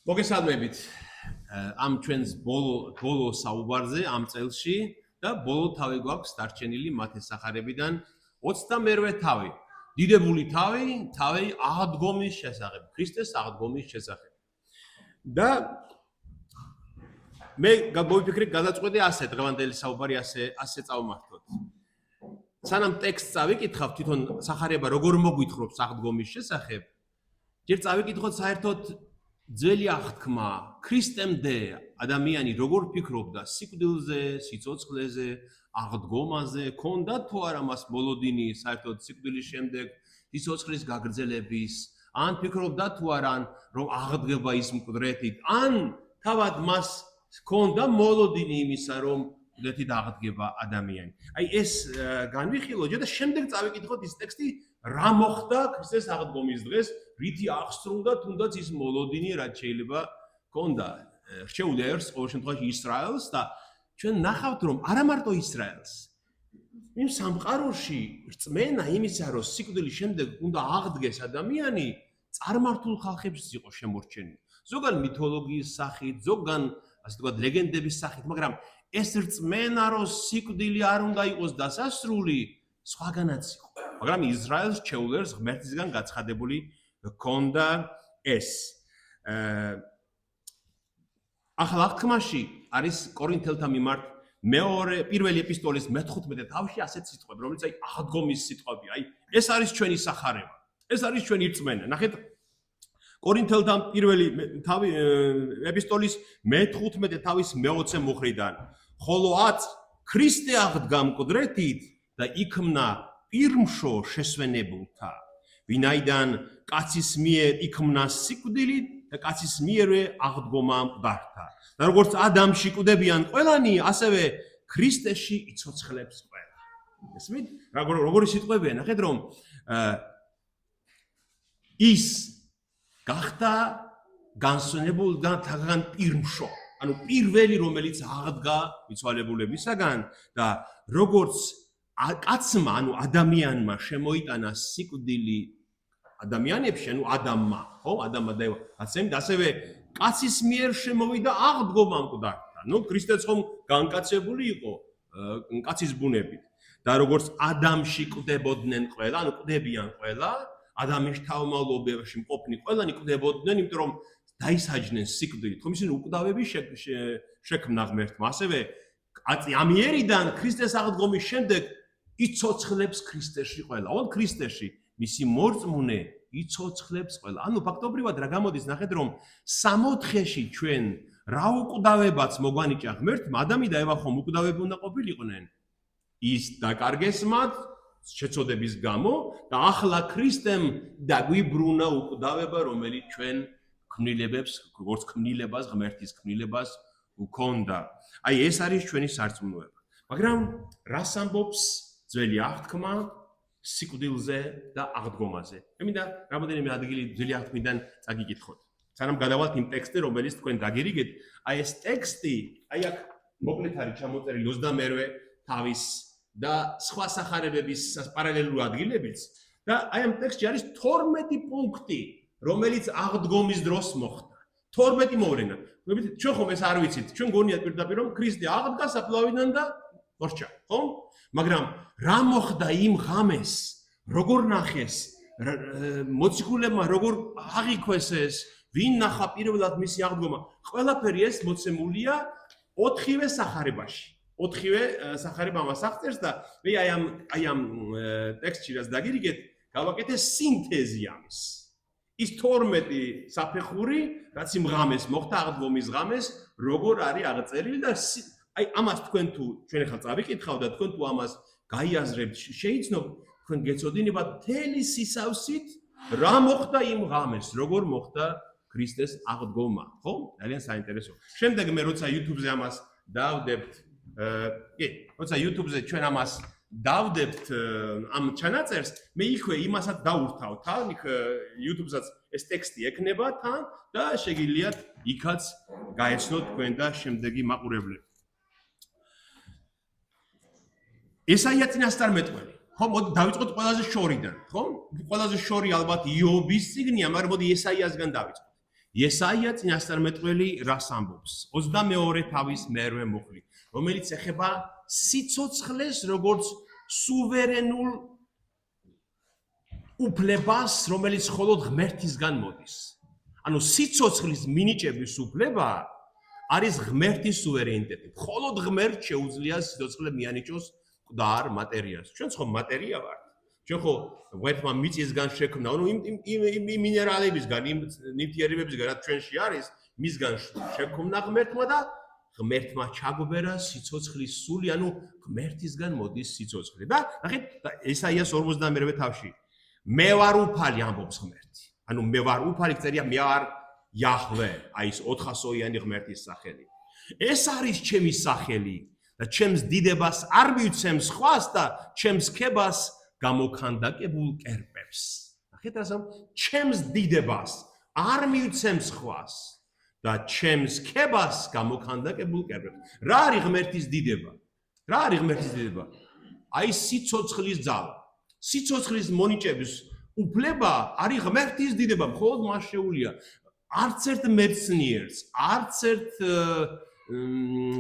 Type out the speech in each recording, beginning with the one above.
მოგესალმებით ამ ჩვენს ბოლო საუბარზე ამ წელში და ბოლო თავი გვაქვს დარჩენილი მათეს სახარებიდან 22-ვე თავი. დიდებული თავი აღდგომის შესახებ, ქრისტეს აღდგომის შესახებ. და მე გამოვიფიქრე გადაწყვეტე ასე დღევანდელი საუბარი ასე წავმართოთ. სანამ ტექსტს წავიკითხავ თვითონ სახარება როგორ მოგვითხრობს აღდგომის შესახებ, ჯერ წავიკითხოთ საერთოდ ძველი აღთქმა ქრისტემდე ადამიანი როგორ ფიქრობდა სიკვდილზე, სიცოცხლეზე, აღდგომაზე, ქონდა თუ არა მას მოლოდინი საერთოდ სიკვდილის შემდეგ სიცოცხლის გაგრძელების, ან ფიქრობდა თუ არა რომ აღდგება ის მკვდრეთით, ან თავად მას ქონდა მოლოდინი იმისა რომ მკვდრეთით აღდგება ადამიანი. აი ეს განვიხილოთ და შემდეგ წავიკითხოთ ის ტექსტი რა მოხდა ქრისტეს აღდგომის დღეს, რითი აღსრულდა თუნდაც ის მოლოდინი, რაც შეიძლება ქონდა რჩეულებს, ყოველ შემთხვევაში ისრაელს და ჩვენ ნახავთ რომ არა მარტო ისრაელს. იმ სამყაროში რწმენა იმისა, რომ სიკვდილის შემდეგ უნდა აღდგეს ადამიანი, წარმართულ ხალხებშიც იყო შემორჩენილი. ზოგან მითოლოგიის სახით, ზოგან ასე ვთქვათ, ლეგენდების სახით, მაგრამ ეს რწმენა, რომ სიკვდილი არ უნდა იყოს დასასრული, სხვაგანაც იყო. მაგრამ ისრაელს რჩეულებს ღმერთისგან გაცხადებული ჰქონდა ეს. ახალ აღთქმაში არის კორინთელთა მიმართ პირველი ეპისტოლის მე-15 თავში ასეთ სიტყვები, რომელიც აი აღდგომის სიტყვებია. აი ეს არის ჩვენი სახარება. ეს არის ჩვენი რწმენა. ნახეთ კორინთელთა პირველი ეპისტოლის მე-15 თავის მე-20 მუხრიდან. ხოლო 10 ქრისტე აღდგა მკვდრეთით და იქმნა პირმშო შესვენებულთა. ვინაიდან კაცის მიერ იქმნა სიკვდილი და კაცის მიერვე აღდგომა მკვდართა. და როგორც ადამში კვდებიან ყველანი, ასევე ქრისტეში იცოცხლებს ყველა. ესმით? როგორი სიტყვებია, ნახეთ რომ ის გახდა განსვენებული და თაგან პირმშო. ანუ პირველი რომელიც აღდგა მიცვალებულებისაგან და როგორც კაცმა, ანუ ადამიანმა შემოიტანა სიკვდილი ადამიანებში, ანუ ადამმა, ხო? ადამმა და ევა, ასევე კაცის მიერ შემოვიდა აღდგომა მკვდართა. ნუ ქრისტეც ხომ განკაცებული იყო კაცის ბუნებით. და როგორც ადამში კვდებოდნენ ყველა, ანუ კვდებიან ყველა, ადამიანის თავმალობაში მყოფნი ყველანი კვდებოდნენ, იმიტომ რომ დაისაჯნენ სიკვდილით. ხომ ისინი უკვდავების შექმნა ღმერთმა. ასევე ამიერიდან ქრისტეს აღდგომის შემდეგ იცოცხლებს ქრისტეში ყველა. ოღონდ ქრისტეში მისი მორწმუნე იცოცხლებს ყველა. ანუ ფაქტობრივად რა გამოდის, ნახეთ რომ 60-ში ჩვენ რა უკვდავებაც მოგვანიჭა ღმერთმა, ადამი და ევა ხომ უკვდავები უნდა ყოფილიყვნენ. ის დაკარგეს მათ შეწოდების გამო და ახლა ქრისტემ დაგვიბრუნა უკვდავება, რომელიც ჩვენ ქმნილებებს, როგორც ქმნილებას, ღმერთის ქმნილებას უქონდა. აი ეს არის ჩვენი სარწმუნოება. მაგრამ რას ამბობს ძველი აღთქმა სიკვდილზე და აღდგომაზე? მე მინდა რამოდენიმე ადგილი ძველი აღთქმიდან წაგიკითხოთ. სანამ გადავალთ იმ ტექსტზე, რომელიც თქვენ დაგირიგეთ, აი ეს ტექსტი, აი აქ მოკლედ არის ჩამოწერილი 22-ვე თავის და სხვა სახარებების პარალელურ ადგილებიც და აი ამ ტექსტში არის 12 პუნქტი, რომელიც აღდგომის დროს მოხდა. 12 მოვლენა. ჩვენ ხომ ეს არ ვიცით, ჩვენ გონიათ პირდაპირ რომ ქრისტე აღდგა საფლავიდან და მორჩა, ხო? მაგრამ რა მოხდა იმ ღამეს? როგორ ნახეს? მოციქულებმა როგორ აღიქვეს ეს? ვინ ნახა პირველად მისი აღდგომა? ყველაფერი ეს მოცემულია 4-ვე სახარებაში. 4-ვე სახარება ამას აღწერს და მე აი ამ ტექსტში რაც დაგირიგეთ, გავაკეთე სინთეზი ამის. ის 12 საფეხური, რაც იმ ღამეს მოხდა, აღდგომის ღამეს, როგორ არის აღწერილი და აი ამას თქვენ თუ ჩვენ ახლა წავიკითხავ და თქვენ თუ ამას გაიაზრებთ, შეიცნობ, თქვენ გეცოდინებათ მთელი სისავსით რა მოხდა იმ ღამეს, როგორ მოხდა ქრისტეს აღდგომა, ხო? ძალიან საინტერესო. შემდეგ მე როცა YouTube-ზე ამას დავდებთ, როცა YouTube-ზე ჩვენ ამას დავდებთ ამ ჩანაწერს, მე იქვე იმასაც დავურთავ თან, იქ YouTube-საც ეს ტექსტი ექნება თან და შეგიძლიათ იქაც გაეცნოთ თქვენ და შემდეგი მაყურებლები. ესაია წინასწარმეტყველი. ხო, მოდი დავიწყოთ ყველაზე შორიდან, ხო? ყველაზე შორი ალბათ იობის წიგნია, მაგრამ მოდი ესაიასგან დავიწყოთ. იესაია წინასწარმეტყველი რას ამბობს? 22 თავის მერვე მუხლი, რომელიც ეხება სიცოცხლეს როგორც სუვერენულ უფლებას, რომელიც მხოლოდ ღმერთისგან მოდის. ანუ სიცოცხლის მინიჭების უფლება არის ღმერთის სუვერენიტეტი. მხოლოდ ღმერთს შეუძლია სიცოცხლე მიანიჭოს მკვდარ მატერიას. ჩვენ ხო მატერია ვართ. ჩვენ ხო ღმერთმა მიწისგან შექმნა, ანუ იმ მინერალებისგან, იმ ნივთიერებებისგან, რაც ჩვენში არის, მისგან შექმნა ღმერთმა და ღმერთმა ჩაგვბერა სიცოცხლის სული, ანუ ღმერთისგან მოდის სიცოცხლე. და ნახეთ, ესაიას 42 თავში მე ვარ უფალი ამბობს ღმერთი. ანუ მე ვარ უფალი, წერია მე ვარ იაჰვე, აი ეს 400-იანი ღმერთის სახელი. ეს არის ჩემი სახელი და ჩემს დიდებას არ მივცემს ხვას და ჩემს ქებას გამოქანდაკებულ კერპებს. ნახეთ რასამ ჩემს დიდებას არ მივცემს ხვას და ჩემს ქებას გამოქანდაკებულ კერპებს. რა არის ღმერთის დიდება? რა არის ღმერთის დიდება? აი სიცოცხლის ძალა. სიცოცხლის მონიჭების უფლება არის ღმერთის დიდება, მხოლოდ მას შეუძლია. არც ერთ მეცნიერს, არც ერთ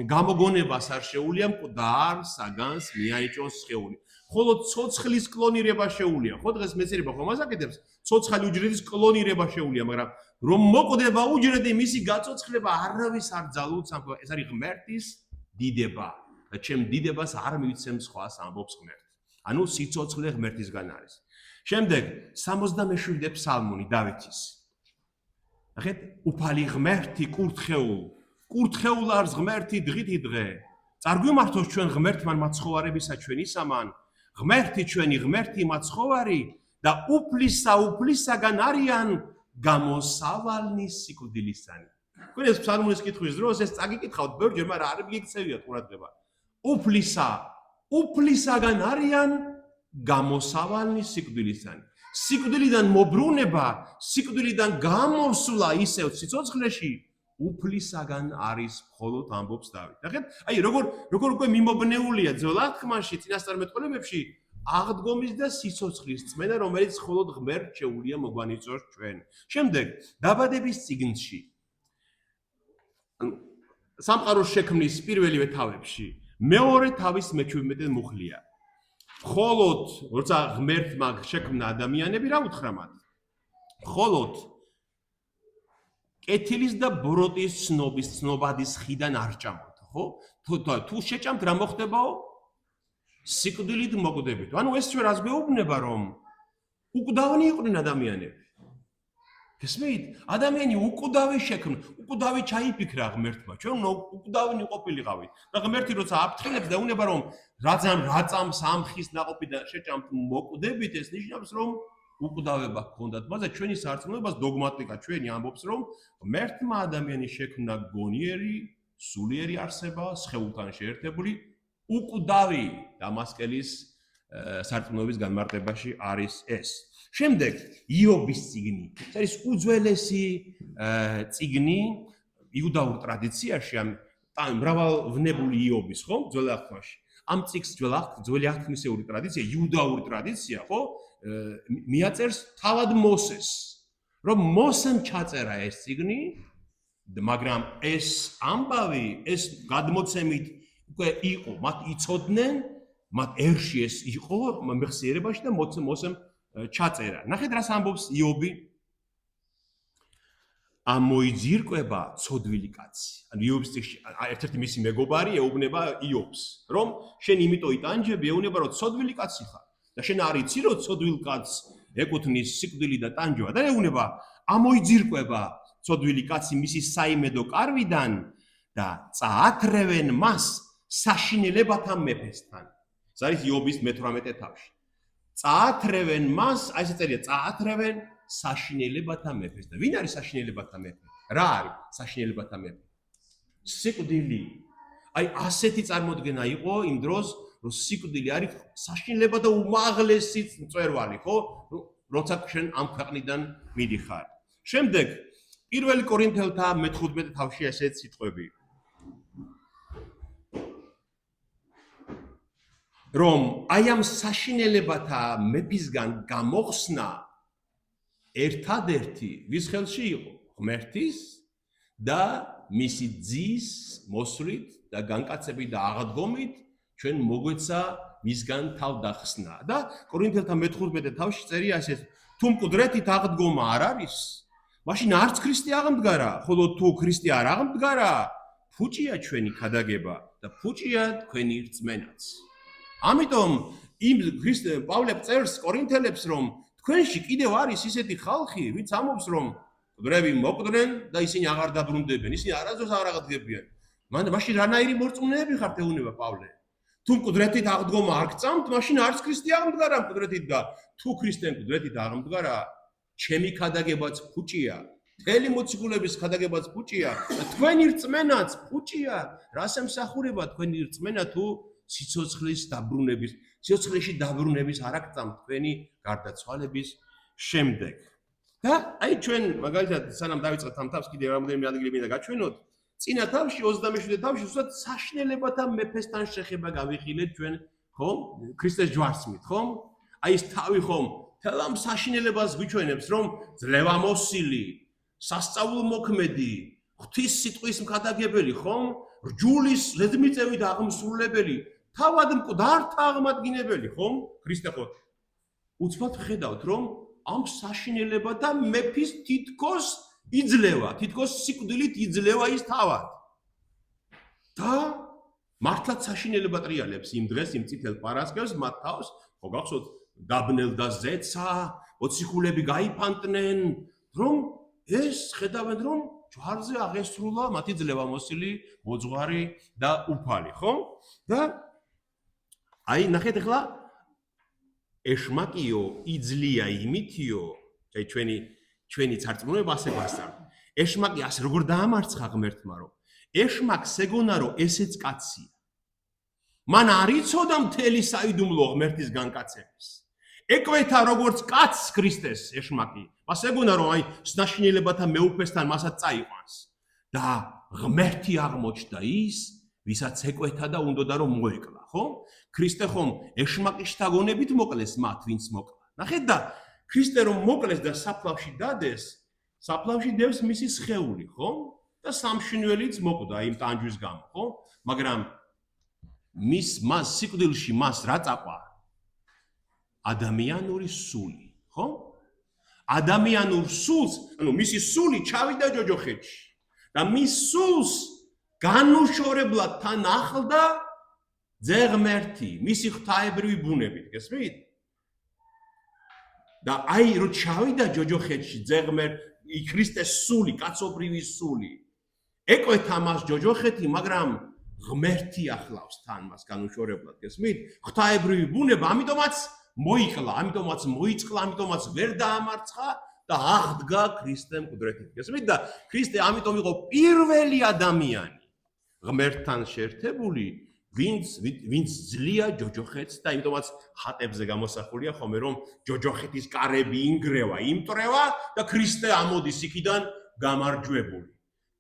გამოგონებას არ შეუძლია მკვდარ საგანს მიანიჭოს სხეული. მხოლოდ ცოცხლის კლონირება შეუძლია. ხო დღეს მეცნიერება ხომ ასაკეთებს? ცოცხალი უჯრედის კლონირება შეუძლია, მაგრამ რომ მოკვდება უჯრედი, მისი გაწოცხლება არავის არ ძალუց, ეს არის ღმერთის დიდება. და ჩემ დიდებას არ მივიცემ სხვას ამბობს ღმერთი. ანუ სიცოცხლე ღმერთისგან არის. შემდეგ 77 ფსალმუნი დავითის. ნახეთ, უფალი ღმერთი კურთხეულ არს ღმერთი დღითი დღე. წარგვიმართოს ჩვენ ღმერთთან მაცხოვარებისა ჩვენ ისამან, ღმერთი ჩვენი ღმერთი მაცხოვარი და უფლისაგან არიან გამოსავალნი სიკვდილისანი. თქვენ ეს ფსალმუნის კითხვის დროს ეს წაგიკითხავთ ბევრჯერ, მაგრამ არ მიგიქცევიათ ყურადღება. უფლისაგან არიან გამოსავალნი სიკვდილისანი. სიკვდილიდან მობრუნება, სიკვდილიდან გამოსვლა ისევ სიცოცხლეში უფლისაგან არის მხოლოდ ამბობს დავით. ნახეთ, აი როგორ უკვე მიმობნეულია ძველ აღთქმაში, წინასწარმეტყველებებში აღდგომის და სიცოცხლის წმენა, რომელიც მხოლოდ ღმერთს შეუძლია მოგვანიჭოს ჩვენ. შემდეგ დაბადების წიგნში სამყაროს შექმნის პირველივე თავებში მეორე თავის მე-17 მუხლია. მხოლოდ როცა ღმერთმა შექმნა ადამიანები, რა უთხრა მათ? მხოლოდ კეთილის და ბროტის ცნობადის ხიდან არ ჭამოთ, ხო? თუ შეჭამთ, რა მოხდებაო? სიკვდილით მოკვდებით. ანუ ეს ჩვენ რას გვეუბნება, რომ უკვდავნი იყვნენ ადამიანები. გესმით? ადამიანი უკვდავი შექმნა, უკვდავი ჩაიფიქრა ღმერთმა. ჩვენ უკვდავნი ყოფილიყავით. და ღმერთი როცა აფრთხილებს და უნება რომ რაწამს ამხის ნაყოფიდან შეჭამთ მოკვდებით, ეს ნიშნავს რომ უკვდავება გქონდათ. მაგრამ ჩვენი სარწმუნოებას დოგმატიკა ჩვენი ამბობს რომ ღმერთმა ადამიანის შექმნა გონიერი, სულიერი არსება, სხეულთან შეერთებული, უკვდავი დამასკელის სარწმუნოების განმარტებაში არის ეს. შემდეგ იობის წიგნი. ეს არის უძველესი წიგნი იუდაურ ტრადიციაში, ამ მრავალვნებული იობის, ხო? ძველ აღთქმაში. ამ წიგნს ძველი აღთქმისეული ტრადიცია, იუდაური ტრადიცია, ხო? მიაწერს თავად მოსეს. რომ მოსემ ჩაწერა ეს წიგნი, მაგრამ ეს ამბავი, ეს გადმოცემით უკვე იყო, მათ იცოდნენ, მათ ერში ეს იყო მეხსიერებაში და მოსემ ჩაწერა. ნახეთ რას ამბობს იობი. ამოიძირკვება ცოდვილი კაცი. ანუ იობის წიგნში ერთ-ერთი მისი მეგობარი ეუბნება იობს, რომ შენ იმიტომ იტანჯები, ეუბნება რომ ცოდვილი კაცი ხარ და შენ არ იცი რომ ცოდვილ კაცს ეკუთვნის სიკვდილი და ტანჯვა და ეუბნება ამოიძირკვება ცოდვილი კაცი მისი საიმედო კარვიდან და წაათრევენ მას საშინელებათა მეფესთან. ეს არის იობის მე-18 თავში. წაათრევენ მას, აი ესე წერია, წაათრევენ საშინელებათა მეფეს. და ვინ არის საშინელებათა მეფე? რა არის საშინელებათა მეფე? სიკვდილი. აი ასეთი წარმოდგენა იყო იმ დროს, რომ სიკვდილი არის საშინელება და უმაღლესი მწვერვალი, ხო? როცა ჩვენ ამ ქვეყნიდან მიდიხარ. შემდეგ 1 კორინთელთა მე-15 თავში ესეთ სიტყვები. რომ აი ამ საშინელებათა მეფისგან გამოხსნა ერთადერთი ვის ხელში იყო? ღმერთის და მისი ძის მოსვლით და განკაცებით და აღდგომით ჩვენ მოგვეცა მისგან თავდახსნა. და კორინთელთა მე-15 თავში წერია ასე, თუ მკვდრეთით აღდგომა არ არის, მაშინ არც ქრისტე აღმდგარა, ხოლო თუ ქრისტე არ აღმდგარა, ფუჭია ჩვენი ქადაგება და ფუჭია თქვენი რწმენაც. ამიტომ იმ პავლე წერს კორინთელებს, რომ თქვენში კიდევ არის ისეთი ხალხი, ვინც ამბობს, რომ მკვდრები მოკვდნენ და ისინი აღარ დაბრუნდებიან, ისინი არასდროს არ აღდგებიან. მაშინ რანაირი მორწმუნეები ხართ, ეუბნება პავლე? თუ მკვდრეთით აღდგომა არ გწამთ, მაშინ არც ქრისტე აღმდგარა მკვდრეთით და თუ ქრისტე მკვდრეთით აღმდგარა, ჩემი ქადაგებაც ფუჭია, მთელი მოციქულების ქადაგებაც ფუჭია და თქვენი რწმენაც ფუჭია. რას ემსახურება თქვენი რწმენა თუ სიცოცხლეში დაბრუნების არ აგწამთ თქვენი გარდაცვალების შემდეგ. და აი ჩვენ მაგალითად სანამ დავიწყეთ ამ თავს კიდევ რამდენიმე ადგილი მინდა გაჩვენოთ. წინა თავში 27 თავში უბრალოდ საშინელებათა მეფესთან შეხება გავიხილეთ ჩვენ, ხომ? ქრისტეს ჯვარცმით, ხომ? აი ეს თავი ხომ თელამ საშინელებას გვიჩვენებს, რომ ძლევამოსილი, სასწაულმოქმედი, ღვთის სიტყვის მქადაგებელი, ხომ? რჯულის ზედმიწევით აღმსრულებელი, თავად მკვდართა აღმადგინებელი, ხომ? ქრისტე ხო? უცბად ხედავთ, რომ ამ საშინელებათა მეფის თითქოს იძლევა, თითქოს სიკვდილით იძლევა ის თავად. და მართლაც საშინელება ტრიალებს იმ დღეს, იმ წითელ პარასკევს, მათ თავს, ხო გახსოვთ, დაბნელდა ზეცა, მოციქულები გაიფანტნენ, რომ ეს ხედავენ, რომ ჯვარზე აღესრულა მათი ძლევამოსილი, მოძღვარი და უფალი, ხო? და აი ნახეთ ახლა ეშმაკიო იძლია იმითიო, აი ჩვენი წარწმუნება ასე გვასწავლა. ეშმაკი ასე როგორ დაამარცხა ღმერთმა, რომ ეშმაკს ეგონა, რომ ესეც კაცია. მან არ იცოდა მთელი საიდუმლო ღმერთის განკაცების. ეკვეთა როგორც კაცს ქრისტეს ეშმაკი. მას ეგონა, რომ აი საშინელებათა მეუფესთან მასაც წაიყვანს და ღმერთი აღმოჩნდა ის, ვისაც ეკვეთა და უნდოდა რომ მოეკლა, ხო? ქრისტე ხომ ეშმაკის შთაგონებით მოკლეს მათ, ვინც მოკლა. ნახეთ და ქრისტე რომ მოკლეს და საფლავში დადეს, საფლავში დევს მისი სხეული, ხო? და სამშინველიც მოკვდა იმ ტანჯვის გამო, ხო? მაგრამ მას სიკვდილში მას რა წაყვა? ადამიანური სული, ხო? ადამიანურ სულს, ანუ მისი სული ჩავიდა ჯოჯოხეთში და მის სულს განუშორებლად თან ახლდა ძეღმერთი, მისი ღვთაებრივი ბუნებით, გესმით? და აი რო ჩავიდა ჯოჯოხეთში ძეღმერთი, ქრისტეს სული, კაცობრივი სული, ეკვეთა მას ჯოჯოხეთი, მაგრამ ღმერთი ახლავს თან მას განუშორებლად, გესმით? ღვთაებრივი ბუნება, ამიტომაც მოიკლა, ამიტომაც მოიწყლა, ამიტომაც ვერ დაამარცხა და აღდგა ქრისტე მკვდრეთით. გესმით? და ქრისტე ამიტომ იყო პირველი ადამიანი ღმერთთან შეერთებული, ვინც ძლია ჯოჯოხეთს და ამიტომაც ხატებზე გამოსახულია ხოლმე, რომ ჯოჯოხეთის კარები ინგრევა, იმტრევა და ქრისტე ამოდის იქიდან გამარჯვებული.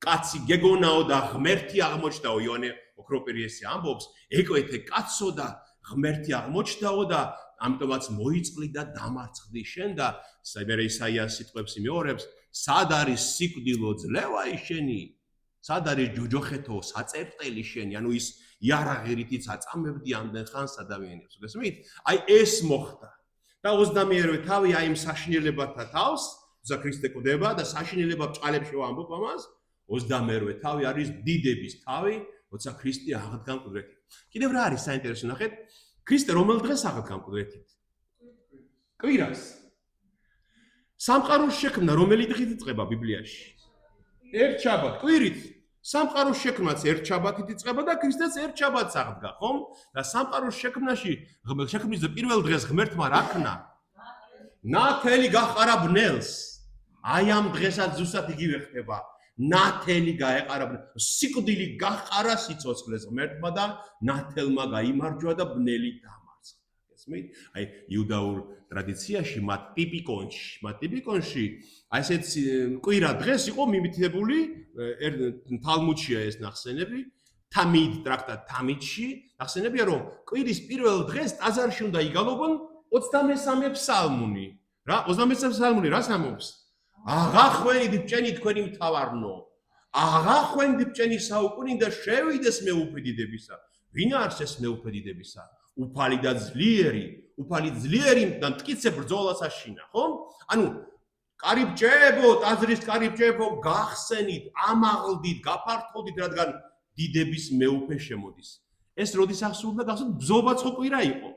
კაცი გეგონაო და ღმერთი აღმოჩნდაო, იოანე ოქროპირიესი ამბობს, ეკვეთე კაცო და ღმერთი აღმოჩნდაო და ამიტომაც მოიწყლი და დამარცხდი შენ და ისაიას სიტყვებს იმეორებს, სად არის სიკვდილო ძლევა შენი, სად არის ჯოჯოხეთო საწერტელი შენი, ანუ ის იარაღირითიც აწამებდი ამდენ ხანს ადამიანებს, გესმით? აი ეს მოხდა. და 21-ვე თავი აი იმ საშინელებათა თავს, ზა ქრისტე კვდება და საშინელება ბჭყალებში ვამბობ ამას, 22-ვე თავი არის დიდების თავი, როცა ქრისტე აღდგა მკვდრეთით. კიდევ რა არის საინტერესო, ნახეთ, ქრისტე რომელ დღეს აღდგა მკვდრეთით? კვირას. სამყაროს შექმნა რომელი დღით იწყება ბიბლიაში? ერთ შაბათ, კვირით. სამყაროს შექმნაც ერთ შაბათით იწყება და ქრისტეც ერთ შაბათს აღდგა, ხომ? და სამყაროს შექმნის პირველ დღეს ღმერთმა რა ქნა? ნათელი გაყარა ბნელს. აი ამ დღესაც ზუსტად იგივე ხდება. ნათელი გაეყარა, სიკვდილი გაყარა სიცოცხლეს ღმერთმა და ნათელმა გაიმარჯვა და ბნელი დამარცხა. გესმით? აი იუდაურ ტრადიციაში მათ ტიპიკონში აი ესეც კვირა დღეს იყო მიმითებული, თალმუდშია ეს ნახსენები, თამიდ ტრაქტატ თამიდში ნახსენებია, რომ კვირის პირველ დღეს ტაძარში უნდა იგალობონ 23 ფსალმუნი. რა 23 ფსალმუნი რას ამბობს? აღახვენით ბჭენი თქვენი მთავარნო, აღახვენით ბჭენი საუკუნი და შევიდეს მეუფედიდებისა. ვინ არის ეს მეუფედიდებისა? უფალი და ძლიერი, უფალი ძლიერი და მტკიცე ბრძოლას აშინა, ხო? ანუ კარიბჭეებო, ტაძრის კარიბჭეებო, გახსენით, ამაღლდით, გაფართოვდით, რადგან დიდების მეუფე შემოდის. ეს როდის ახსოვდა? გახსოვთ, ბზობაც ხო კვირა იყო.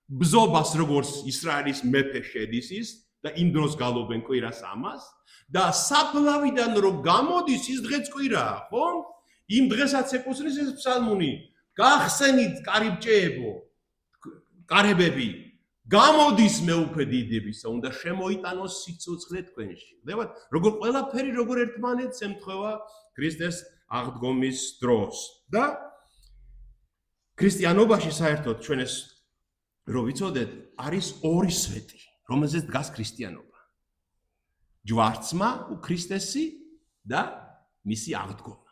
ბზობას როგორც ისრაელის მეფე შედის ის და იმ დროს გალობენ კვირას ამას და საფლავიდან რომ გამოდის ის დღეც კვირაა, ხო? იმ დღესაც ეკუთვნის ეს ფსალმუნი. გახსენით კარიბჭეებო, კარებები, გამოდის მეუფე დიდებისა, უნდა შემოიტანოს სიცოცხლე თქვენში. ხდებათ, როგორ ყველაფერი როგორ ერთმანეთს ემთხვევა ქრისტეს აღდგომის დროს. და ქრისტიანობაში საერთოდ ჩვენ ეს რო ვიცოდეთ, არის ორი სვეტი, რომელზეც დგას ქრისტიანობა. ჯვარცმა ქრისტესი და მისი აღდგომა.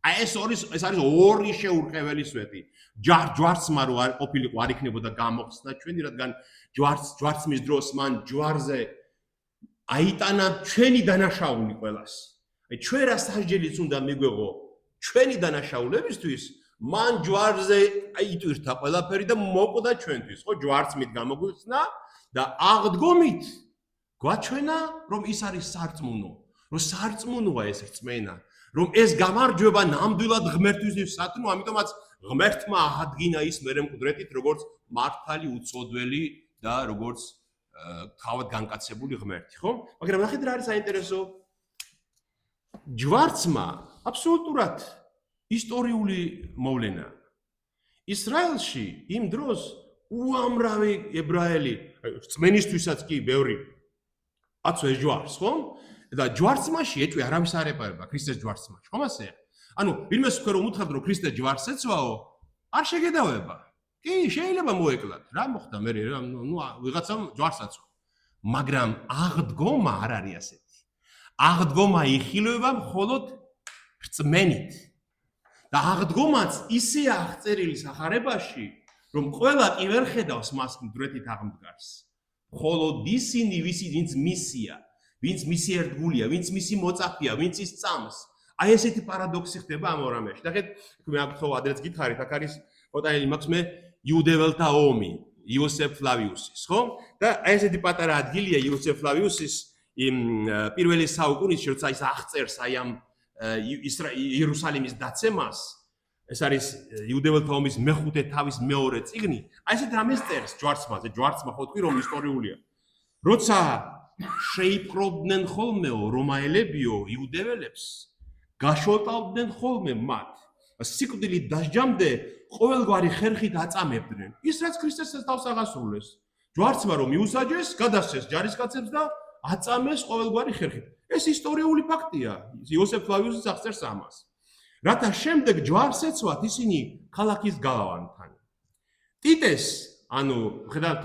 ეს არის ორი შეურყეველი სვეტი. ჯვარცმა რო არ ყოფილიყო, არ იქნებოდა გამოხსნა ჩვენი, რადგან ჯვარცმის დროს მან ჯვარზე აიტანა ჩვენი დანაშაული ყველას. ჩვენ რა სასჯელიც უნდა მიგვეღო ჩვენი დანაშაულებისთვის, მან ჯვარზე იტვირთა ყველაფერი და მოკვდა ჩვენთვის, ხო? ჯვარცმით გამოგვიხსნა და აღდგომით გვაჩვენა, რომ ის არის სარწმუნო, რომ სარწმუნოა ეს რწმენა, რომ ეს გამარჯვება ნამდვილად ღმერთთვის სათნო, ამიტომაც ღმერთმა აღადგინა ის მერე მკვდრეთით, როგორც მართალი, უწოდველი და როგორც თავად განკაცებული ღმერთი, ხო? მაგრამ ნახეთ რა არის საინტერესო. ჯვარცმა აბსოლუტურად ისტორიული მოვლენა. ისრაელში იმ დროს უამრავი ებრაელი, რწმენისთვისაც კი ბევრი აწვეს ჯვარს, ხო? და ჯვარცმაში ეჭვი არავის არ ეპარება ქრისტეს ჯვარცმაში, ხომ ასეა? ანუ ვინმეს თქვენ რომ უთხრათ რომ ქრისტე ჯვარს ეცვაო, არ შეგედავება. კი, შეიძლება მოეკლათ. რა მოხდა მე ვიღაცამ ჯვარს აცვა. მაგრამ აღდგომა არ არის ასეთი. აღდგომა იხილება მხოლოდ რწმენით. და აღდგომაც ისე აღწერილი სახარებაში, რომ ყველა კი ვერ ხედავს მას მკვდრეთით აღმდგარს. მხოლოდ ისინი, ვინც მისია, ვინც მისი ერთგულია, ვინც მისი მოწაფეა, ვინც ის წამს. აი ესეთი პარადოქსი ხდება ამ ორ ამაში. ნახეთ, მე აქ ხო ადრეც გითხარით, აქ არის პოტაელი მაქვს მე იუდეველთა ომი, იოსებ ფლავიუსის, ხო? და აი ესეთი პატარა ადგილია იოსებ ფლავიუსის იმ პირველი საუკუნეში, როცა ის აღწერს აი ამ იერუსალიმის დაცემას, ეს არის იუდეველთა ომის მეხუთე თავის მეორე წიგნი. აი ესეთ რამეს წერს ჯვარცმაზე, ჯვარცმა ხო თქვი რომ ისტორიულია. როცა შეიპყრობდნენ ხოლმეო რომაელებიო იუდეველებს, გაშოტავდნენ ხოლმე მათ. სიკვდილით დასჯამდე ყოველგვარი ხერხით აწამებდნენ. ის რაც ქრისტეს თავს აღასრულეს. ჯვარცმა რომ მიუსაჯეს, გადასცეს ჯარისკაცებს და აწამეს ყოველგვარი ხერხით. ეს ისტორიული ფაქტია. იოსებ ფლავიუსი აღწერს ამას. რათა შემდეგ ჯვარს ეცვათ ისინი ქალაქის გალავანთან. ტიტეს, ანუ ხედავთ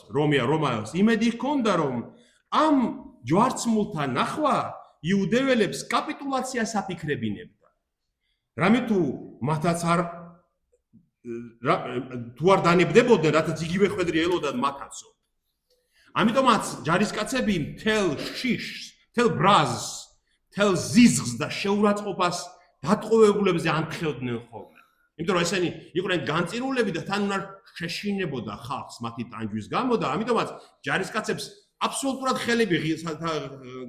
რომაელს, იმედი ჰქონდა რომ ამ ჯვარცმულთა ნახვა იუდეველებს კაპიტულაციას აფიქრებინებდა. რამე თუ მათაც თუ არ დანებდებოდნენ, რათაც იგივე ხვედრი ელოდათ მათაცო. ამიტომაც ჯარისკაცები მთელ შიშს, მთელ ბრაზს, მთელ ზიზღს და შეურაცხყოფას დატყვევებულებზე ანთხევდნენ ხოლმე. იმიტომ რომ ესენი იყვნენ განწირულები და თან უნდა შეშინებოდა ხალხს მათი ტანჯვის გამო და ამიტომაც ჯარისკაცებს აბსოლუტურად ხელები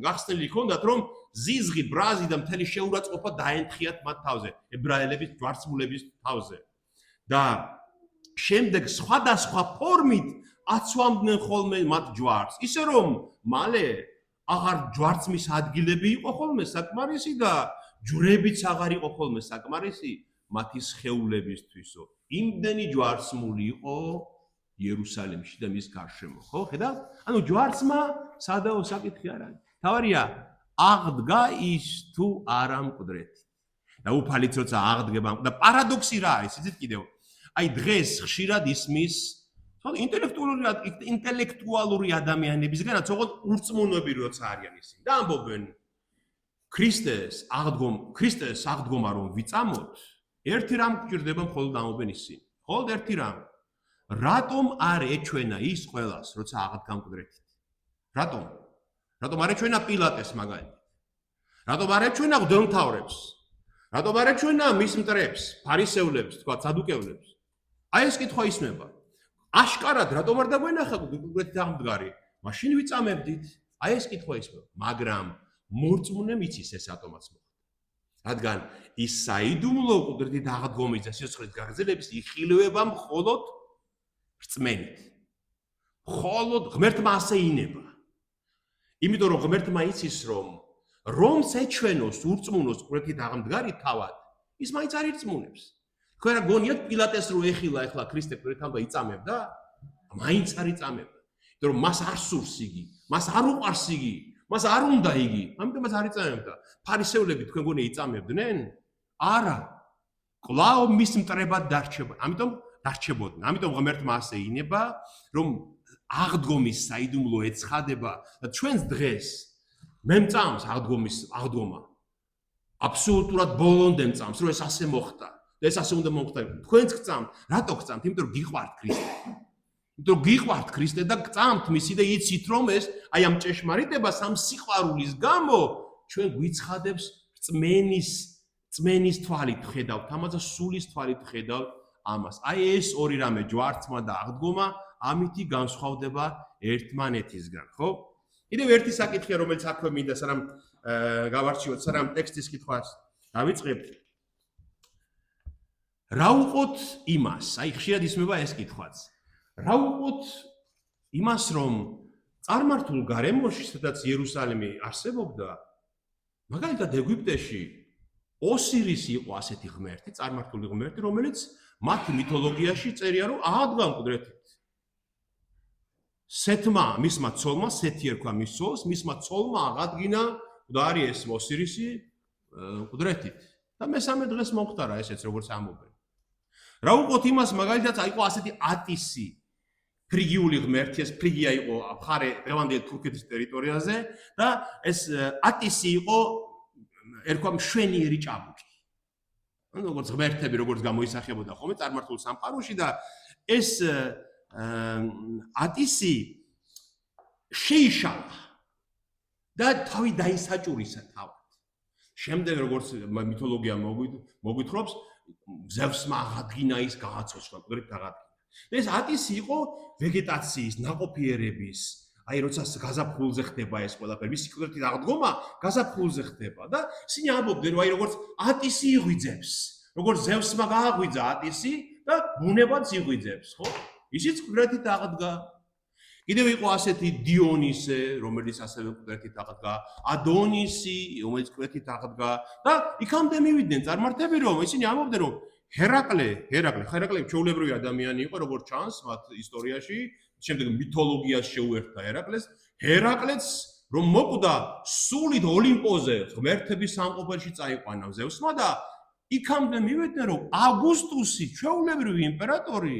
გახსნილი ჰქონდათ, რომ ზიზღი, ბრაზი და მთელი შეურაცხყოფა დაენთხიათ მათ თავზე, ებრაელების ჯვარცმულების თავზე. და შემდეგ სხვადასხვა ფორმით აცვამდნენ ხოლმე მათ ჯვარს. ისე რომ მალე აღარ ჯვარცმის ადგილები იყო ხოლმე საკმარისი და ჯვრებიც აღარ იყო ხოლმე საკმარისი მათი სხეულებისთვისო. იმდენი ჯვარცმული იყო იერუსალიმში და მის გარშემო, ხო? ხედავთ? ანუ ჯვარცმა სადაო საკითხი არ არის. თავარია აღდგა ის თუ არა მკვდრეთი. და უფალიც როცა აღდგება და პარადოქსი რა არის? იცით კიდევ? აი დღეს ხშირად ისმის ინტელექტუალური ადამიანებისგანაც ოღონდ ურწმუნოები როცა არიან ისინი და ამბობენ ქრისტეს აღდგომა რომ ვიწამოთ, ერთი რამ გვჭირდება მხოლოდ ამობენ ისინი. მხოლოდ ერთი რამ. რატომ არ ეჩვენა ის ყველას, როცა აღდგა მკვდრეთით? რატომ? რატომ არ ეჩვენა პილატეს მაგალითად? რატომ არ ეჩვენა მღვდელმთავრებს? რატომ არ ეჩვენა მის მტრებს, ფარისევლებს, თქვა სადუკევლებს? აი ეს კითხვა ისმება. აშკარად რატომ არ დაგვენახა კონკრეტი აღმდგარი? მაშინ ვიწამებდით. აი ეს კითხვა ისმება, მაგრამ მორწმუნემ იცის ეს ატომაც მოხდა. რადგან ის საიდუმლო კონკრეტი დაღდგომის და სიცოცხლის გაგრძელების იხილვება მხოლოდ რწმენით. მხოლოდ ღმერთმა ასე ინება. იმიტომ რომ ღმერთმა იცის რომს ეჩვენოს ურწმუნოს კონკრეტი დაღმდგარი თავად, ის მაინც არ ირწმუნებს. თქვენ რა გონიათ პილატეს რო ეხილა ახლა ქრისტე პრეთამ და იწამებდა? მაინც არ იწამებდა. იმიტომ რომ მას არ სურს იგი, მას არ უყვარს იგი, მას არ უნდა იგი, ამიტომაც არ იწამებდა. ფარისევლები თქვენ გონია იწამებდნენ? არა. კვლავ მის მტრებად დარჩებოდნენ. ამიტომ ღმერთმა ასე ინება, რომ აღდგომის საიდუმლო ეცხადება და ჩვენს დღეს მე მწამს აღდგომა. აბსოლუტურად ბოლომდე მწამს, რომ ეს ასე მოხდა. ეს ასე უნდა მოხდა. თქვენც გწამთ, რატო გწამთ? იმიტომ რომ გიყვართ ქრისტე. იმიტომ რომ გიყვართ ქრისტე და გწამთ მისი და იცით რომ ეს აი ამ ჭეშმარიტებას ამ სიყვარულის გამო ჩვენ გვიცხადებს წმენის თვალით ხედავთ ამას და სულის თვალით ხედავთ ამას. აი ეს ორი რამე ჯვარცმა და აღდგომა ამითი განსხვავდება ერთმანეთისგან, ხო? კიდევ ერთი საკითხია, რომელიც აქვე მინდა სანამ გავარჩიოთ, სანამ ტექსტის კითხვას დავიწყებთ. რა უყოთ იმას? აი ხშირად ისმება ეს კითხვაც. რა უყოთ იმას, რომ წარმართულ გარემოში, სადაც იერუსალიმი არსებობდა, მაგალითად ეგვიპტეში ოსირისი იყო ასეთი ღმერთი, წარმართული ღმერთი, რომელიც მათ მითოლოგიაში წერია, რომ აღდგა მკვდრეთით. სეთმა მისმა ცოლმა, სეთი ერქვა მის ცოლს, მისმა ცოლმა აღადგინა მკვდარი ეს ოსირისი მკვდრეთით. და მესამე დღეს მომხდარა ესეც როგორც ამობენ. რა უყოთ იმას, მაგალითად, იყო ასეთი ატისი ფრიგიული ღმერთი, ეს ფრიგია იყო მხარე დღევანდელი თურქეთის ტერიტორიაზე და ეს ატისი იყო ერქვა მშვენიერი ჭაბუკი. ანუ როგორც ღმერთები როგორც გამოისახებოდა ხოლმე წარმართულ სამყაროში და ეს ატისი შეიშალა და თავი დაისაჭურისა თავად. შემდეგ როგორც მითოლოგია მოგვითხრობს, ზევსმა აღადგინა ის გააცოცხლა, მკვდრით აღადგინა. ეს ატისი იყო ვეგეტაციის, ნაყოფიერების, აი როცა გაზაფხულზე ხდება ეს ყველაფერი, მისი მკვდრით აღდგომა გაზაფხულზე ხდება და ისინი ამბობდნენ, რომ აი როგორც ატისი იღვიძებს, როგორც ზევსმა გააღვიძა ატისი და ბუნებაც იღვიძებს, ხო? ისიც მკვდრით აღდგა. კიდევ იყო ასეთი დიონისე, რომელიც ასევე მკვდრით აღდგა, ადონისი, რომელიც მკვდრით აღდგა და იქამდე მივიდნენ წარმართები, რომ ისინი ამბობდნენ, რომ ჰერაკლე ჩვეულებრივი ადამიანი იყო, როგორც ჩანს მათ ისტორიაში, შემდეგ მითოლოგიაში შეუერთდა ჰერაკლეს, რომ მოკვდა სულით ოლიმპოზე, ღმერთების სამყოფელში წაიყვანა ზევსმა და იქამდე მივიდნენ, რომ აგვისტუსი, ჩვეულებრივი იმპერატორი,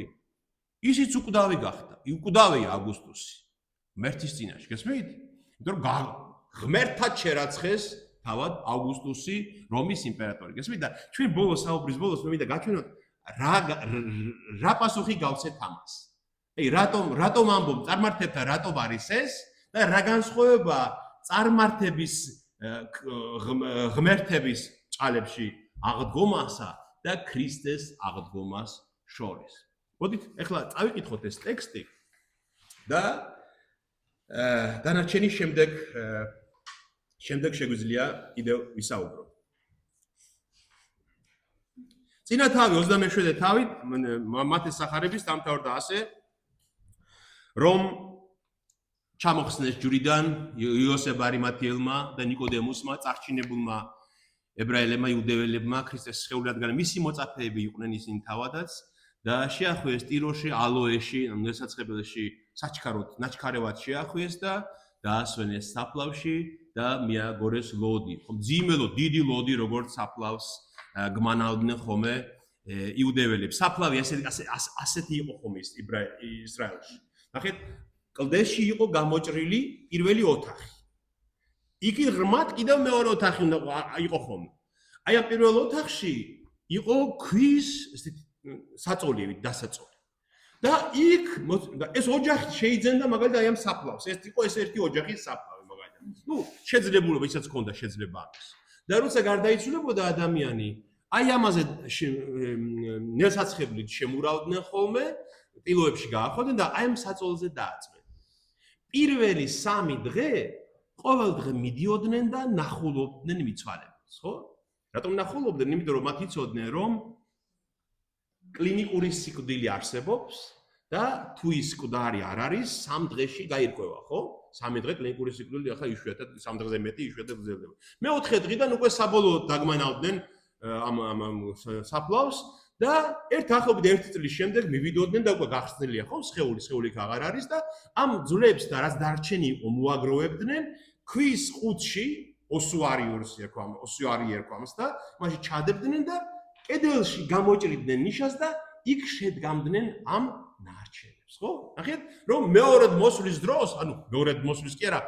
ისიც უკვდავი გახდა. უკვდავია აგვისტუსი. ღმერთის წინაშე, გესმით? იმიტომ რომ ღმერთად შერაცხეს თავად აგვისტუსი რომის იმპერატორი. გესმით? და ჩვენ საუბრის ბოლოს მე მინდა გაჩვენოთ რა პასუხი გავცეთ ამას. აი რატომ ამბობ წარმართებთან რატომ არის ეს და რა განსხვავება წარმართების ღმერთების წყალებში აღდგომასა და ქრისტეს აღდგომას შორის. მოდით ეხლა წავიკითხოთ ეს ტექსტი და დანარჩენი შემდეგ შეგვიძლია კიდევ ვისაუბროთ. წინა თავი 27 თავით მათეს სახარების დამთავრდა ასე, რომ ჩამოხსნეს ჯვრიდან იოსებ არიმათიელმა და ნიკოდემუსმა, წარჩინებულმა ებრაელებმა, იუდეველებმა, ქრისტეს სხეულიდან მისი მოწაფეები იყვნენ ისინი თავადაც და შეახვიეს ტიროში, ალოეში, მესაცხებელში საჩქაროდ, ნაჩქარევად შეახვიეს და დაასვენეს საფლავში და მიაგორეს ლოდი. ძიმელო დიდი ლოდი როგორც საფლავს გმანავდნენ ხოლმე იუდეველებს. საფლავი ასეთი იყო ხოლმე ისრაელში. ნახეთ, კლდეში იყო გამოჭრილი პირველი ოთახი. იქ ღრმად კიდევ მეორე ოთახი იყო ხოლმე. აი ამ პირველ ოთახში იყო ქვის საწოლივით დასაწოლი. და იქ ეს ოჯახი შეიძენდა მაგალითად აი ამ საფლავს. ეს იყო ეს ერთი ოჯახის საფლავი მაგალითად. შეძლებულობა ისაც ქონდა შეიძლება ამის. და როცა გარდაიცვლებოდა ადამიანი, აი ამაზე ნელსაცხებლით შემურავდნენ ხოლმე, ტილოებში გაახოდნენ და აი ამ საწოლზე დააწმენ. პირველი 3 დღე ყოველ დღე მიდიოდნენ და ნახულობდნენ მიცვალებულს, ხო? რატომ ნახულობდნენ? იმიტომ რომ მათ იცოდნენ, რომ კლინიკური სიკვდილი არსებობს და თუ ის მკვდარი არ არის, 3 დღეში გაირკვევა, ხო? 3 დღე კლინიკური სიკვდილი ახლა იშვიათად 3 დღეზე მეტი იშვიათად გრძელდება. მე-4 დღიდან უკვე საბოლოოდ დაგმანავდნენ ამ საფლავს და დაახლოებით 1 წლის შემდეგ მივიდოდნენ და უკვე გახსნილია ხო სხეული აღარ არის და ამ ძვლებს და რაც დარჩენი იყო მოაგროვებდნენ ქვის ყუთში ოსუარიორს ერქვამს და მაშინ ჩადებდნენ და კედელში გამოჭრიდნენ ნიშას და იქ შედგამდნენ ამ ნარჩენებს ხო? ნახეთ რომ მეორედ მოსვლის დროს, ანუ მეორედ მოსვლის კი არა,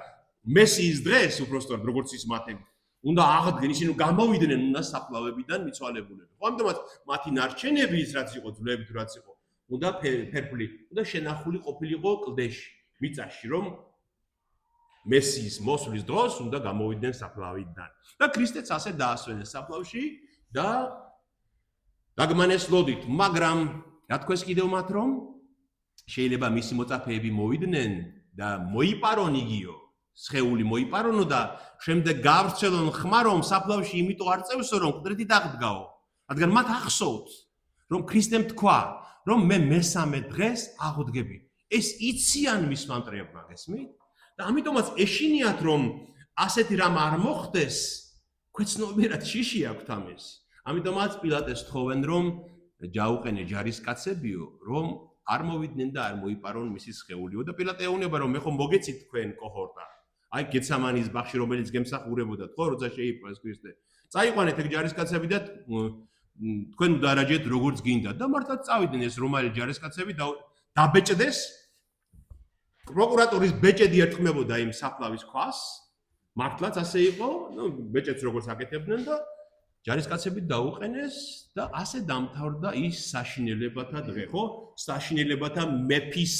მესიის დღეს უბრალოდ როგორც ის მათები უნდა აღდგენ, ისინი გამოვიდნენ უნდა საფლავებიდან მიცვალებულები. ხო, ამიტომაც მათი ნარჩენები ის რაც იყო ძვლები თუ რაც იყო, უნდა ფერფლი, უნდა შენახული ყოფილიყო კლდეში, მიწაში, რომ მესიის მოსვლის დროს უნდა გამოვიდნენ საფლავიდან. და ქრისტეც ასე დაასვენეს საფლავში და დაგმანეს ლოდით, მაგრამ რა თქვეს კიდევ მათ რომ შეიძლება მისი მოწაფეები მოვიდნენ და მოიპარონ იგიო სხეული მოიპარონო და შემდეგ გავრცელონ ხმა რომ საფლავში იმიტომ არ წევსო რომ მკვდრეთი დაღდგაო. რადგან მათ ახსოვთ რომ ქრისტემ თქვა რომ მე მესამე დღეს აღდგები. ეს იციან მისმა მტრებმა გესმით? და ამიტომაც ეშინიათ რომ ასეთი რამ არ მოხდეს, ქვეცნობიერად შიში აქვთ ამის. ამიტომაც პილატეს თხოვენ რომ ჯაუყენე ჯარისკაცებიო რომ არ მოვიდნენ და არ მოიპარონ მისი სხეულიო და პილატე ეუბნება რომ მე ხომ მოგეცით თქვენ კოჰორტა. აი გეცამანის ბაღში რომელიც გემსახურებოდათ ხო როცა შეიპყრეს ეს ქრისტე. წაიყვანეთ ეგ ჯარისკაცები და თქვენ უნდა არაჯეთ როგორც გინდათ და მართლაც წავიდნენ ეს რომაელი ჯარისკაცები დაბეჭდეს. პროკურატურის ბეჭედი ერტყმებოდა იმ საფლავის ქვას. მართლაც ასე იყო, ბეჭედს როგორც აკეთებდნენ და ჯარისკაცები დაუყენეს და ასე დამთავრდა ის საშინელებათა დღე, ხო? საშინელებათა მეფის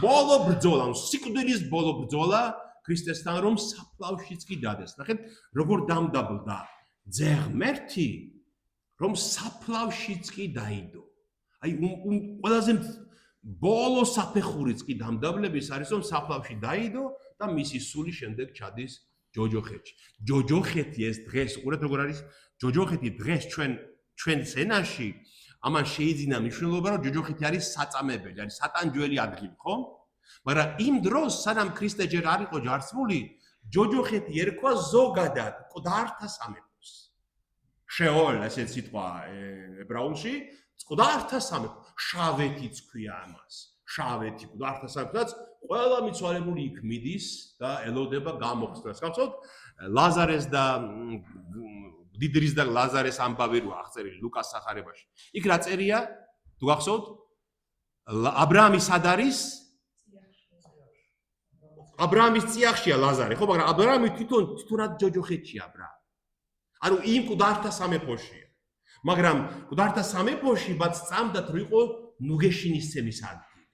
ბოლო ბრძოლა, სიკვდილის ბოლო ბრძოლა ქრისტესთან რომ საფლავშიც კი დადეს. ნახეთ, როგორ დამდაბლდა ძეღმერთი, რომ საფლავშიც კი დაიდო. აი, ყველაზე ბოლო საფეხურიც კი დამდაბლების არის რომ საფლავში დაიდო და მისი სული შემდეგ ჩადის ჯოჯოხეთში. ჯოჯოხეთი ეს დღეს, უყურეთ როგორ არის ჯოჯოხეთი დღეს ჩვენ სცენაში, ამან შეიძინა მნიშვნელობა რომ ჯოჯოხეთი არის საწამებელი, არის სატანჯველი ადგილი, ხო? მაგრამ იმ დროს, სანამ ქრისტე ჯერ არ იყო ჯარსმული, ჯოჯოხეთი ერქვა ზოგადად მკვდართა სამეფოს. შეოლ, ესეც სიტყვა ებრაულში, მკვდართა სამეფო, შავეთიც ქვია ამას. შავეთი მკვდართა სამეფოც ყველა მიცვალებული იქ მიდის და ელოდება გამოხსნას. გახსოვთ, ლაზარეს და დიდრის და ლაზარეს ამბავი რო აღწერილი ლუკას სახარებაში. იქ რა წერია? თუ გახსოვთ, აბრაამის სად არის? აბრაამის წიაღშია ლაზარე, ხო, მაგრამ აბრაამი თვითონად ჯოჯოხეთშია აბრაამი. ანუ იმ მკვდართა სამეფოშია. მაგრამ მკვდართა სამეფოში ბაც წამდათ რო იყო ნუგეშინის ცემის ადგილი.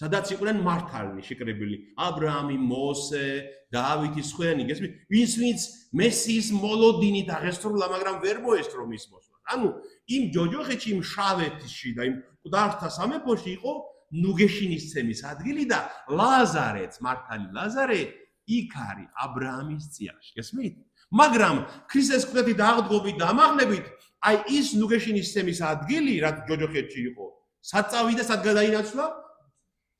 სადაც იყვნენ მართალნი შეკრებილი აბრაამი, მოსე, დავითი, სხვანი, გესმით? ვინც მესიის მოლოდინით აღესრულა, მაგრამ ვერ მოესწრო მის მოსვლას. ანუ იმ ჯოჯოხეთში, იმ შავეთში და იმ მკვდართა სამეფოში იყო ნუგეშინის ცემის ადგილი და ლაზარეც, მართალი ლაზარე იქ არის აბრაამის წიაღში, გესმით? მაგრამ ქრისტეს მკვდრეთი დააღდგობით და ამაღლებით, აი ის ნუგეშინის ცემის ადგილი, რაც ჯოჯოხეთში იყო, საწავი და სად გადაინაცვლა?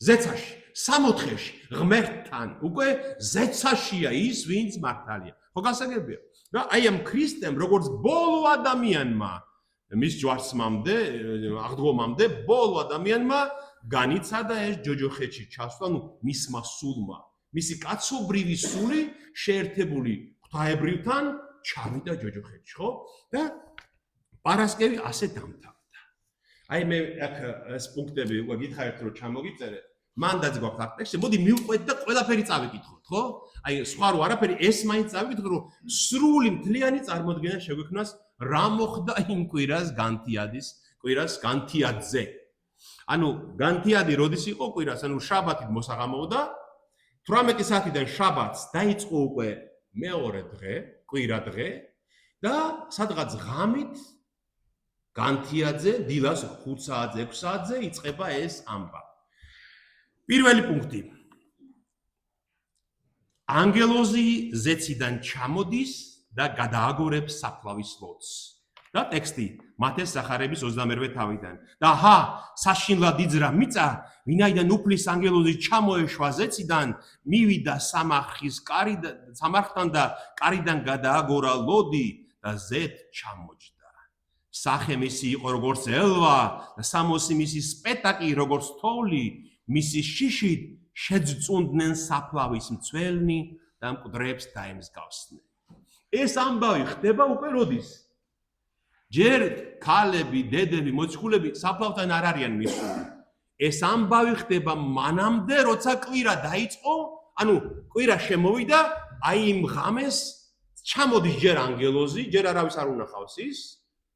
ზეცაში, 64-ში, ღმერთთან, უკვე ზეცაშია ის, ვინც მართალია. ხო გასაგებია? და აი ამ ქრისტემ, როგორც ბოლო ადამიანმა, მის ჯვარცმამდე, აღდგომამდე, ბოლო ადამიანმა განიცადა ეს ჯოჯოხეთში ჩასვლა, მისმა სულმა, მისი კაცობრივი სული შეერთებული ღვთაებრივთან ჩავიდა ჯოჯოხეთში, ხო? და პარასკევი ასე დამთავრდა. აი მე აქ ეს პუნქტები უკვე გითხარით რომ ჩამოგიწერეთ. მანდაც გვაქვს აქ ტექსტი, მოდი მივყვეთ და ყველაფერი წავიკითხოთ, ხო? აი სხვა რო არაფერი, ეს მაინც წავიკითხოთ, რომ სრული მთლიანი წარმოდგენა შეგვექმნას რა მოხდა იმ კვირას განთიადზე. ანუ განთიადი როდის იყო კვირას, ანუ შაბათით მოსაღამოვდა, 18 საათიდან შაბათს დაიწყო უკვე მეორე დღე, კვირა დღე და სადღაც ღამით განთიაძე დილას 5 საათზე 6 საათზე იწყება ეს ამბავი. პირველი პუნქტი. ანგელოზი ზეციდან ჩამოდის და გადააგორებს საფლავის ლოდს. და ტექსტი მათეს სახარების 28 თავიდან. და ჰა, საშინლად იძრა მიწა, ვინაიდან უფლის ანგელოზი ჩამოეშვა ზეციდან, მივიდა სამარხთან და კარიდან გადააგორა ლოდი და ზეთ ჩამოჯდა. სახე მისი იყო როგორც ელვა და სამოსი მისი სპეტაკი როგორც თოვლი, მისი შიშით შეძწუნდნენ საფლავის მცველნი და მკვდრებს დაემსგავსდნენ. ეს ამბავი ხდება უკვე როდის? ჯერ ქალები, დედები, მოციქულები საფლავთან არ არიან მისული. ეს ამბავი ხდება მანამდე, როცა კვირა დაიწყო, ანუ კვირა შემოვიდა, აი იმ ღამეს ჩამოდის ჯერ ანგელოზი, ჯერ არავის არ უნახავს ის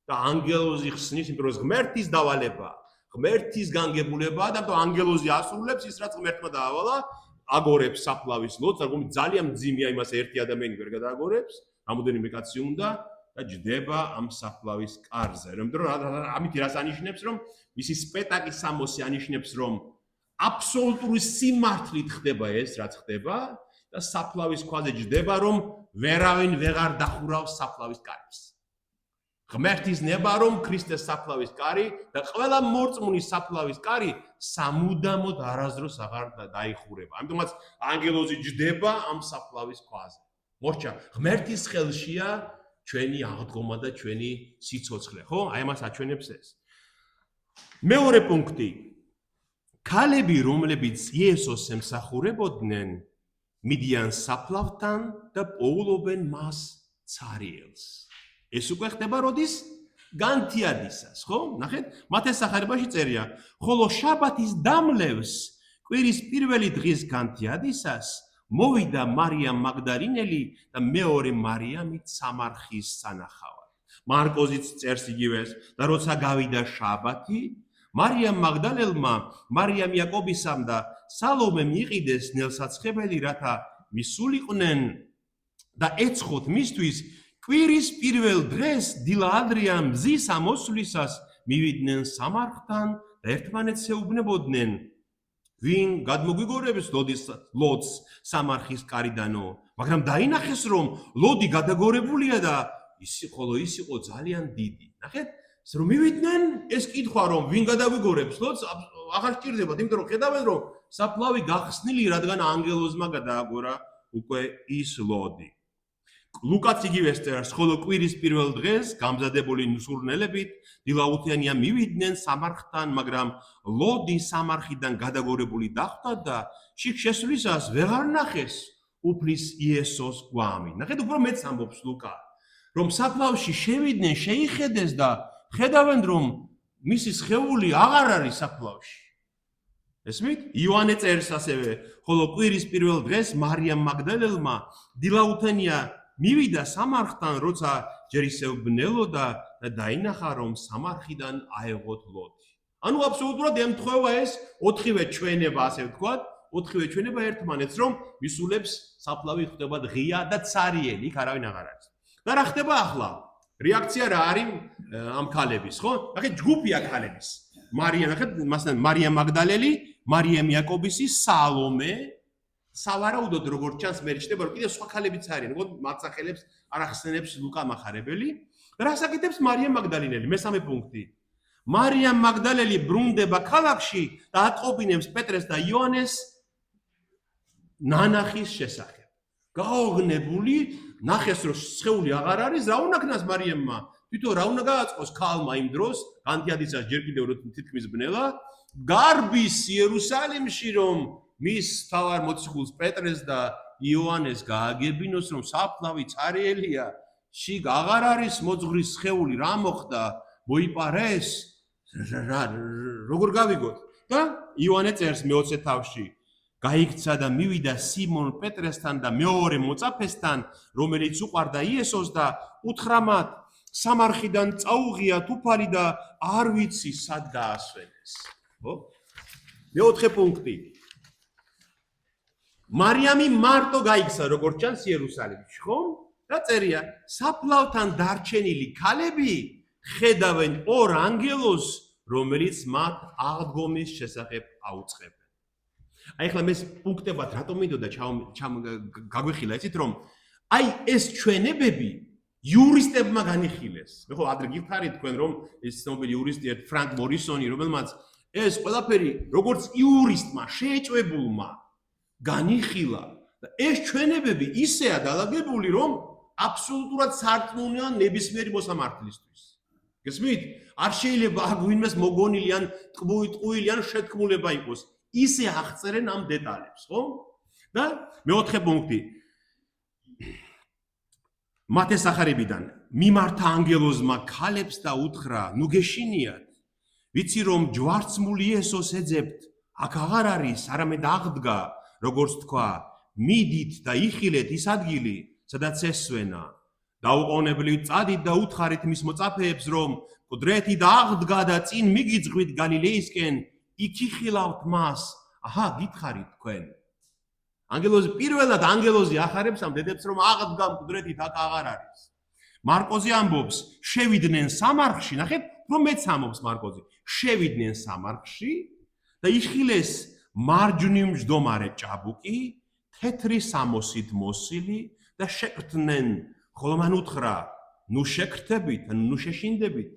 და ანგელოზი ხსნის, იმიტომ რომ ღმერთის დავალება, ღმერთის განგებულებაა და ანგელოზი ასრულებს ის, რაც ღმერთმა დაავალა, აგორებს საფლავის ლოდს, მაგრამ ძალიან მძიმეა იმას ერთი ადამიანი ვერ გადააგორებს, რამოდენიმე კაცი უნდა და ჯდება ამ საფლავის კარზე. იმიტომ რომ ამით რას ანიშნებს, რომ მისი სპეტაკი სამოსი ანიშნებს, რომ აბსოლუტური სიმართლით ხდება ეს, რაც ხდება და საფლავის ქვაზე ჯდება, რომ ვერავინ ვეღარ დახურავს საფლავის კარს. ღმერთის ნება, რომ ქრისტეს საფლავის კარი და ყველა მორწმუნის საფლავის კარი სამუდამოდ არასდროს აღარ დაიხურება. ამიტომაც ანგელოზი ჯდება ამ საფლავის ქვაზე. მორჩა, ღმერთის ხელშია ჩვენი აღდგომა და ჩვენი სიცოცხლე, ხო? აი ამას აჩვენებს ეს. მეორე პუნქტი. ქალები, რომლებიც იესოს ემსახურებოდნენ, მიდიან საფლავთან და პოულობენ მას ცარიელს. ეს უკვე ხდება როდის? განთიადისას, ხო? ნახეთ, მათეს სახარებაში წერია, ხოლო შაბათის დამლევს, კვირის პირველი დღის განთიადისას, მოვიდა მარიამ მაგდალინელი და მეორე მარიამით სამარხის სანახავად. მარკოზიც წერს იგივეს და როცა გავიდა შაბათი, მარიამ მაგდალელმა, მარიამ იაკობისამ და სალომემ იყიდეს ნელსაცხებელი, რათა მისულიყვნენ და ეცხოთ მისთვის კვირის პირველ დღეს დილა ადრია მზის ამოსვლისას მივიდნენ სამარხთან და ერთმანეთს ეუბნებოდნენ, ვინ გადმოგვიგორებს ლოდს სამარხის კარიდანო, მაგრამ დაინახეს, რომ ლოდი გადაგორებულია და ხოლო ის იყო ძალიან დიდი. ნახეთ, რომ მივიდნენ ეს კითხვა, რომ ვინ გადაგვიგორებს ლოდს, აღარ სჭირდებათ, იმიტომ რომ ხედავენ, რომ საფლავი გახსნილი, რადგან ანგელოზმა გადააგორა უკვე ის ლოდი. ლუკაც იგივეს წერს, ხოლო კვირის პირველ დღეს გამზადებული მსურნელებით დილაუთიანია მივიდნენ სამარხთან, მაგრამ ლოდი სამარხიდან გადაგორებული დახვდა და შიგ შესვლისას ვეღარ ნახეს უფლის იესოს გვამი. ნახეთ, უფრო მეც ამბობს ლუკა, რომ საფლავში შევიდნენ, შეიხედეს და ხედავენ, რომ მისი სხეული აღარ არის საფლავში. ესმით? იოანე წერს ასევე, ხოლო კვირის პირველ დღეს მარიამ მაგდალელმა დილაუთენია მივიდა სამარხთან, როცა ჯერ ისევ ბნელოდა და დაინახა, რომ სამარხიდან აეღოთ ლოდი. ანუ აბსოლუტურად ემთხვევა ეს ოთხივე ჩვენება, ასე ვთქვათ, ოთხივე ჩვენება ერთმანეთს, რომ მისულებს საფლავი ხდება ღია და ცარიელი, იქ არავინ აღარ არის. და რა ხდება ახლა? რეაქცია რა არის ამ ქალების, ხო? ნახეთ, ჯგუფია ქალების. მარიამ მაგდალელი, მარიამ იაკობისი, სალომე, სავარაუდოდ როგორც ჩანს მე რჩება, რომ კიდევ სხვა ქალებიც არიან, როგორც მათსახელებს არ ახსენებს ლუკა მახარებელი. რას აკეთებს მარიამ მაგდალინელი? მესამე პუნქტი. მარიამ მაგდალელი ბრუნდება ქალაქში და ატყობინებს პეტრეს და იოანეს ნანახის შესახებ. გაოგნებული, ნახეს რომ სხეული აღარ არის, რა უნდა ქნას მარიამმა? თვითონ რა უნდა გააწყოს ქალმა იმ დროს, განთიადისას ჯერ კიდევ რო თითქმის ბნელა, გარბის იერუსალიმში, რომ მის თავარ მოციქულს პეტრეს და იოანეს გააგებინოს, რომ საფლავი ცარიელია, შიგ აღარ არის მოძღვრის სხეული, რა მოხდა? მოიპარეს? როგორ გავიგოთ? და იოანე წერს მე-20 თავში, გაიქცა და მივიდა სიმონ პეტრესთან და მეორე მოწაფესთან, რომელიც უყვარდა იესოს და უთხრა მათ, სამარხიდან წაუღია თუფალი და არ ვიცი სად დაასვენეს. ხო? მე-4 პუნქტი. მარიამი მარტო გაიქცა როგორც ჩანს იერუსალიმში, ხო? რა წერია? საფლავთან დარჩენილი ქალები ხედავენ ორ ანგელოზს, რომელიც მათ აღდგომის შესახებ აუწყებენ. აი ახლა მე პუნქტებად რატომ მინდოდა გაგვიხილა იცით რომ აი ეს ჩვენებები იურისტებმა განიხილეს. მე ხო ადრე გიხარით თქვენ რომ ეს ცნობილი იურისტი ფრანკ მორისონი რომელმაც ეს ყველაფერი როგორც იურისტმა შეეჭვებულმა განიხილა და ეს ჩვენებები ისეა დალაგებული რომ აბსოლუტურად სარწმუნოა ნებისმიერი მოსამართლისთვის. გესმით? არ შეიძლება აქ ვინმეს მოგონილი ან ტყუილი ან შეთქმულება იყოს. ისე აღწერენ ამ დეტალებს, ხო? და მეოთხე პუნქტი. მათეს სახარებიდან მიმართა ანგელოზმა ქალებს და უთხრა, ნუ გეშინიათ, ვიცი რომ ჯვარცმული იესოს ეძებთ, აქ აღარ არის, არამედ აღდგა, როგორც თქვა, მიდით და იხილეთ ის ადგილი, სადაც ესვენა. დაუყოვნებლივ წადით და უთხარით მის მოწაფეებს, რომ მკვდრეთი და აღდგა და წინ მიგიძღვით გალილეისკენ, იქ იხილავთ მას. აჰა, გითხარით თქვენ. პირველად ანგელოზი ახარებს ამ დედებს რომ აღდგა მკვდრეთით აქ აღარ არის. მარკოზი ამბობს, შევიდნენ სამარხში, ნახეთ, რომ მეც ამბობს მარკოზი. შევიდნენ სამარხში და იხილეს მარჯვნივ მჯდომარე ჭაბუკი, თეთრი სამოსით მოსილი და შეკრთნენ, ხოლო მან უთხრა, ნუ შეკრთებით, ნუ შეშინდებით.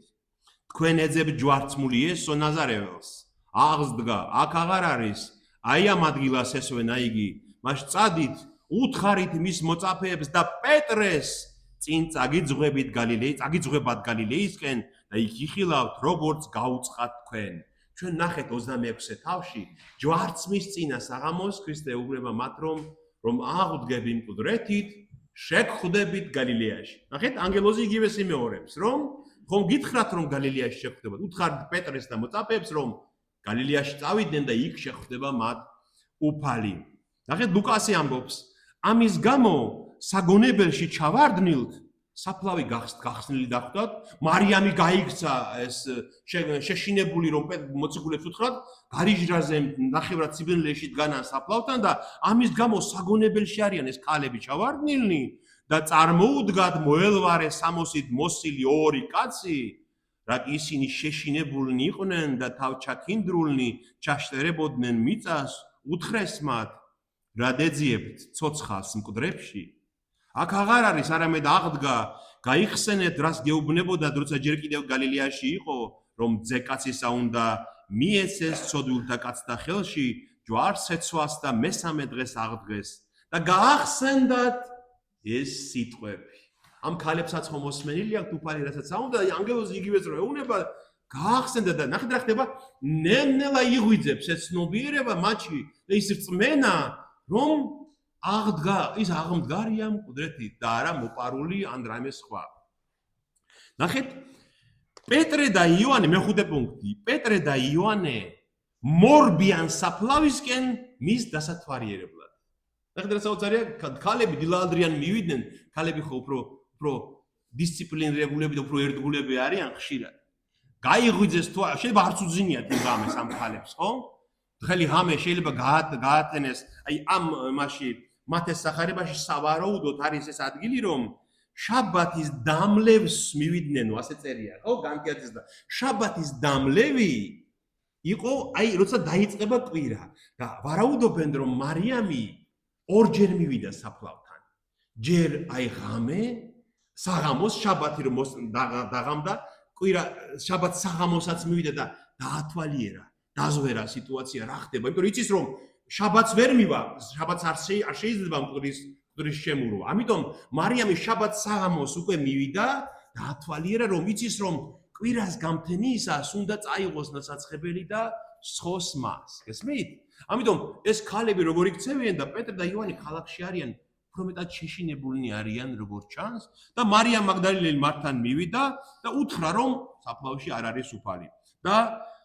თქვენ ეძებთ ჯვარცმული იესო ნაზარეველს. აღდგა, აქ აღარ არის. აი ამ ადგილას ესვენა იგი. მას წადით, უთხარით მის მოწაფეებს და პეტრეს წინ წაგიძღვებათ გალილეისკენ და იქ იხილავთ, როგორც გაუწყათ თქვენ. ჩვენ ნახეთ 26-ე თავში, ჯვარცმის წინა საღამოს ქრისტე უგრება მათ რომ აღდგები მკვდრეთით, შეგხვდებით გალილეაში. ნახეთ, ანგელოზი იგივეს იმეორებს, რომ ხომ გითხრათ რომ გალილეაში შეგხვდებათ. უთხარით პეტრეს და მოწაფეებს რომ გალილეაში წავიდნენ და იქ შეხვდება მათ უფალი. ნახეთ, ლუკასი ამბობს, ამის გამო საგონებელში ჩავარდნილთ, საფლავი გახსნილი დახვდათ, მარიამი გაიქცა ეს შეშინებული რომ მოციქულებს უთხრათ, გარიჟრაზე ნახევრად სიბნელეში დგანან საფლავთან და ამის გამო საგონებელში არიან ეს ქალები ჩავარდნილნი და წარმოუდგათ მოელვარე სამოსით მოსილი ორი კაცი, რა ისინი შეშინებულნი იყვნენ და თავჩაქინდრულნი ჩაშტერებოდნენ მიწას, უთხრეს მათ, რა დეძიებთ ცოცხალს მკვდრებში? აქ აღარ არის, არამედ აღდგა, გაიხსენეთ, რას გეუბნებოდათ, როცა ჯერ კიდევ გალილეაში იყო, რომ ძეკაცისა უნდა მიეცეს ცოდვილთა კაცთა ხელში, ჯვარს ეცვას და მესამე დღეს აღდგეს და გაახსენდათ ეს სიტყვები. ამ ქალებსაც ხომ მოსმენილი აქვს უფალი, რასაც აუნდა, ანგელოზი იგივეს რო ეუნება, გაახსენდა და ნახეთ რა ხდება, ნელ-ნელა იღვიძებს ეს ცნობიერება მათში და ის რწმენა, რომ აღდგა, ის აღმდგარია მკვდრეთით და არა მოპარული ან რამე სხვა. ნახეთ, პეტრე და იოანე, მეხუთე პუნქტი, პეტრე და იოანე მორბიან საფლავისკენ მის დასათვალიერებლად. ნახეთ, რა საოცარია, ქალები დილაადრიან მივიდნენ, ქალები ხო უფრო დისციპლინირებულები და უფრო ერთგულები არიან ხშირად. გაიღვიძეს თუ შეიძლება არც უძინიათ იმ ღამეს ამ ქალებს, ხო? დღელი ღამე შეიძლება გაათენეს, აი ამ მასში მათეს სახარებაში სავარაუდოდ არის ეს ადგილი, რომ შაბათის დამლევს მივიდნენ, ასე წერია, ხო? განკეთეს და შაბათის დამლევი იყო, აი როცა დაიწყება კვირა და ვარაუდობენ, რომ მარიამი ორჯერ მივიდა საფლავთან. ჯერ აი ღამე, საღამოს შაბათი რომ დაღამდა, კვირა შაბათს საღამოსაც მივიდა და დაათვალიერა, დაზვერა სიტუაცია რა ხდება, იმიტომ რომ იცის რომ შაბათს ვერ მივა, შაბათს არ შეიძლება მკვდრის შემურვა. ამიტომ მარიამი შაბათს საღამოს უკვე მივიდა, დაათვალიერა რომ იცის რომ კვირას გამთენიისას უნდა წაიღოს ნაცაცხებელი და სხოს მას. გესმით? ამიტომ ეს ქალები როგორ იქცევიან და პეტრე და იოანე ქალაქში არიან, უფრო მეტად შეშინებულნი არიან როგორც ჩანს და მარიამ მაგდალინელი მართან მივიდა და უთხრა რომ საფლავში არ არის უფალი. და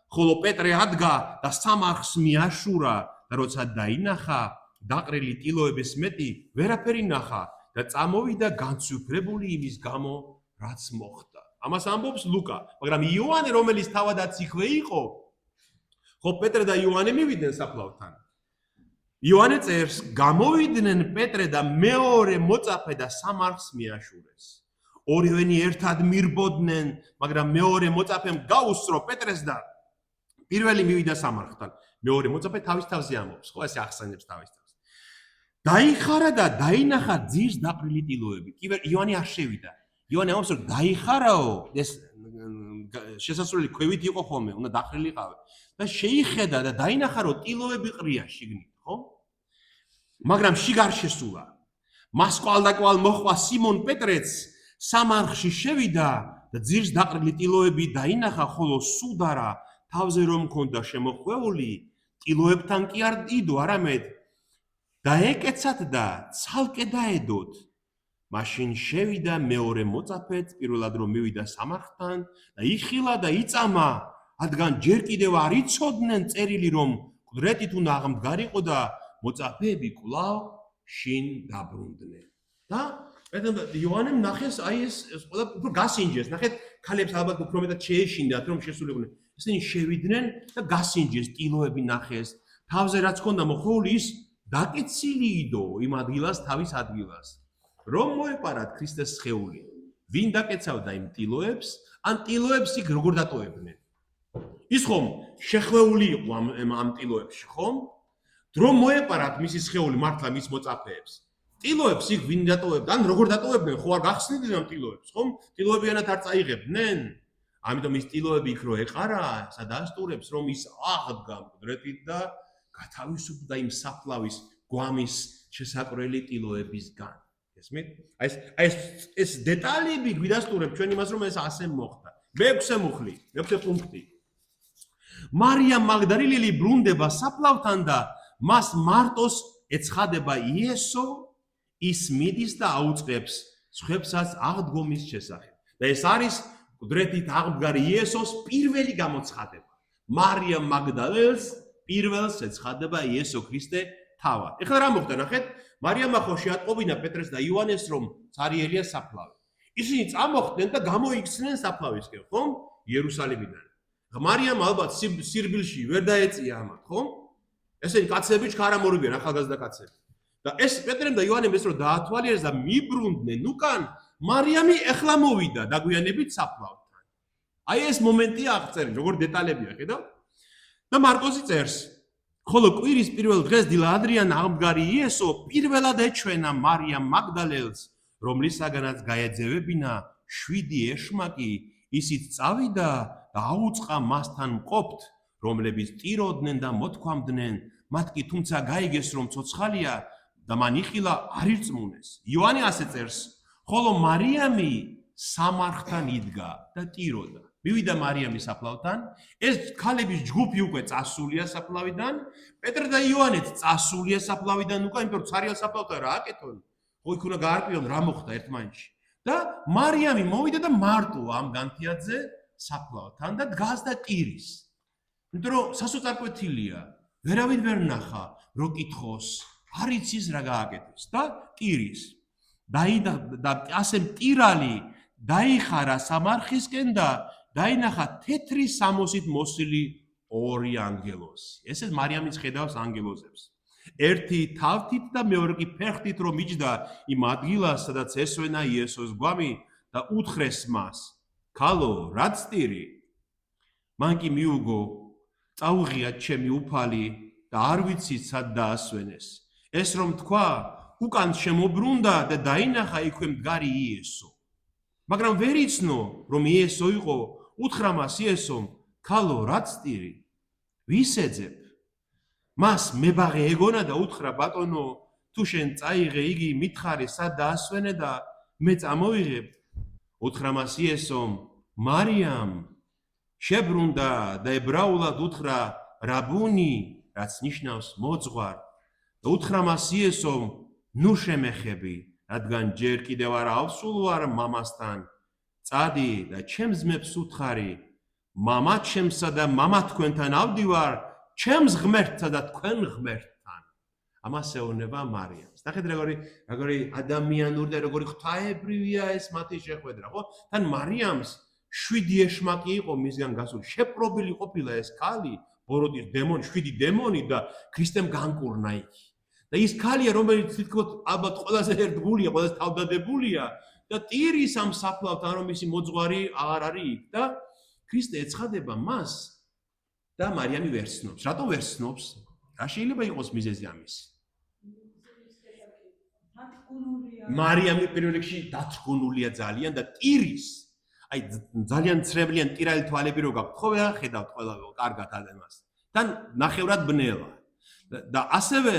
ხოლო პეტრე ადგა და სამარხს მიაშურა და როცა დაინახა, დაყრილი ტილოების მეტი ვერაფერი ნახა და წამოვიდა განცვიფრებული იმის გამო, რაც მოხდა. ამას ამბობს ლუკა, მაგრამ იოანე, რომელიც თავადაც იქვე იყო, ხო პეტრე და იოანე მივიდნენ საფლავთან. იოანე წერს, გამოვიდნენ პეტრე და მეორე მოწაფე და სამარხს მიაშურეს. ორივენი ერთად მირბოდნენ, მაგრამ მეორე მოწაფემ გაუსწრო პეტრეს და პირველი მივიდა სამარხთან. მეორე მოწაფე თავის თავზე ამბობს, ხო, ესე ახსენებს თავის თავს. დაიხარა და დაინახა ძირს დაყრილი ტილოები. კი იოანე არ შევიდა. იოანე ამბობს, რომ დაიხარაო, ეს შესასვლელი ქვევით იყო ხოლმე, უნდა დაყრილიყავე. და შეიხედა და დაინახა, რომ ტილოები ყრია შიგნით, ხო? მაგრამ შიგ არ შესულა. მას კვალდაკვალ მოჰყვა სიმონ პეტრეც, სამარხში შევიდა და ძირს დაყრილი ტილოები დაინახა, ხოლო სუდარა თავზე რომ მქონდა შემოხვეული, ტილოებთან კი არ იდო, არამედ დაეკეცათ და ცალკე დაედოთ. მაშინ შევიდა მეორე მოწაფეც, პირველად რომ მივიდა სამარხთან და იხილა და იწამა, რადგან ჯერ კიდევ არ იცოდნენ წერილი, რომ ყდრეთით უნდა აღმდგარიყო და მოწაფეები კვლავ შინ დაბრუნდნენ. და იოანემ ნახეს აი ეს ყველა უფრო გასინჯეს. ნახეთ, ქალებს ალბათ უფრო მეტად შეეშინდათ, რომ შესულიყვნენ. ესენი შევიდნენ და გასინჯეს, ტილოები ნახეს. თავზე რაც ჰქონდა მოხვეული, ის დაკეცილი იდო იმ ადგილას, თავის ადგილას. რომ მოეპარათ ქრისტეს სხეული. ვინ დაკეცავდა იმ ტილოებს, ან ტილოებს იქ როგორ დატოვებდნენ? ის ხომ შეხვეული იყო ამ ტილოებში, ხომ? რომ მოეპარათ მისი სხეული მართლა მის მოწაფეებს. ტილოებს იქ ვინ დატოვებდა, ან როგორ დატოვებდნენ, ხო არ გახსნიდნენ ამ ტილოებს, ხომ? ტილოებიანად არ წაიღებდნენ. ამიტომ ის ტილოები იქ რო ეყარა, სადასტურებს, რომ ის აღდგა მკვდრეთით და გათავისუფლდა იმ საფლავის გვამის შესაკრელი ტილოებისგან. ესმით? აი ეს დეტალები გვიდასტურებს ჩვენ იმას, რომ ეს ასე მოხდა. მეექვსე პუნქტი. მარიამ მაგდალილელი ბრუნდება საფლავთან და მას მარტოს ეცხადება იესო, ის მიდის და აუწყებს სხვებსაც აღდგომის შესახებ. და ეს არის ყდრეთით აღმდგარი იესოს პირველი გამოცხადება. მარიამ მაგდალელს პირველს ეცხადება იესო ქრისტე თავად. ეხლა რა მოხდა, ნახეთ? მარიამმა ხო შეატყობინა პეტრეს და იოანეს, რომ ცარიელია საფლავი. ისინი წამოხდნენ და გამოიქცნენ საფლავისკენ, ხომ? იერუსალიმიდან. მარიამ ალბათ სირბილში ვერ დაეწია ამათ, ხომ? ესენი კაცები ჩქარამორებიან, ახალგაზრდა კაცები. და ეს პეტრემ და იოანემ ეს რომ დაათვალიერეს და მიბრუნდნენ უკან, მარიამი ეხლა მოვიდა დაგვიანებით საფლავთან. აი ეს მომენტია აღწერილი, როგორ დეტალებია, ხედავთ? და მარკოზი წერს, ხოლო კვირის პირველ დღეს დილა ადრიან აღმდგარი იესო პირველად ეჩვენა მარიამ მაგდალელს, რომლისაგანაც გაეძევებინა 7 ეშმაკი, ისიც წავიდა და აუწყა მასთან მყოფთ, რომლებიც ტიროდნენ და მოთქვამდნენ, მათ კი თუმცა გაიგეს, რომ ცოცხალია და მან იხილა არ ირწმუნეს. იოანე ასე წერს, ხოლო მარიამი სამარხთან იდგა და ტიროდა. მივიდა მარიამი საფლავთან, ეს ქალების ჯგუფი უკვე წასულია საფლავიდან, პეტრე და იოანეც წასულია საფლავიდან უკვე, იმიტომ რომ ცარიელ საფლავთან რა აკეთონ? ხო იქ უნდა გაარკვიონ რა მოხდა ერთმანეთში. და მარიამი მოვიდა და მარტო ამ განთიადზე საფლავთან და დგას და ტირის. იმიტომ რომ სასოწარკვეთილია, ვერავინ ვერ ნახა, რო კითხოს, არ იცის რა გააკეთოს და ტირის. და ასე მტირალი დაიხარა სამარხისკენ და დაინახა თეთრი სამოსით მოსილი 2 ანგელოზი. ესე მარიამიც ხედავს ანგელოზებს. ერთი თავთით და მეორე კი ფეხთით რომ იჯდა იმ ადგილას, სადაც ესვენა იესოს გვამი და უთხრეს მას: "ქალო, რაც ტირი?" მან კი მიუგო: "წაუღია ჩემი უფალი და არ ვიცი სად დაასვენეს." ეს რომ თქვა, უკან შემობრუნდა და დაინახა იქვე მდგარი იესო. მაგრამ ვერ იცნო, რომ იესო იყო, უთხრა მას იესომ: "ქალო, რაც ტირი? ვის ეძებ?" მას მებაღე ეგონა და უთხრა: "ბატონო, თუ შენ წაიღე, იგი მითხარი სად დაასვენე და მე წამოვიღებ." უთხრა მას იესომ: "მარიამ." შებრუნდა და ებრაულად უთხრა რაბუნი, რაც ნიშნავს მოძღვარ. და უთხრა მას იესომ: "ნუ შემეხები, რადგან ჯერ კიდევ არ ავსულ ვარ მამასთან. წადი და ჩემს ძმებს უთხარი, მამა ჩემსა და მამა თქვენთან ავდივარ, ჩემს ღმერთსა და თქვენ ღმერთთან." ამას ეუბნება მარიამს. ნახეთ როგორი ადამიანური და როგორი ღვთაებრივია ეს მათი შეხვედრა, ხო? თან მარიამს 7 ეშმაკი იყო მისგან გასული, შეპრობილი ყოფილა ეს ქალი, ბოროტის დემონი, 7 დემონი და ქრისტემ განკურნა იქ. და ის ქალია, რომელიც თითქოს ალბათ ყველაზე ერთგულია, ყველაზე თავდადებულია და ტირის ამ საფლავთან რომ მისი მოძღვარი აღარ არის იქ და ქრისტე ეცხადება მას და მარიამი ვერ ცნობს. რატო ვერ ცნობს? რა შეიძლება იყოს მიზეზი ამის? მარიამი პირველ რიგში დათრგუნულია ძალიან და ტირის აი ძალიან ცრემლიან ტირალი თვალები რო გაქვთ, ხო ვეღარ ხედავთ ყველა კარგად ადამიანს. თან ნახევრად ბნელა. და ასევე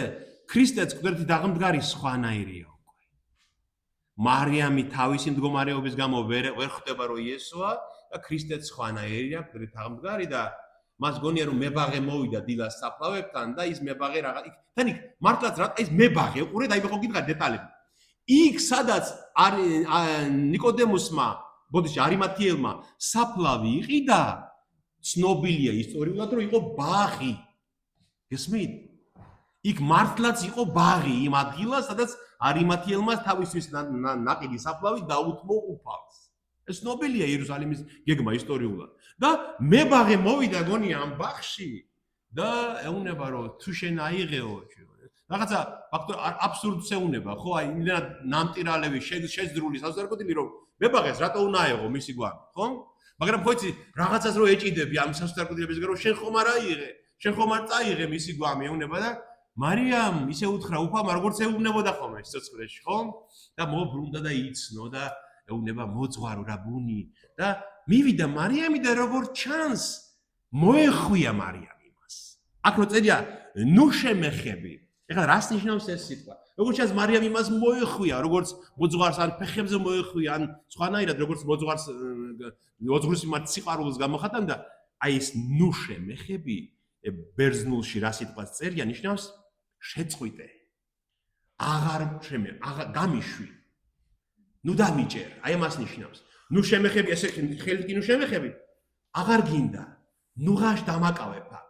ქრისტეც გვერდით აღმდგარი სხვანაირია უკვე. მარიამი თავისი მდგომარეობის გამო ვერ ხვდება რომ იესოა და ქრისტეც სხვანაირია გვერდით აღმდგარი და მას გონია რომ მებაღე მოვიდა დილას საფლავებთან და ის მებაღე რაღაც თან იქ მართლაც რა ის მებაღე უყურეთ აი ხო გითხარ დეტალები. იქ სადაც ნიკოდემუსმა ბოდიში არიმათიელმა საფლავი იყიდა ცნობილია ისტორიულად რომ იყო ბაღი. გესმით? იქ მართლაც იყო ბაღი იმ ადგილას, სადაც არიმათიელმა თავისთვის ნაყიდი საფლავი დაუთმო უფალს. ეს ცნობილია იერუსალიმის გეგმა ისტორიულად. და მებაღე მოვიდა გონია ამ ბაღში და ეუნება რომ თუ შენ აიღეო რაღაცა ფაქტორ აბსურდს ეუნება, ხო? აი იმდენად ნამტირალები შეძრული საზარგოთილი რომ მებაღეს რატო უნდა აეღო მისი გვარი, ხო? მაგრამ ხო იცი რაღაცას რო ეჭიდები ამ საზარგოთილებისგან რომ შენ ხომ არ აიღე, შენ ხომ არ წაიღე მისი გვამი ეუნება და მარიამ ისე უთხრა უფალმა როგორც ეუბნებოდა ხოლმე სიცოცხლეში, ხო? და მობრუნდა და იცნო და ეუბნება მოძღვარო რა ბუნი და მივიდა მარიამი და როგორც ჩანს მოეხვია მარიამ იმას. აქ რო წერია ნუ შემეხები. ეხლა რას ნიშნავს ეს სიტყვა? როგორც ჩანს მარიამ იმას მოეხვია, როგორც მოძღვარს ან ფეხებზე მოეხვია, ან სხვანაირად როგორც მოძღვარს მოძღვრის მიმართ სიყვარულს გამოხატან და აი ეს ნუ შემეხები ბერძნულში რა სიტყვას წერია ნიშნავს შეწყვიტე. აღარ გამიშვი. ნუ დამიჭერ. აი ამას ნიშნავს. ნუ შემეხები, ესე ხელით კი ნუ შემეხები. აღარ გინდა. ნუ ღაშ დამაკავებ აქ.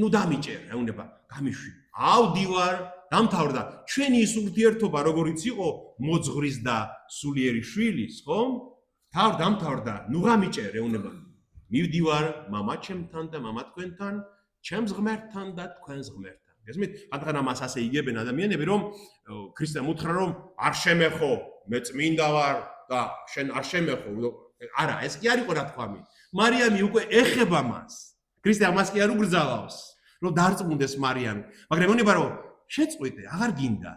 ნუ დამიჭერ, ეუნება, გამიშვი. ავდივარ, დამთავრდა. ჩვენი ის ურთიერთობა როგორიც იყო მოძღვრის და სულიერი შვილის, ხო? დამთავრდა. ნუ გამიჭერ, ეუნება. მივდივარ მამა ჩემთან და მამა თქვენთან, ჩემს ღმერთთან და თქვენს ღმერთთან. გესმით? ხანდახან ამას ასე იგებენ ადამიანები, რომ ქრისტემ უთხრა რომ არ შემეხო, მე წმინდა ვარ და შენ არ შემეხო. არა, ეს კი არ იყო რა თქვამი. მარიამი უკვე ეხება მას. ქრისტე ამას კი არ უბრძალავს, რომ დარწმუნდეს მარიამი. მაგრამ ეუბნება რომ შეწყვიტე, აღარ გინდა.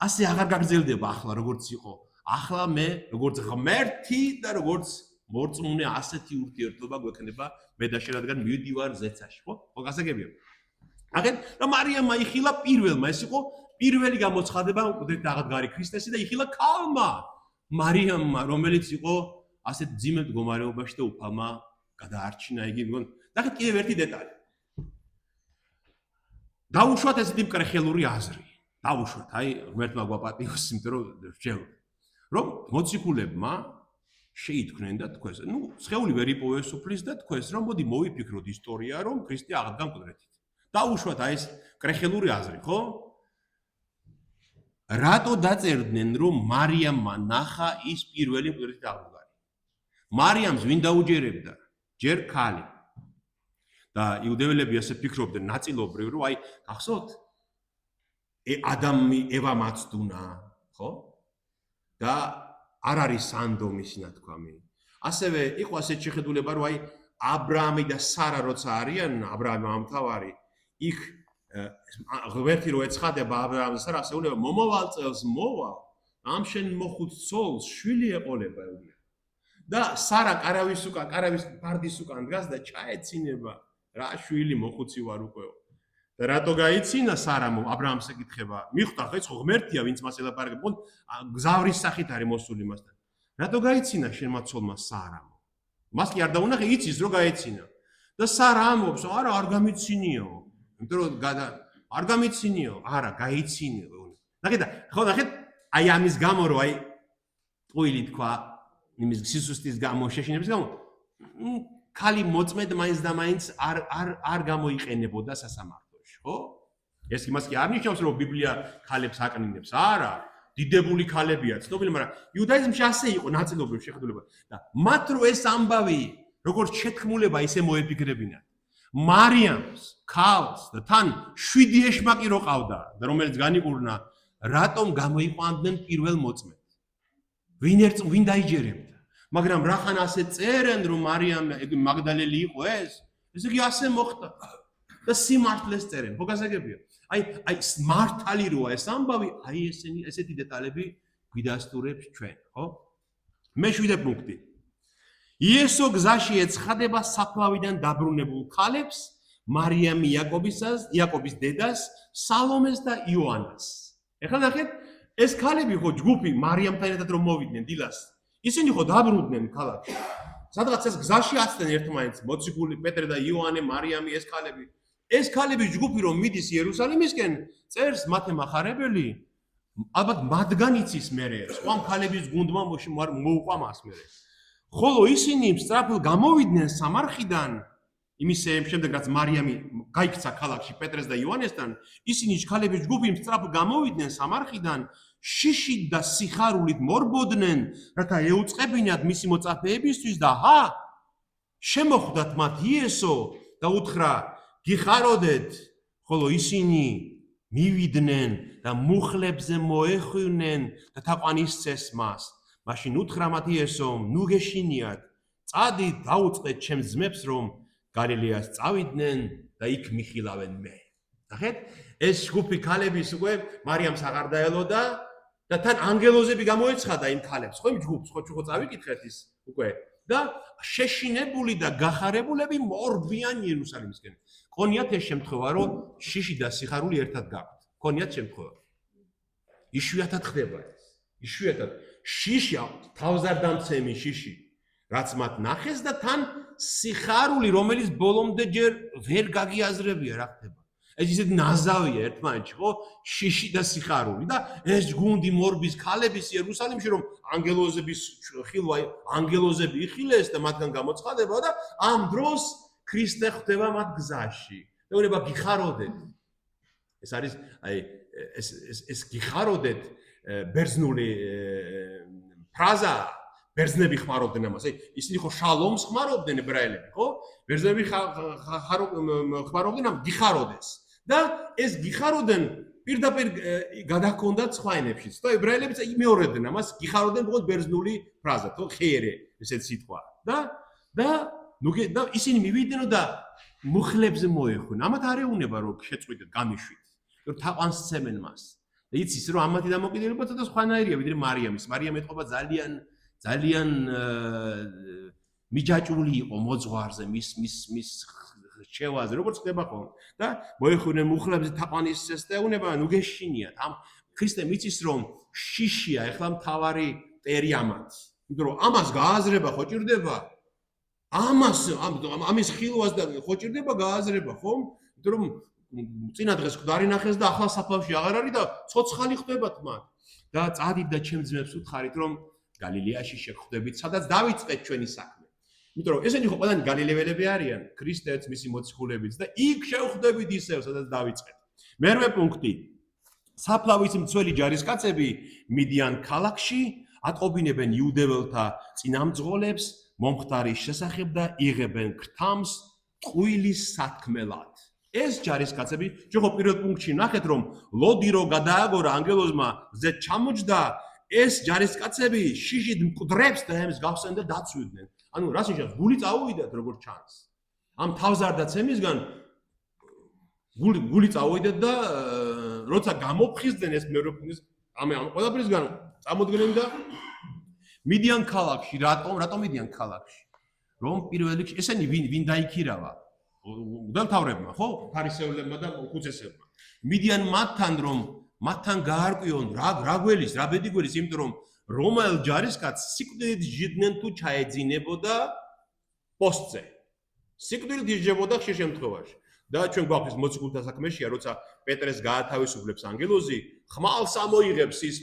ასე აღარ გაგრძელდება ახლა როგორც იყო. ახლა მე როგორც ღმერთი და როგორც მორწმუნე ასეთი ურთიერთობა გვექნება მე და შენ რადგან მივდივარ ზეცაში, ხო? ხო გასაგებია. ახლა და მარიამმა იხილა პირველმა, ეს იყო პირველი გამოცხადება მკვდრით აღდგარი ქრისტესი და იხილა ქალმა. მარიამმა, რომელიც იყო ასეთ ძიმე მდგომარეობაში და უფალმა გადაარჩინა იგი, ნახეთ კიდევ ერთი დეტალი. დაუშვათ ესეთი მკრეხელური აზრი. დაუშვათ, აი ღმერთმა გვაპატიოს, იმიტომ რომ მოციქულებმა შეითქმნენ და თქვეს, სხეული ვერ იპოვეს უფლის და თქვეს, რომ მოდი მოვიფიქროთ ისტორია, რომ ქრისტე აღდგა მკვდრეთით. დაუშვათ აი ეს კრეხელური აზრი, ხო? რატო დაწერდნენ, რომ მარიამმა ნახა ის პირველი მკვდრეთით აღდგარი? მარიამს ვინ დაუჯერებდა? ჯერ ქალი. და იუდეველები ასე ფიქრობდნენ ნაწილობრივ, რომ აი გახსოვთ? ადამი ევა მაცდუნა, ხო? და არ არის სანდომის ნათქვამი. ასევე იყო ასეთ შეხედულება, რომ აი აბრაამი და სარა როცა არიან, აბრაამი ამთავარი, იქ ღმერთი რო ეცხადება აბრაამს და სარას ეუბნება მომავალ წელს მოვალ, ამ შენ მოხუთ ცოლს შვილი ეყოლება ეუბნება. და სარა კარავის ფარდის უკან დგას და ჩაეცინება, რა შვილი მოხუცი ვარ უკვე. და რატო გაიცინა სარამ აბრაამს ეკითხება, მიხვდა ხო ეს ღმერთია ვინც მას ელაპარაკებს, გზავრის სახით არის მოსული მასთან. რატო გაიცინა შენმა ცოლმა სარამ? მას კი არ დაუნახე, იცის რომ გაიცინა. და სარა ამბობს, არა არ გამიცინიო. იმიტომ რომ არ გამიცინიო, არა გაიცინიო. ნახეთ, ხო ნახეთ, აი ამის გამო რომ აი ტყუილი თქვა, იმის სისუსტის გამო, შეშინების გამო, ქალი მოწმედ მაინც და მაინც არ გამოიყენებოდა სასამართლოში, ხო? ეს იმას კი არ ნიშნავს, რომ ბიბლია ქალებს აკნინებს, არა, დიდებული ქალებია, ცნობილი, მაგრამ იუდაიზმში ასე იყო ნაწილობრივ შეხედულება და მათ რო ეს ამბავი, როგორც შეთქმულება ისე მოეფიქრებინათ. მარიამს ქალს და თან 7 ეშმაკი რო ყავდა და რომელიც განიყურნა რატომ გამოიყვანდნენ პირველ მოწმედ ვინ დაიჯერებდა მაგრამ რახან ასე წერენ რომ მარიამ მაგდალელი იყო ესე იგი ასე მოხდა და სიმართლეს წერენ ხო გასაგებია აი მართალი როა ეს ამბავი აი ესეთი დეტალები გვიდასტურებს ჩვენ ხო მე-7 პუნქტი იესო გზაში ეცხადება საფლავიდან დაბრუნებულ ქალებს მარიამი იაკობის დედას სალომეს და იოანას ეხლა ნახეთ ეს ქალები ხო ჯგუფი მარიამთან ერთად რომ მოვიდნენ დილას ისინი ხო დაბრუნდნენ ქალაქში სადღაც ეს გზაში აცდნენ ერთმანეთს მოციქული პეტრე და იოანე მარიამი ეს ქალების ჯგუფი რომ მიდის იერუსალიმისკენ წერს მათე მახარებელი ალბათ მათგან იცის მერე სხვა ქალების გუნდმა მოუყვა მას მერე ხოლო ისინი სწრაფად გამოვიდნენ სამარხიდან იმის შემდეგ რაც მარიამი გაიქცა ქალაქში პეტრეს და იოანესთან ისინი ქალების ჯგუფი სწრაფად გამოვიდნენ სამარხიდან შიშით და სიხარულით მორბოდნენ რათა ეუწყებინათ მისი მოწაფეებისთვის და შემოხვდათ მათ იესო და უთხრა გიხაროდეთ ხოლო ისინი მივიდნენ და მუხლებზე მოეხვივნენ და თაყვანისცეს მას მაშინ უთხრა მათ იესომ ნუ გეშინიათ წადით დაუწყეთ ჩემს ძმებს რომ გალილეას წავიდნენ და იქ მიხილავენ მე ნახეთ ეს ჯგუფი ქალების უკვე მარიამს აღარ დაელოდა და თან ანგელოზები გამოეცხადა იმ ქალებს ხო იმ ჯგუფს ხო წავიკითხეთ ის უკვე და შეშინებული და გახარებულები მორბიან იერუსალიმისკენ ქონიათ ეს შემთხვევა რომ შიში და სიხარული ერთად გაქვთ ქონიათ შემთხვევა იშვიათად ხდება ეს იშვიათად შიში თავზარდამცემი შიში რაც მათ ნახეს და თან სიხარული რომელიც ბოლომდე ჯერ ვერ გაგიაზრებია რა ხდება ეს ისეთ ნაზავია ერთმანეთში ხო შიში და სიხარული და ეს გუნდი მორბის ქალების იერუსალიმში რომ ანგელოზების ხილვა ანგელოზები იხილეს და მათგან გამოცხადება და ამ დროს ქრისტე ხვდება მათ გზაში და უნდა გიხაროდეთ ეს არის აი ეს გიხაროდეთ ბერძნული ფრაზა ბერძნები ხმარობდნენ ამას ისინი ხო შალომს ხმარობდნენ ებრაელები ხო ბერძნები ხმარობდნენ ამ გიხაროდეს და ეს გიხაროდენ პირდაპირ გადაჰქონდათ სხვა ენებშიც და ებრაელებიც იმეორებდნენ ამას გიხაროდენ მხოლოდ ბერძნული ფრაზა ხო ხერე ესეთ სიტყვა და ისინი მივიდნენ და მუხლებზე მოეხვნენ ამათ არ ეუნება რომ შეწყვიტეთ გამიშვით რომ თაყვანს სცემენ მას და იცის რომ ამათი დამოკიდებულება ცოტა სხვანაირია ვიდრე მარიამის მარიამი ეთყობა ძალიან მიჯაჭვული იყო მოძღვარზე მის შევაზე როგორც ხდება ხოლმე და მოეხვნენ მუხლებზე თაყვანისცეს და ეუნება ნუ გეშინიათ ამ ქრისტემ იცის რომ შიშია ეხლა მთავარი ტერი ამათ იმიტომ რომ ამას გააზრება ხო ჭირდება ამის ხილვას და ხო ჭირდება გააზრება ხომ იმიტომ რომ წინა დღეს გვარი ნახეს და ახლა საფლავში აღარ არის და ცოცხალი ხდებათ მათ და წადით და ჩემ ძმებს უთხარით რომ გალილეაში შეგხვდებით სადაც დავიწყეთ ჩვენი საქმე იმიტომ რომ ესენი ხო ყველანი გალილეველები არიან ქრისტეც მისი მოციქულებიც და იქ შევხვდებით ისევ სადაც დავიწყეთ მერვე პუნქტი საფლავის მცველი ჯარისკაცები მიდიან ქალაქში ატყობინებენ იუდეველთა წინამძღოლებს მომხდარის შესახებ და იღებენ ქრთამს ტყუილის სათქმელად ეს ჯარისკაცები ჩვენ ხო პირველ პუნქტში ნახეთ რომ ლოდი რო გადააგორა ანგელოზმა ზე ჩამოჯდა ეს ჯარისკაცები შიშით მკვდრებს და ემს გავსენ და დაცვიდნენ ანუ რას ნიშნავს გული წავუვიდათ როგორც ჩანს ამ თავზარდაცემისგან გული წავუვიდათ და როცა გამოფხიზდნენ ეს მეორე პუნქტის ამ ყველაფრისგან წამოდგნენ და მიდიან ქალაქში რატომ მიდიან ქალაქში რომ პირველ რიგში ესენი ვინ დაიქირავა მღვდელმთავრებმა ხო ფარისეულებმა და ხუცესებმა მიდიან მათთან რომ მათთან გაარკვიონ რა გველის რა ბედი გველის იმიტომ რომ რომელ ჯარისკაცს სიკვდილით ჟიდნენ თუ ჩაეძინებოდა პოსტზე სიკვდილით იჯებოდა ხშირ შემთხვევაში და ჩვენ გვაქვს მოციქულთა საქმეშია როცა პეტრეს გაათავისუფლებს ანგელოზი ხმალს ამოიღებს ის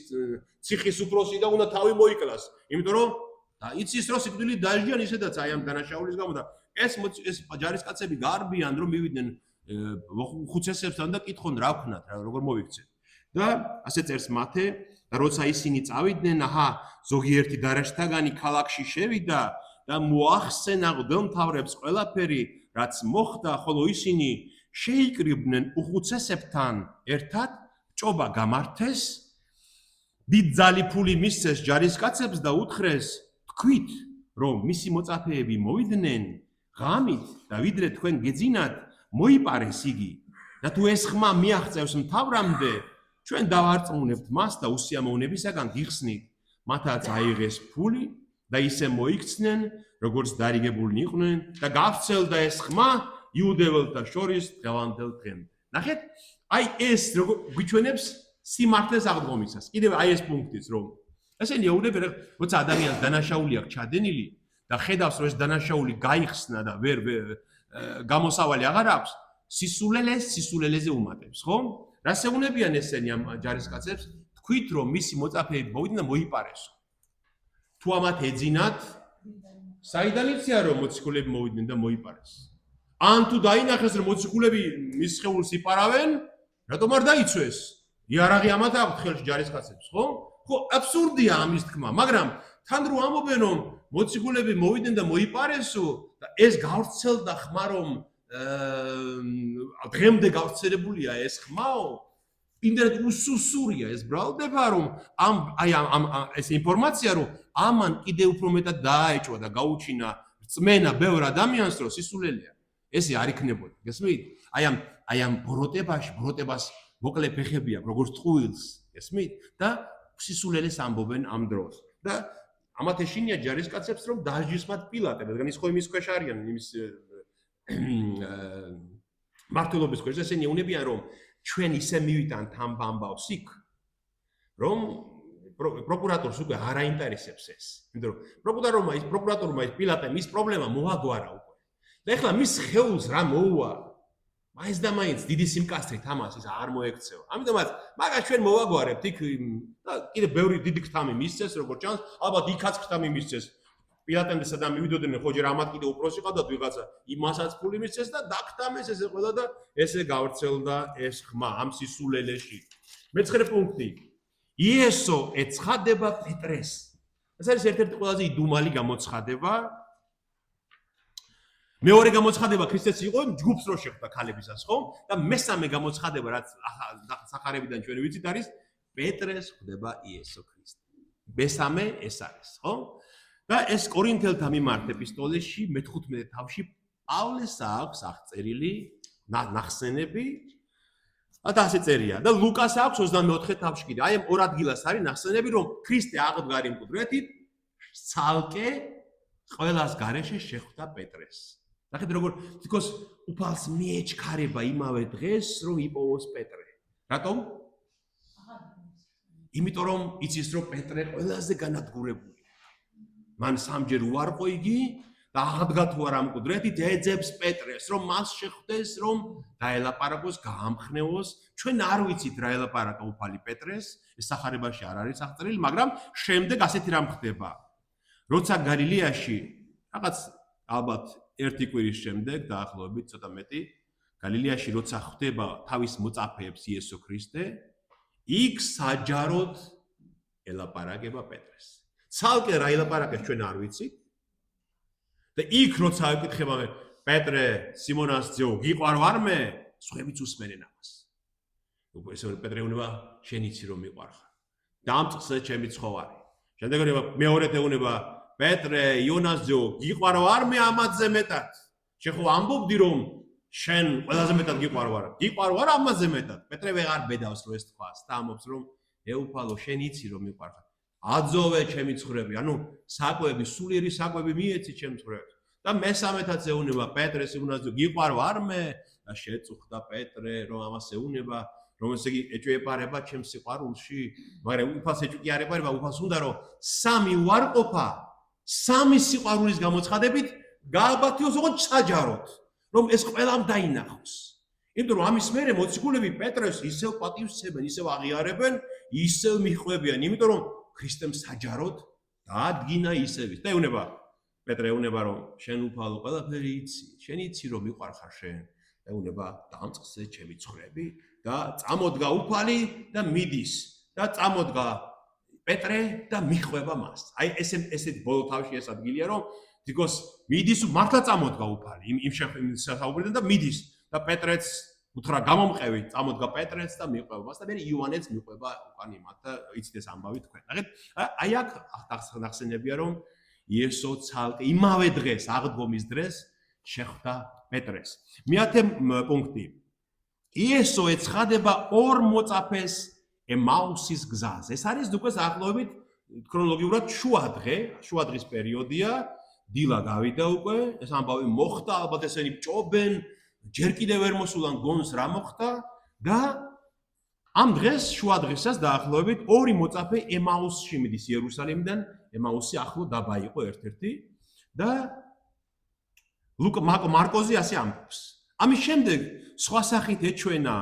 ციხის უფროსი და უნდა თავი მოიკლას იმიტომ რომ და იცის რომ სიკვდილით დაჟიან ისედაც აი ამ დანაშაულის გამო და ეს ჯარისკაცები გარბიან რომ მივიდნენ ხუცესებთან და კითხონ რა ვქნათ როგორ მოვიქცეთ და ასე წერს მათე და როცა ისინი წავიდნენ ზოგიერთი დარაჯთაგანი ქალაქში შევიდა და მოახსენა მღვდელმთავრებს ყველაფერი რაც მოხდა, ხოლო ისინი შეიკრიბნენ უხუცესებთან ერთად, ჭობა გამართეს, დიდ ძალიფული მისცეს ჯარისკაცებს და უთხრეს, თქვით, რომ მისი მოწაფეები მოვიდნენ ღამით და ვიდრე თქვენ გეძინათ, მოიპარეს იგი. და თუ ეს ხმა მიაღწევს მთავრამდე, ჩვენ დავარწმუნებთ მას და უსიამოვნებისაგან გიხსნით. მათაც აიღეს ფული და ისე მოიქცნენ, როგორც დარიგებულნი იყვნენ და გავრცელდა ეს ხმა იუდეველთა შორის დღევანდელ დღემდე. ნახეთ, აი ეს როგორ გვიჩვენებს სიმართლეს აღდგომისას. კიდევ აი ეს პუნქტიც, რომ ესენი ეუბნებიან, როცა ადამიანს დანაშაული აქვს ჩადენილი და ხედავს, რომ ეს დანაშაული გაიხსნა და ვერ გამოსავალი აღარ აქვს, სისულელეზე უმატებს, ხო? რას ეუბნებიან ესენი ამ ჯარისკაცებს? თქვით, რომ მისი მოწაფეები მოვიდნენ და მოიპარესო. თუ ამათ ეძინათ, საიდან იციან, რომ მოციქულები მოვიდნენ და მოიპარეს? ან თუ დაინახეს, რომ მოციქულები მის სხეულს იპარავენ, რატომ არ დაიცვეს? იარაღი ამათ აქვთ ხელში ჯარისკაცებს, ხო? ხო, აბსურდია ამის თქმა, მაგრამ თან რო ამობენ, რომ მოციქულები მოვიდნენ და მოიპარესო და ეს გავრცელდა ხმა, რომ დღემდე გავრცელებულია ეს ხმაო, იმდენად უსუსურია ეს ბრალდება, რომ ეს ინფორმაცია, რომ ამან კიდევ უფრო მეტად დააეჭვა და გაუჩინა რწმენა ბევრ ადამიანს, რომ სისულელეა. ესე არ იქნებოდა. გესმით? აი ამ ბროტებას მოკლე ფეხები აქვს, როგორც ტყუილს, გესმით? და სისულელეს ამბობენ ამ დროს. და ამათ ეშინია ჯარისკაცებს, რომ დაასჯისმათ პილატე, რადგან ის ხო იმის ქვეშ არიან, იმის მართლობის ქვეშ. ესენი უნებიან, რომ ჩვენ ისე მივიტანთ ამ ამბავს იქ, რომ პროკურატორს უკვე არ აინტერესებს ეს. იმიტომ რომ პროკურატორმა ის პილატემ ის პრობლემა მოაგვარა უკვე. და ეხლა მის ხეულს რა მოუვა? მაინც და მაინც დიდი სიმკაცრით ამას ის არ მოექცევა. ამიტომაც მაგას ჩვენ მოვაგვარებთ იქ და კიდე ბევრი დიდი ქთამი მისცეს, როგორც ჩანს, ალბათ იქაც ქთამი მისცეს. პილატემ და მივიდოდნენ ხო ჯერ ამათ კიდე უპროსი ყავდათ ვიღაცა, იმასაც ფული მისცეს და დაქთამეს ესე ყველა და ესე გავრცელდა ეს ხმა ამ სისულელეში. მეცხრე პუნქტი. იესო ეცხადება პეტრეს. ეს არის ერთ-ერთი ყველაზე იდუმალი გამოცხადება. მეორე გამოცხადება ქრისტეს იყო ჯგუფს რო შეხვდა ქალებისას, ხო? და მესამე გამოცხადება რაც სახარებიდან ჩვენ ვიცით არის პეტრეს ხვდება იესო ქრისტე. მესამე ეს არის, ხო? და ეს კორინთელთა მიმართ ეპისტოლეში მე-15 თავში პავლეს აქვს აღწერილი ნახსენები და ასე წერია და ლუკას აქვს 24 თავში კიდე. აი ამ ორ ადგილას არის ნახსენები, რომ ქრისტე აღდგარი მკვდრეთით ცალკე ყველას გარეშე შეხვდა პეტრეს. ნახეთ როგორ თქოს უფალს მიეჩქარება იმავე დღეს, რომ იპოვოს პეტრე. რატომ? იმიტომ რომ იცის რომ პეტრე ყველაზე განადგურებულია. მან სამჯერ უარყო იგი და აღდგა თუ არა მკვდრეთით ეძებს პეტრეს, რომ მას შეხვდეს, რომ დაელაპარაკოს, გაამხნევოს. ჩვენ არ ვიცით რა ელაპარაკა უფალი პეტრეს, ეს სახარებაში არ არის აღწერილი, მაგრამ შემდეგ ასეთი რამ ხდება. როცა გალილეაში რაღაც ალბათ ერთი კვირის შემდეგ დაახლოებით ცოტა მეტი გალილეაში როცა ხვდება თავის მოწაფეებს იესო ქრისტე, იქ საჯაროდ ელაპარაკება პეტრეს. ცალკე რა ელაპარაკეს ჩვენ არ ვიცით. და იქ როცა ეკითხება პეტრე სიმონას ძეო, გიყვარ ვარმე? სხვაებიც უსმენენ ამას. უკვე ესე პეტრე უნება შენ იცი რომ მიყვარხარ. დამწყსე ჩემი ცხოვარი. შემდეგ მეორე ეუბნება პეტრე იონას ძეო, გიყვარ ვარმე ამაზე მეტად? შენ ხო ამბობდი რომ შენ ყველაზე მეტად გიყვარ ვარ. გიყვარ ვარ ამაზე მეტად. პეტრე ვეღარ ბედავს რომ ეს თქვას და ამბობს რომ ეუფალო შენ იცი რომ მიყვარხარ. აძოვე ჩემი ცხვრები, ანუ საკვები, სულიერი საკვები მიეცი ჩემს ცხვრებს. და მესამეთაც ეუბნება პეტრეს იონას ძეო, გიყვარ ვარმე? და შეწუხდა პეტრე რომ ამას ეუბნება, რომ ესე იგი ეჭვეპარება ჩემს სიყვარულში, მაგრამ უფალს ეჭვიარება, უფალს უნდა რომ სამი უარყოფა სამი სიყვარულის გამოცხადებით გააბათიოს ოღონდ საჯაროდ, რომ ეს ყველამ დაინახოს. იმიტომ რომ ამის მერე მოციქულები პეტრეს ისევ პატივსცემენ, ისევ აღიარებენ, ისევ მიხვევიან, იმიტომ რომ ქრისტემ საჯაროდ დაადგინა ისევით. და ეუბნება პეტრე ეუბნება რომ შენ უფალო ყველაფერი იცი, შენ იცი რომ მიყვარხარ შენ. და ეუბნება დამწყსე ჩემი ცხვრები და წამოდგა უფალი და მიდის და წამოდგა პეტრე და მიხვება მას. აი ესეთ ბოლო თავში ეს ადგილია რომ თითქოს მიდის მართლა წამოდგა უფალი იმ საუბრიდან და მიდის და პეტრეც უთხრა გამომყევი წამოდგა პეტრეც და მიყვება მას და მე იოანეც მიყვება უკან იმათ და იცდეს ამბავი თქვენ. ნახეთ, აი აქ ახსენებია რომ იესო ცალკე იმავე დღეს აღდგომის დღეს შეხვდა პეტრეს. მეათე პუნქტი. იესო ეცხადება ორ მოწაფეს ემაუსის გზას. ეს არის უკვე დაახლოებით ქრონოლოგიურად შუადღის პერიოდია. დილა გავიდა უკვე, ეს ამბავი მოხდა, ალბათ ესენი ჭობენ, ჯერ კიდევ ვერ მოსულან გონს რა მოხდა და ამ დღეს შუადღისას დაახლოებით ორი მოწაფე ემაუსში მიდის იერუსალიმიდან. ემაუსი ახლო დაბა იყო ერთ-ერთი და მარკოზი ასე ამბობს. ამის შემდეგ სხვა სახით ეჩვენა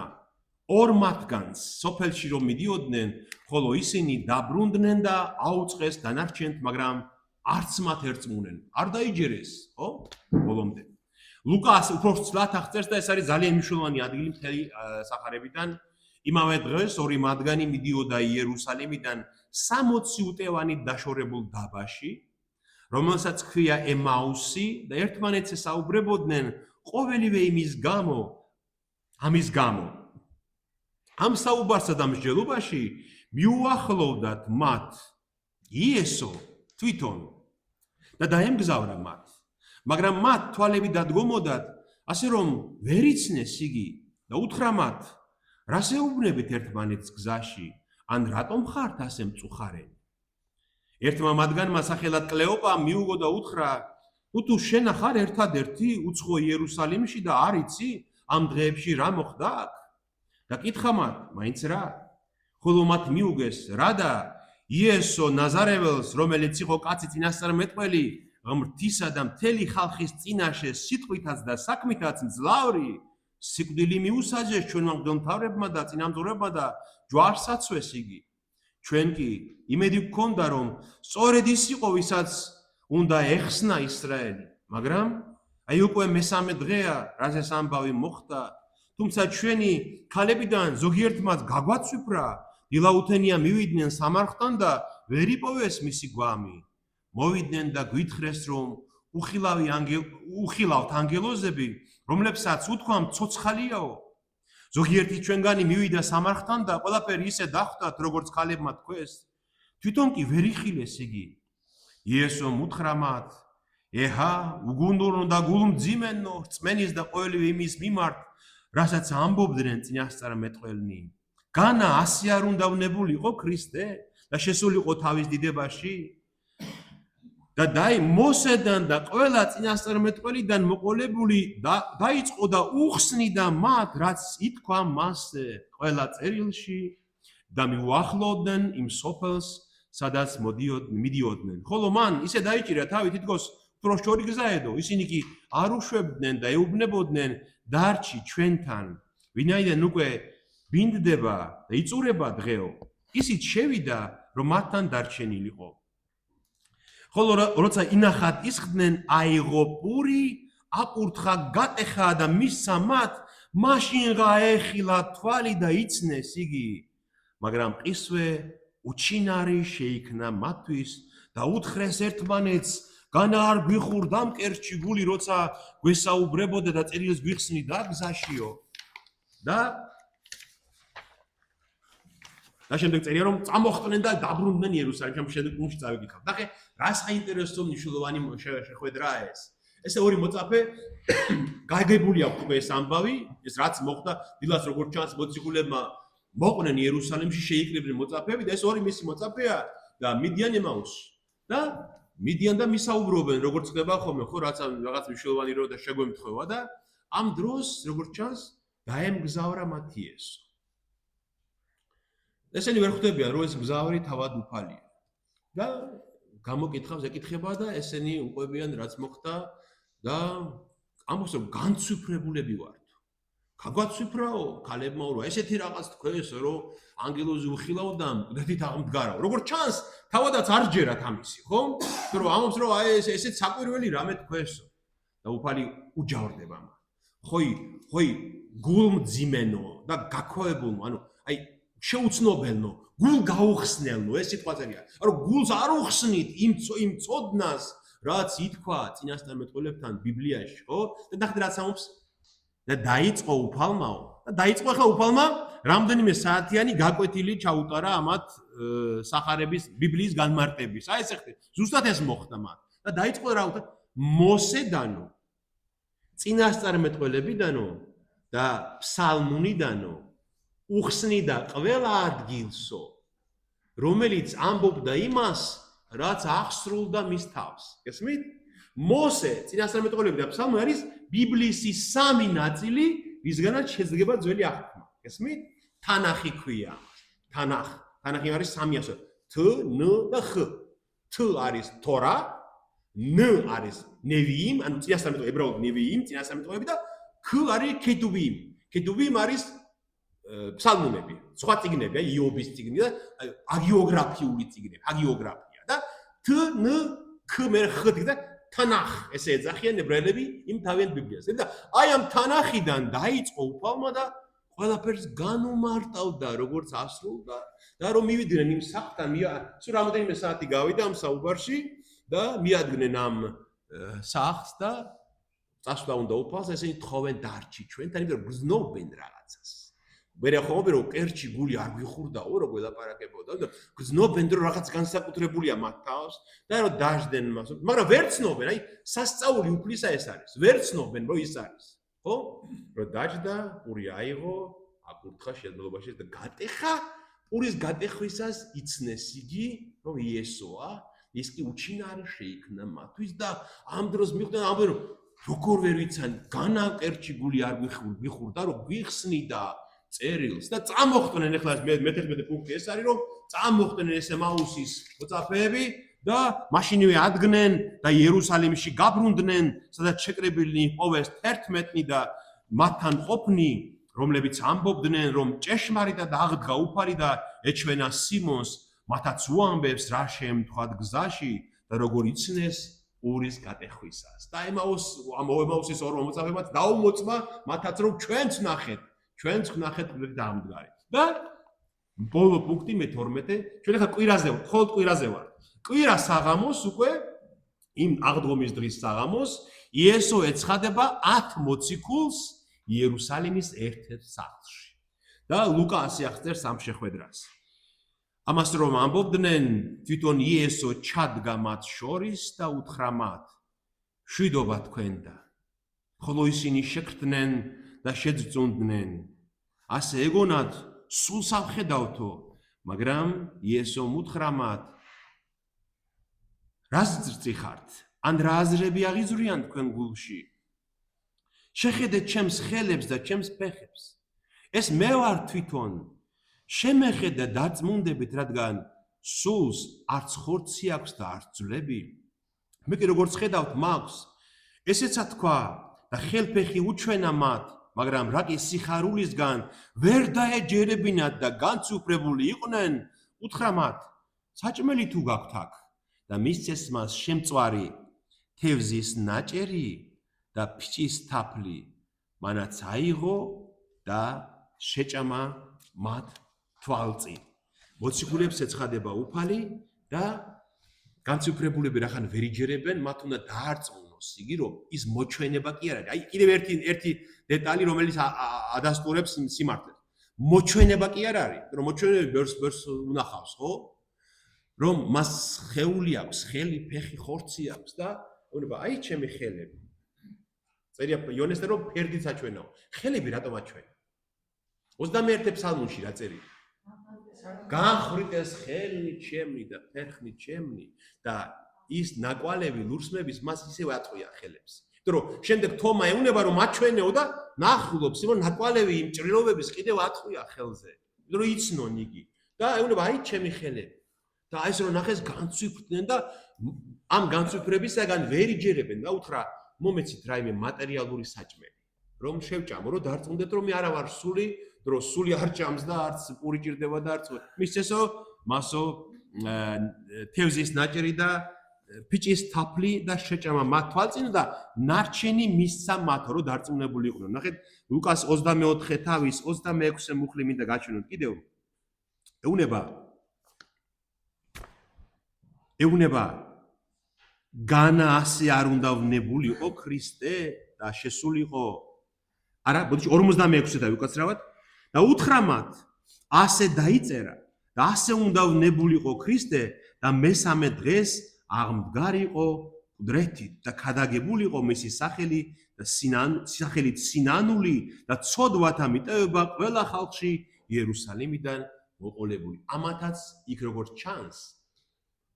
ორ მათგანს სოფელში რომ მიდიოდნენ, ხოლო ისინი დაბრუნდნენ და აუწყეს დანარჩენთ, მაგრამ არც მათ ერწმუნენ. არ დაიჯერეს, ხო? ბოლომდე. ლუკას უფრო ცლად აღწერს და ეს არის ძალიან მნიშვნელოვანი ადგილი მთელი სახარებიდან. იმავე დღეს ორი მათგანი მიდიოდა იერუსალიმიდან 60 უტევანით დაშორებულ დაბაში, რომელსაც ქვია ემაუსი და ერთმანეთს ესაუბრებოდნენ ყოველივე ამის გამო. ამ საუბარსა და მსჯელობაში მიუახლოვდათ მათ იესო თვითონ და დაემგზავრა მათ. მაგრამ მათ თვალები დადგომოდათ, ასე რომ ვერ იცნეს იგი და უთხრა მათ, რას ეუბნებით ერთმანეთს გზაში, ან რატომ ხართ ასე მწუხარენი? ერთმა მათგანმა სახელად კლეოპამ მიუგო და უთხრა, თუ შენ ხარ ერთადერთი უცხო იერუსალიმში და არ იცი ამ დღეებში რა მოხდა აქ? და კითხა მათ, მაინც რა? ხოლო მათ მიუგეს, რა და იესო ნაზარეველს, რომელიც იყო კაცი წინასწარმეტყველი, ღმრთისა და მთელი ხალხის წინაშე სიტყვითაც და საქმითაც მძლავრი, სიკვდილი მიუსაჯეს ჩვენმა მღვდელმთავრებმა და წინამძღვრებმა და ჯვარსაცვეს იგი. ჩვენ კი იმედი გვქონდა, რომ სწორედ ის იყო, ვისაც უნდა ეხსნა ისრაელი, მაგრამ აი უკვე მესამე დღეა, რაც ეს ამბავი მოხდა, თუმცა ჩვენი ქალებიდან ზოგიერთმაც გაგვაცვიფრა, დილაუთენია მივიდნენ სამარხთან და ვერ იპოვეს მისი გვამი. მოვიდნენ და გვითხრეს, რომ უხილავთ ანგელოზები, რომლებსაც უთქვამ ცოცხალიაო. ზოგიერთი ჩვენგანი მივიდა სამარხთან და ყველაფერი ისე დახვდათ, როგორც ქალებმა თქვეს. თვითონ კი ვერ იხილეს იგი. იესომ უთხრა მათ, ეჰა, უგუნურნო და გულმძიმენო, რწმენის და ყოველივე იმის მიმართ, რასაც ამბობდნენ წინასწარმეტყველნი. განა ასე არ უნდა ვნებულიყო ქრისტე და შესულიყო თავის დიდებაში? და მოსედან და ყველა წინასწარმეტყველიდან მოყოლებული დაიწყო და უხსნიდა მათ, რაც ითქვა მასზე ყველა წერილში და მიუახლოვდნენ იმ სოფელს, სადაც მიდიოდნენ. ხოლო მან ისე დაიჭირა თავი, თითქოს უფრო შორი გზაედო, ისინი კი არ უშვებდნენ და ეუბნებოდნენ, დარჩი ჩვენთან, ვინაიდან უკვე ბინდდება და იწურება დღეო. ისიც შევიდა, რომ მათთან დარჩენილიყო. ხოლო როცა ინახად ისხდნენ, აიღო პური, აკურთხა, გატეხა და მისცა მათ, მაშინღა ეხილა თვალი და იცნეს იგი. მაგრამ ყისვე უჩინარი შეიქნა მათთვის და უთხრეს ერთმანეთს, განა არ გვიხურდა მკერჩი გული, როცა გვესაუბრებოდა და წერილს გვიხსნიდა გზაშიო. და შემდეგ წერია, რომ წამოხდნენ და დაბრუნდნენ იერუსალიმში, შემდეგ პუნქტში წავიკითხავთ. ნახე, რა საინტერესო მნიშვნელოვანი შეხვედრაა ეს. ესე ორი მოწაფე გაგებული აქვს ეს ამბავი, ეს რაც მოხდა, დილას როგორც ჩანს მოციქულებმა მოყვნენ იერუსალიმში, შეიკრიბნენ მოწაფეები და ეს ორი მისი მოწაფეა და მიდიან ემაუსში. და მიდიან და მისაუბრობენ, როგორც ხდება ხოლმე, ხო, რაც მნიშვნელოვანი რო და შეგვემთხვევა და ამ დროს, როგორც ჩანს, დაემგზავრა მათ იესო. ესენი ვერ ხვდებიან, რომ ეს მგზავრი თავად უფალია. და გამოკითხავს, ეკითხება და ესენი უყვებიან, რაც მოხდა და ამბობს, რომ განცვიფრებულები ვართ. გაგვაცვიფრაო, ქალებმა ურვა, ესეთი რაღაც თქვენს, რომ ანგელოზი უხილავდა, მკვდრით აღმდგარავ. როგორც ჩანს, თავადაც არ ჯერათ ამისი, ხო? რომ ამბობს, რომ აი ესეთ საკვირველი რამე თქვენსო. და უფალი უჯავრდება მათ. ხოი, გულმძიმენო და გაქვავებულო, ანუ აი შეუცნობელნო, გულ გაუხსნელნო, ეს სიტყვა წერია. რომ გულს არ უხსნით იმ წოდნას, რაც ითქვა წინასწარმეტყველებთან ბიბლიაში, ხო? და ნახეთ რაც ამობს და დაიწყო უფალმაო. და დაიწყო ახლა უფალმა რამდენიმე საათიანი გაკვეთილი ჩაუტარა ამათ სახარების ბიბლიის განმარტების. აი ეს ხე ზუსტად ეს მოხდა მათ. და დაიწყო რა უთა მოსედანო წინასწარმეტყველებიდანო და ფსალმუნიდანო უხსნიდა ყველა ადგილსო რომელიც ამბობდა იმას რაც აღსრულდა მის თავს. გესმით? მოსე წინასწარმეტყველები და ფსალმუნი არის ბიბლიის სამი ნაწილი ვისგანაც შედგება ძველი აღთქმა. გესმით? თანახი ქვია. თანახი არის სამი ასო. თ, ν და ხ. თ არის თორა, ν არის ნევიიმ, ანუ წინასწარმეტყველები, ებრაულად ნევიიმ, წინასწარმეტყველები და ქ არის ქეთუვიმ. ქეთუვიმ არის ფსალმუნები, სხვა წიგნები, აი იობის წიგნი და ჰაგიოგრაფიული წიგნები, ჰაგიოგრაფია და თ, ν, ქ მე ხ და თანახ ესე ეძახიან ებრაელები იმ თავიანთ ბიბლიას. და აი ამ თანახიდან დაიწყო უფალმა და ყველაფერს განუმარტავდა, როგორც ასრულდა და რომ მივიდნენ იმ სახლთან, სულ რამოდენიმე საათი გავიდა ამ საუბარში და მიადგნენ ამ სახლს და წასვლა უნდა უფალს, ესენი თხოვენ დარჩი ჩვენთან, იმიტომ რომ გრძნობენ რაღაცას. მერე ხომ რომ კერჩი გული არ გიხურდაო, რომ გველაპარაკებოდა და გრძნობენ რომ რაღაც განსაკუთრებულია მათ თავს და რომ დაждენ მას, მაგრამ ვერ ცნობენ, აი სასწაული უფლისა ეს არის. ვერ ცნობენ რომ ის არის. ხო? რომ დაждდა, პური აიღო, აკურთხა შეძლებობაში და გატეხა, პურის გატეხვისას იცნეს იგი, რომ იესოა, ის კი უჩინარი შეიქმნა მათთვის და ამ დროს მიხვდნენ ამბობენ რომ როგორ ვერ ვიცან, განაკერჩი გული არ გიხურდა, რომ გიხსნიდა წერილს და წამოხდნენ ახლა მე-11 პუნქტი ეს არის რომ წამოხდნენ ეს ემაუსის მოწაფეები და მაშინვე ადგნენ და იერუსალიმში გაბრუნდნენ, სადაც შეკრებილნი იპოვეს 11 და მათთან ყოფნი, რომლებიც ამბობდნენ, რომ ჭეშმარიტად აღდგა უფალი და ეჩვენა სიმონს, მათაც უამბებს რა შეემთხვათ გზაში და როგორ იცნეს პურის გატეხვისას. და ემაუსის ორმა მოწაფეებმაც დაუმოწმა მათაც რომ ჩვენც ვნახეთ დამდგარი. და ბოლო პუნქტი მე-12, ჩვენ ახლა კვირაზე ვართ, მხოლოდ კვირაზე ვართ. კვირა საღამოს უკვე იმ აღდგომის დღის საღამოს იესო ეცხადება 10 მოციქულს იერუსალიმის ერთ-ერთ სახლში. და ლუკა ასე აღწერს ამ შეხვედრას. ამას რომ ამბობდნენ, თვითონ იესო ჩადგა მათ შორის და უთხრა მათ: "შვიდობა თქვენდა." ხოლო ისინი შეკრთნენ და შეძწუნდნენ. ასე ეგონათ, სულ სამხედავთო, მაგრამ იესომ უთხრა მათ: რას ძრწიხართ? ან რა აზრები აღიზრიან თქვენ გულში? შეხედეთ ჩემს ხელებს და ჩემს ფეხებს. ეს მე ვარ თვითონ. შემეხედა დაწმუნდებით, რადგან სულს არც ხორცი აქვს და არც ძვლები. მე კი როგორც ხედავთ მაქვს, ესეცა თქვა და ხელფეხი უჩვენა მათ, მაგრამ რა კი სიხარულისგან ვერ დაეჯერებინათ და განცუფრებული იყვნენ, უთხრა მათ: საჭმელი თუ გაქვთ აქ? და მისცეს მას შემწვარი, თევზის ნაჭერი და ფჭის თაფლი, მანაც აიღო და შეჭამა მათ თვალწინ. მოციქულებს ეცხადება უფალი და განცუფრებულები რახან ვერ იჯერებენ, მათ უნდა დაარწმუნოს იგი, რომ ის მოჩვენება კი არ არის. აი კიდევ ერთი დეტალი, რომელიც ადასტურებს სიმართლეს. მოჩვენება კი არ არის, რომ მოჩვენებები ბევრს უნახავს, ხო? რომ მას ხეული აქვს, ხელი, ფეხი, ხორცი აქვს და უნება აი ჩემი ხელები. წერია იონესთან რომ ფერდიც აჩვენაო. ხელები რატომ აჩვენა? 21 ფსალმუნში რა წერია? განხრით ეს ხელი ჩემი და ფეხი ჩემი და ის ნაკვალევი ლურსმების მას ისევე ატყვია ხელებს. იმიტომ რომ შემდეგ თომა ეუნება რომ აჩვენეო და ნახულობს, იმიტომ ნაკვალევი იმ ჭრილობების კიდევ ატყვია ხელზე. იმიტომ რომ იცნონ იგი და ეუნება აი ჩემი ხელები. და აი ეს რომ ნახეს განცვიფრდნენ და ამ განცვიფრებისაგან ვერ იჯერებენ და უთხრა მომეცით რაიმე მატერიალური საჭმელი რომ შევჭამო რომ დარწმუნდეთ რომ მე არა ვარ სული დრო სული არ ჭამს და არც პური ჭირდება და არც მისცესო მასო თევზის ნაჭერი და ფიჭის თაფლი და შეჭამა მათ თვალწინ და ნარჩენი მისცა მათ რომ დარწმუნებული იყვნენ. ნახეთ ლუკას 24 თავის 26 მუხლი მინდა გაჩვენოთ კიდევ ეუნება განა ასე არ უნდა ვნებულიყო ქრისტე და შესულიყო არა, ბოდიში 46-ე დავიკაცრავად და უთხრა მათ, ასე დაიწერა და ასე უნდა ვნებულიყო ქრისტე და მესამე დღეს აღმდგარიყო ყდრეთით და ქადაგებულიყო მისი სახელი და სახელით სინანული და ცოდვათა მიტევება ყველა ხალხში იერუსალიმიდან მოყოლებული. ამათაც იქ როგორც ჩანს,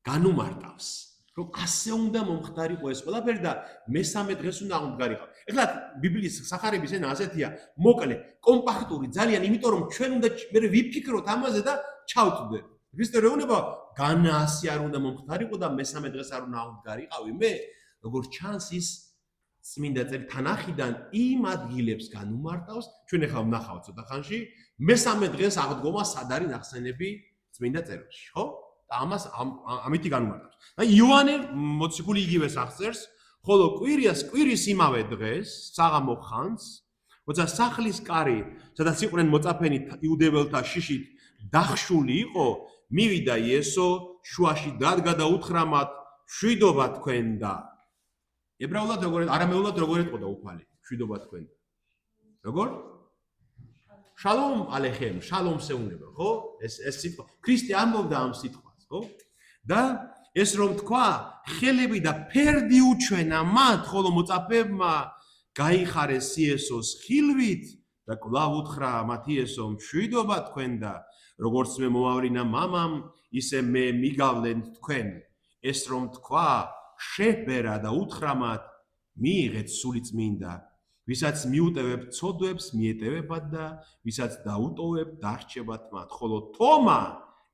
განუმარტავს, რომ ასე უნდა მომხდარიყო ეს ყველაფერი და მესამე დღეს უნდა აღმდგარიყო. ეხლა ბიბლიის სახარების ენა ასეთია, მოკლე, კომპაქტური ძალიან, იმიტომ რომ ჩვენ უნდა მე ვიფიქროთ ამაზე და ჩავთვლით. ქრისტე რეუნება განა ასე არ უნდა მომხდარიყო და მესამე დღეს არ უნდა აღმდგარიყავი. მე როგორც ჩანს ის წმინდა წელი თანახიდან იმ ადგილებს განუმარტავს, ჩვენ ახლა ვნახავთ ცოტა ხანში, მესამე დღეს აღდგომა სად არის ნახსენები წმინდა წერილში, ხო? და ამას ამითი განუმარტავს. და იოანე მოციქული იგივეს აღწერს, ხოლო კვირის იმავე დღეს, საღამო ხანს, როცა სახლის კარი, სადაც იყვნენ მოწაფენი იუდეველთა შიშით დახშული იყო, მივიდა იესო, შუაში დადგა და უთხრა მათ, მშვიდობა თქვენდა. ებრაულად როგორ, არამეულად როგორ ეტყოდა უფალი, მშვიდობა თქვენდა. როგორ? შალომ ალეხემ, შალომს ეუბნება, ხო? ეს სიტყვა. ქრისტე ამბობდა ამ სიტყვას, ხო? და ეს რომ თქვა, ხელები და ფერდი უჩვენა მათ, ხოლო მოწაფეებმა გაიხარეს იესოს ხილვით და კვლავ უთხრა მათ იესომ, მშვიდობა თქვენდა, როგორც მე მომავლინა მამამ, ისე მე მიგავლენ თქვენ. ეს რომ თქვა, შეჰბერა და უთხრა მათ, მიიღეთ სული წმინდა. ვისაც მიუტევებ ცოდვებს მიეტევებათ და ვისაც დაუტოვებ დარჩებათ მათ. ხოლო თომა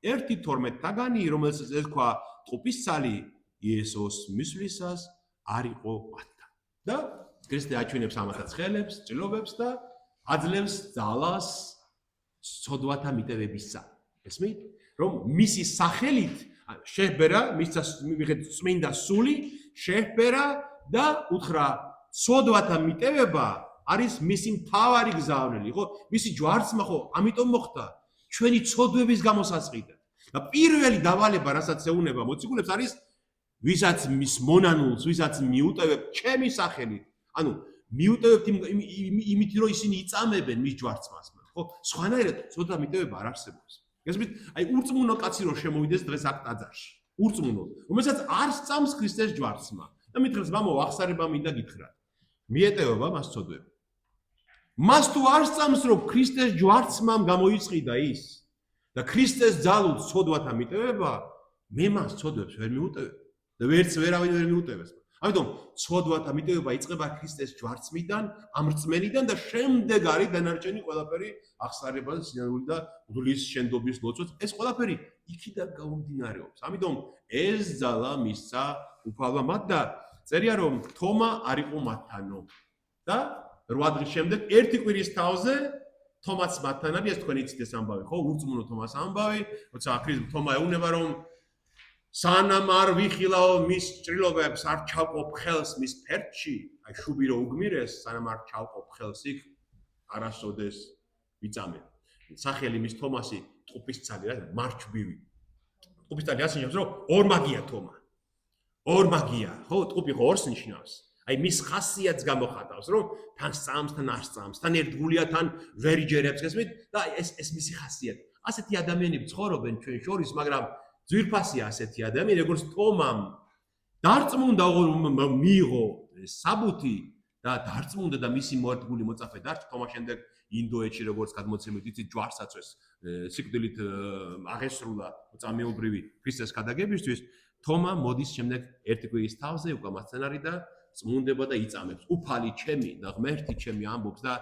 1:12 რომელსაც ეთქვა ტყუპისცალი იესოს მისვლისას არ იყო მათთან. და ქრისტე აჩვენებს ამათაც ხელებს, ჭრილობებს და აძლევს ძალას ცოდვათა მიტევებისა. ესმით, რომ მისი სახელით შეჰბერა, მიიღეთ წმინდა სული, შეჰბერა და უთხრა ცოდვათა მიტევება არის მისი მთავარი გზავნილი, ხო? მისი ჯვარცმა ხო, ამიტომ მოხდა ჩვენი ცოდვების გამოსაწყიდან. და პირველი დავალება, რასაც ეუბნება მოციქულებს, არის ვისაც მის მონანულს, ვისაც მიუტევებ ჩემი სახელით. ანუ მიუტევებთ იმით, რომ ისინი იწამებენ მის ჯვარცმას, ხო? სხვანაირად ცოდვა მიტევება არ არსებობს. ესმით, აი ურწმუნო კაცი რო შემოვიდეს დღეს აქ ტაძარში. ურწმუნო, რომელსაც არ სწამს ქრისტეს ჯვარცმა. და მითხრას, მამო, აღსარება მინდა გითხრათ. მიეტევება მას ცოდვები. მას თუ არ სწამს, რომ ქრისტეს ჯვარცმამ გამოიწყიდა ის და ქრისტეს ძალუთ ცოდვათა მიტევება, მე მას ცოდვებს ვერ მიუტევებ და ვერც ვერავინ ვერ მიუტევებს. ამიტომ ცოდვათა მიტევება იწყება ქრისტეს ჯვარცმიდან, ამ რწმენიდან და შემდეგ არის დანარჩენი ყველაფერი აღსარება და სინანული და ღვთის შენდობის ლოცვაც. ეს ყველაფერი იქიდან გამომდინარეობს. ამიტომ ეს ძალა მისცა უფალმა მათ და წერია რომ თომა არ იყო მათთანო. და 8 დღის შემდეგ ერთი კვირის თავზე თომაც მათთან არის, ეს თქვენ იცით ეს ამბავი, ხო? ურწმუნო თომას ამბავი, როცა ქრისტე თომა ეუბნება რომ სანამ არ ვიხილაო მის ჭრილობებს, არ ჩავყოფ ხელს მის ფერდში, აი შუბი რო უგმირეს, სანამ არ ჩავყოფ ხელს იქ, არასოდეს ვიწამე. სახელი მის თომასი ტყუპისცალი რა, მარჩბივი. ტყუპისცალი ასე ნიშნავს, რომ ორმაგია თომა. ორმაგია, ხო, ტყუპი ხო ორს ნიშნავს. აი მის ხასიათს გამოხატავს, რომ თან სწამს, თან არ სწამს, თან ერთგულია, თან ვერ იჯერებს, ესმით? და ეს მისი ხასიათი. ასეთი ადამიანები ცხოვრობენ ჩვენ შორის, მაგრამ ძვირფასია ასეთი ადამიანი, როგორც თომამ დარწმუნდა, რომ მიიღო საბუთი და დარწმუნდა და მისი მოერთგული მოწაფე დარჩა. თომა შემდეგ ინდოეთში როგორც გადმოცემით, იცით, ჯვარსაცვეს სიკვდილით აღესრულა მოწამეობრივი ქრისტეს ქადაგებისთვის. თომა მოდის შემდეგ ერთი კვირის თავზე უკვე მასთან არის და წმუნდება და იწამებს. უფალი ჩემი და ღმერთი ჩემი ამბობს და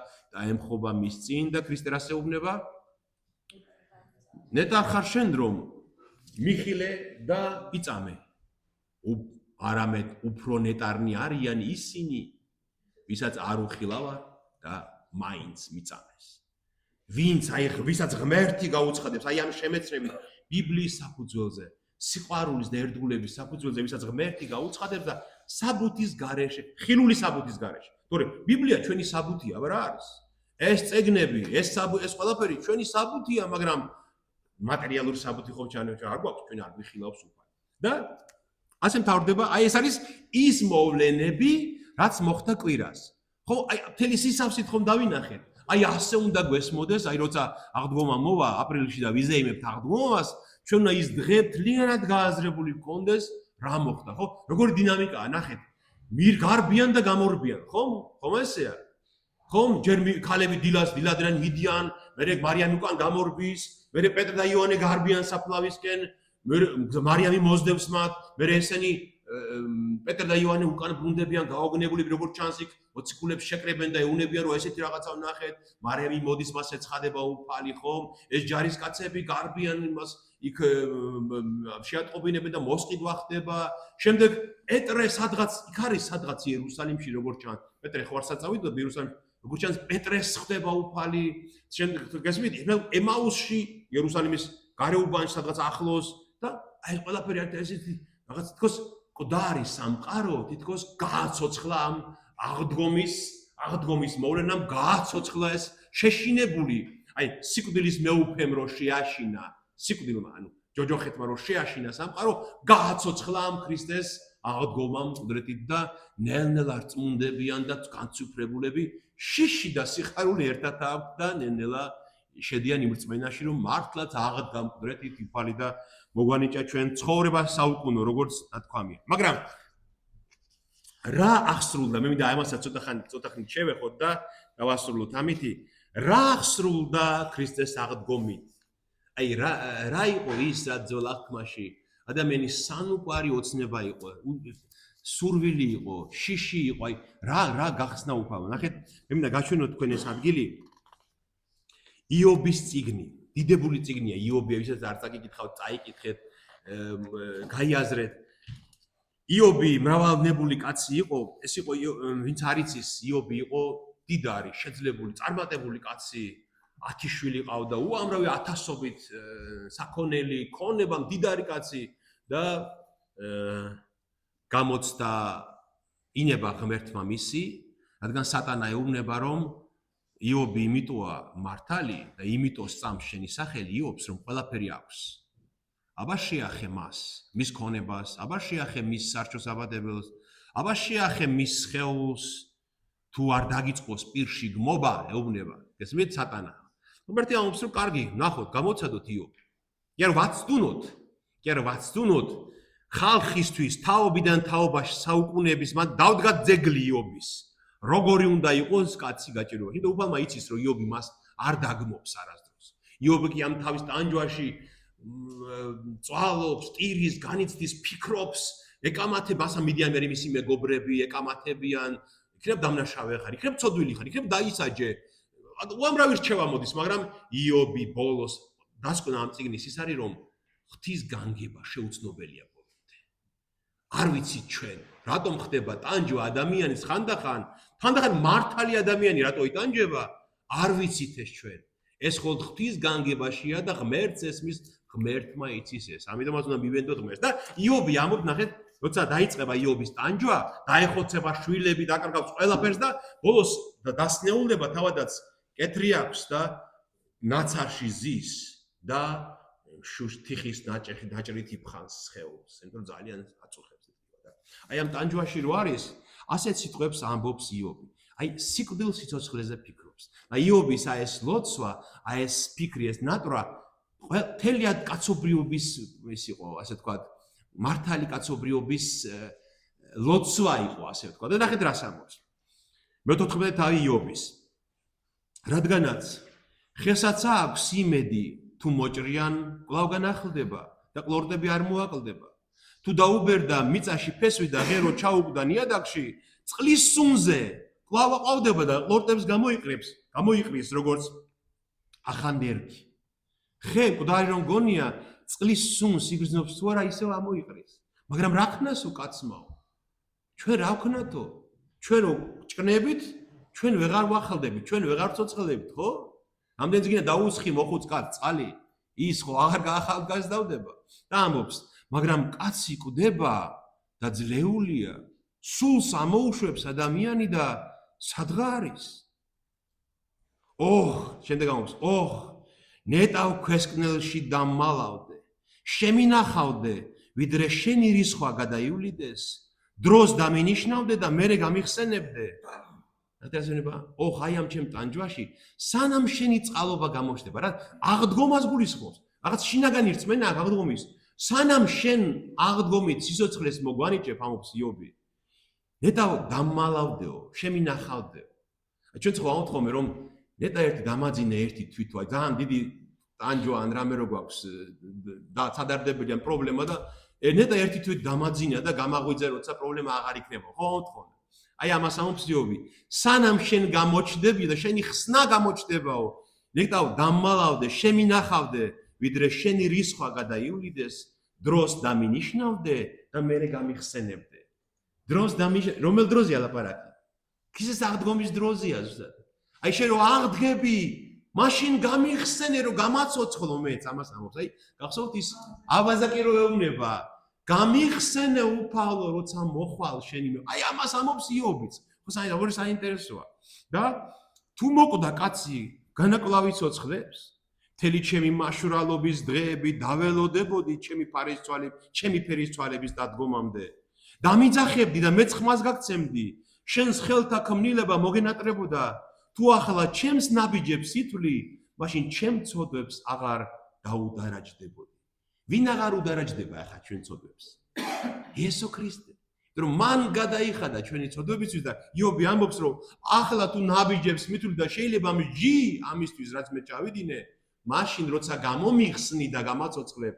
ემხობა მის წინ და ქრისტე რას ეუბნება? ნეტარ ხარ შენ რომ მიხილე და იწამე. არამედ უფრო ნეტარნი არიან ისინი, ვისაც არ უხილავარ და მაინც მიწამეს. ვინც აი ვისაც ღმერთი გაუცხადებს, აი ამ შემეცნებით ბიბლიის საფუძველზე, სიყვარულის და ერთგულების საფუძველზე, ვისაც ღმერთი გაუცხადებს და საბუთის გარეშე, ხილული საბუთის გარეშე. თორე ბიბლია ჩვენი საბუთია, რა არის? ეს წეგნები, ეს ყველაფერი ჩვენი საბუთია, მაგრამ მატერიალური საბუთი ხო არ გვაქვს, ჩვენ არ ვიხილავს უფალი. და ასე მთავრდება, აი ეს არის ის მოვლენები, რაც მოხდა კვირას. ხო, აი მთელი სისავსით ხომ დავინახეთ. აი ასე უნდა გვესმოდეს, აი როცა აღდგომა მოვა აპრილში და ვიზეიმებთ აღდგომას, ჩვენ უნდა ის დღე მთლიანად გააზრებული გქონდეს, რა მოხდა, ხო? როგორი დინამიკაა, ნახეთ. გარბიან და გამორბიან, ხომ? ხომ ესეა? ხომ ჯერ ქალები დილადრენ მიდიან, მერე მარიამი უკან გამორბის, მერე პეტრე და იოანე გარბიან საფლავისკენ, მარიამი მოსდევს მათ, მერე ესენი პეტრე და იოანე უკან ბრუნდებიან გაოგნებულები როგორც ჩანს იქ მოციქულებს შეკრებენ და ეუნებიან რომ ესეთი რაღაცა ვნახეთ, მარიამი მოდის მას ეცხადება უფალი, ხომ? ეს ჯარისკაცები გარბიან იმას იქ შეატყობინებენ და მოსყიდვა ხდება. შემდეგ პეტრე სადღაც იქ არის სადღაც იერუსალიმში როგორც ჩანს. პეტრე ხო არ საწავიდო იერუსალიმში. როგორც ჩანს პეტრეს ხდება უფალი. შემდეგ გესმით, ემაუსში იერუსალიმის გარეუბანში სადღაც ახლოს და აი ყველაფერი არის ესეთი რაღაც თქოს მკვდარი სამყარო თითქოს გააცოცხლა ამ აღდგომის მოვლენამ გააცოცხლა ეს შეშინებული აი სიკვდილის მეუფემ რო შეაშინა სიკვდილმა ანუ ჯოჯოხეთმა რო შეაშინა სამყარო გააცოცხლა ამ ქრისტეს აღდგომამ ყდრეთით და ნელ-ნელა რწმუნდებიან და განცვიფრებულები შიში და სიხარული ერთად აქვთ და ნელ-ნელა შედიან იმ რწმენაში რომ მართლაც აღდგა ყდრეთით უფალი და მოგვანიჭა ჩვენ ცხოვრება საუკუნო როგორც ნათქვამია მაგრამ რა აღსრულდა მე მინდა ამასაც ცოტა ხნით შევეხოთ და დავასრულოთ ამითი რა აღსრულდა ქრისტეს აღდგომით აი რა იყო ის რაც ძველ აღთქმაში ადამიანის სანუკვარი ოცნება იყო სურვილი იყო შიში იყო აი რა გახსნა უფალო ნახეთ მე მინდა გაჩვენოთ თქვენ ეს ადგილი იობის წიგნი დიდებული წიგნია იობი ვისაც არ წაკითხავთ წაიკითხეთ გაიაზრეთ იობი მრავალნებული კაცი იყო ეს იყო ვინც არ იცის იობი იყო დიდარი შეძლებული წარმატებული კაცი 10 შვილი ყავდა უამრავი ათასობით საქონელი ქონება დიდარი კაცი და გამოცდა ინება ღმერთმა მისი რადგან სატანა ეუბნება რომ იობი იმიტოა მართალი და იმიტო სწამს შენი სახელი იობს რომ ყველაფერი აქვს აბა შეახე მას მის ქონებას აბა შეახე მის სარჩოს აბადებელს აბა შეახე მის სხეულს თუ არ დაგიწყოს პირში გმობა ეუბნება გესმით სატანა ღმერთი ამბობს რომ კარგი ნახოთ გამოცადოთ იობი კი არა ვაცდუნოთ ხალხისთვის თაობიდან თაობაში საუკუნეების მათ დავდგათ ძეგლი იობის როგორი უნდა იყოს კაცი გაჭირვება. იმიტომ უფალმა იცის რომ იობი მას არ დაგმობს არასდროს. იობი კი ამ თავის ტანჯვაში წვალობს, ტირის, განიცდის, ფიქრობს, ეკამათება ასა მიდიან მე მისი მეგობრები, ეკამათებიან, იქნებ დამნაშავე ხარ, იქნებ ცოდვილი ხარ, იქნებ დაისაჯე. უამრავი რჩევა მოდის, მაგრამ იობი ბოლოს დასკვნა ამ წიგნის ის არის რომ ღვთის განგება შეუცნობელია ბოლომდე. არ ვიცით ჩვენ რატომ ხდება ტანჯვა ადამიანის ხანდახან მართალი ადამიანი რატო იტანჯება არ ვიცით ეს ჩვენ ეს ხოლმე ღვთის განგებაშია და ღმერთს ესმის ღმერთმა იცის ეს ამიტომაც უნდა მივენდოთ ღმერთს და იობი ამბობ ნახეთ როცა დაიწყება იობის ტანჯვა დაეხოცება შვილები დაკარგავს ყველაფერს და ბოლოს დასნეულდება თავადაც კეთრი აქვს და ნაცარში ზის და თიხის დაჭრით იფხანს სხეულს იმიტომ ძალიან აწუხებს აი ამ ტანჯვაში რო არის ასეთ სიტყვებს ამბობს იობი აი სიკვდილ სიცოცხლეზე ფიქრობს და იობის აი ეს ლოცვა აი ეს ფიქრი ეს ნატრა თელია კაცობრიობის ის იყო ასე ვთქვათ მართალი კაცობრიობის ლოცვა იყო ასე ვთქვათ და ნახეთ რას ამბობს მე-14 თავი იობის რადგანაც ხესაც აქვს იმედი თუ მოჭრიან კვლავ განახლდება და ყლორტები არ მოაკლდება თუ დაუბერდა მიწაში ფესვი და ღერო ჩაუკვდა ნიადაგში წყლის სუნზე კვლავ აყავდება და ყლორტებს გამოიყრის როგორც ახანდერგი ხე მკვდარი რომ გონია წყლის სუნს იგრძნობს თუ არა ისევ ამოიყრის მაგრამ რა ქნას უკაცმაო ჩვენ რა ვქნათო ჩვენ რო ჭკნებით ჩვენ ვეღარ ვახალდებით ჩვენ ვეღარ ცოცხლდებით ხო ამდენს გინდა დაუსხი მოხუცკარ წყალი ის ხო აღარ გაახალგაზრდავდება და ამბობს მაგრამ კაცი კვდება და ძლეულია სულს ამოუშვებს ადამიანი და სადღა არის შემდეგ ამბობს ნეტავ ქვესკნელში დამალავდე შემინახავდე ვიდრე შენი რისხვა გადაიulides, დროს დამინიშნავდე და მერე გამიხსენებდე. რატაცენება? ოხ, აი ამ ჩემ ტანჯვაში, სანამ შენი წყალობა გამოჩნდება, რა აღდგომას გულისხმობს. რაღაც შინაგანი რწმენა აღდგომის. სანამ შენ აღდგომით სიცოცხლეს მოგვანიჭებ, ამობს იობი. ნეტავ დამალავდეო, შემინახავდეო. ჩვენ ცხავთ ხოლმე რომ ნეტა ერთი დამაძინე ერთი თვითვაი, ძალიან დიდი ტანჯვა ან რამე რო გვაქვს და სადარდებელი ან პრობლემა და ნეტა ერთი თვით დამაძინა და გამაღვიძე როცა პრობლემა აღარ იქნება. ხო, თქო. აი ამას ამობს იობი. სანამ შენ გამოჩნდები და შენი ხსნა გამოჩნდებაო, ნეტავ დამალავდე, შემინახავდე, ვიდრე შენი რისხვა გადაიulides, დროს დამინიშნავდე და მერე გამიხსენებდე. დროს რომელ დროზეა ლაპარაკი? ქისეს აღდგომის დროზეა ზუსტად. აი შენ რო აღდგები, მაშინ გამიხსენე რომ გამაცოცხლო მეც ამას ამობს. აი გახსოვთ ის აბაზაკი რო ეუბნება, გამიხსენე უფალო როცა მოხვალ შენი. აი ამას ამობს იობიც. ხო საერთოდ საინტერესოა. და თუ მოკვდა კაცი განაკლავი ცოცხლებს, მთელი ჩემი მაშურალობის დღეები დაველოდებოდი ჩემი ფერის თვალების დადგომამდე. დამიძახებდი და მეც ხმას გაგცემდი, შენს ხელთა ქმნილება მოგენატრებოდა, თუ ახლა ჩემს ნაბიჯებს ითვლი, მაშინ ჩემ ცოდვებს აღარ დაუდარაჯდებოდი. ვინ აღარ udaraჯდება ახლა ჩვენ ცოდვებს? იესო ქრისტე. რომ მან გადაიხადა ჩვენი ცოდვებისთვის და იობი ამბობს, რომ ახლა თუ ნაბიჯებს მითვლი და შეიძლება მსჯი ამისთვის, რაც მე ჩავიდინე, მაშინ როცა გამომიხსნი და გამაცოცხლებ,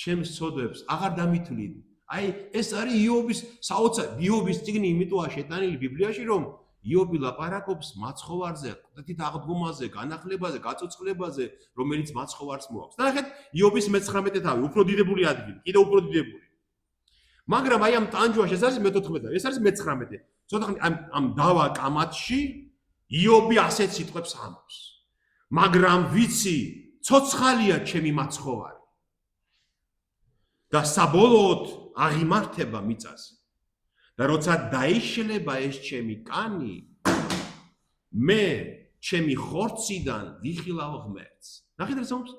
ჩემს ცოდვებს აღარ დამითვლი. აი ეს არის იობის საოცარი იობის წიგნი იმიტოა შეტანილი ბიბლიაში რომ იობი ლაპარაკობს მაცხოვარზე, ყდით აღდგომაზე, განახლებაზე, გაწოცხლებაზე, რომელიც მაცხოვარს მოაქვს. და ნახეთ იობის მე-19 თავი, უფრო დიდებული ადგილი, კიდევ უფრო დიდებული. მაგრამ აი ამ ტანჯვაში ეს არის მე-14, ეს არის მე-19. ცოტა ხნით ამ დავა კამათში იობი ასეთ სიტყვებს ამბობს. მაგრამ ვიცი, ცოცხალია ჩემი მაცხოვარი. და საბოლოოდ აღიმართება მიწაზე. და როცა დაიშლება ეს ჩემი კანი, მე ჩემი ხორციდან ვიხილავ ღმერთს. ნახეთ რა ამბობს?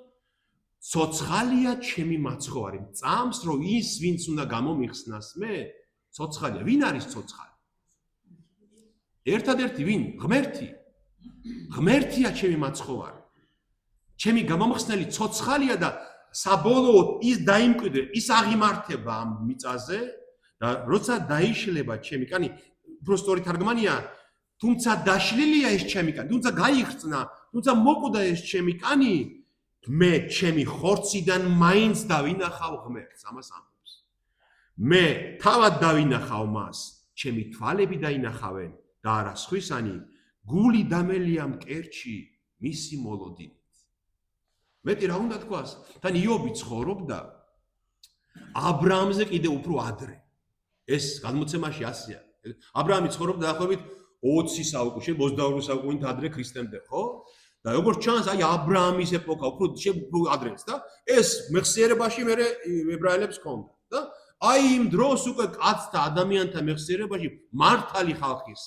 ცოცხალია ჩემი მაცხოვარი. წამს რომ ის ვინც უნდა გამომიხსნას მე, ცოცხალია. ვინ არის ცოცხალი? ერთადერთი ვინ? ღმერთი. ღმერთია ჩემი მაცხოვარი. ჩემი გამომხსნელი ცოცხალია და საბოლოოდ ის დაიმკვიდრე, ის აღიმართება ამ მიწაზე და როცა დაიშლება ჩემი კანი, უფრო სწორი თარგმანია, თუმცა დაშლილია ეს ჩემი კანი, თუმცა გაიხსნა, თუმცა მოკვდა ეს ჩემი კანი, მე ჩემი ხორციდან მაინც დავინახავ ღმერთს, ამას ამბობს. მე თავად დავინახავ მას, ჩემი თვალები დაინახავენ და არა სხვისანი, გული დამელია მკერჩი მისი მოლოდინით. მეტი რა უნდა თქვას? თან იობი ცხოვრობდა აბრაამზე კიდე უფრო ადრე. ეს გადმოცემაში ასია. აბრაამი ცხოვრობდა დაახლოებით 20 საუკუნეში, 22 საუკუნით ადრე ქრისტემდე, ხო? და როგორც ჩანს, აი აბრაამის ეპოქა უფრო ადრეც და ეს მეხსიერებაში მე ებრაელებს ჰქონდა. და აი იმ დროს უკვე კაცთა ადამიანთა მეხსიერებაში მართალი ხალხის,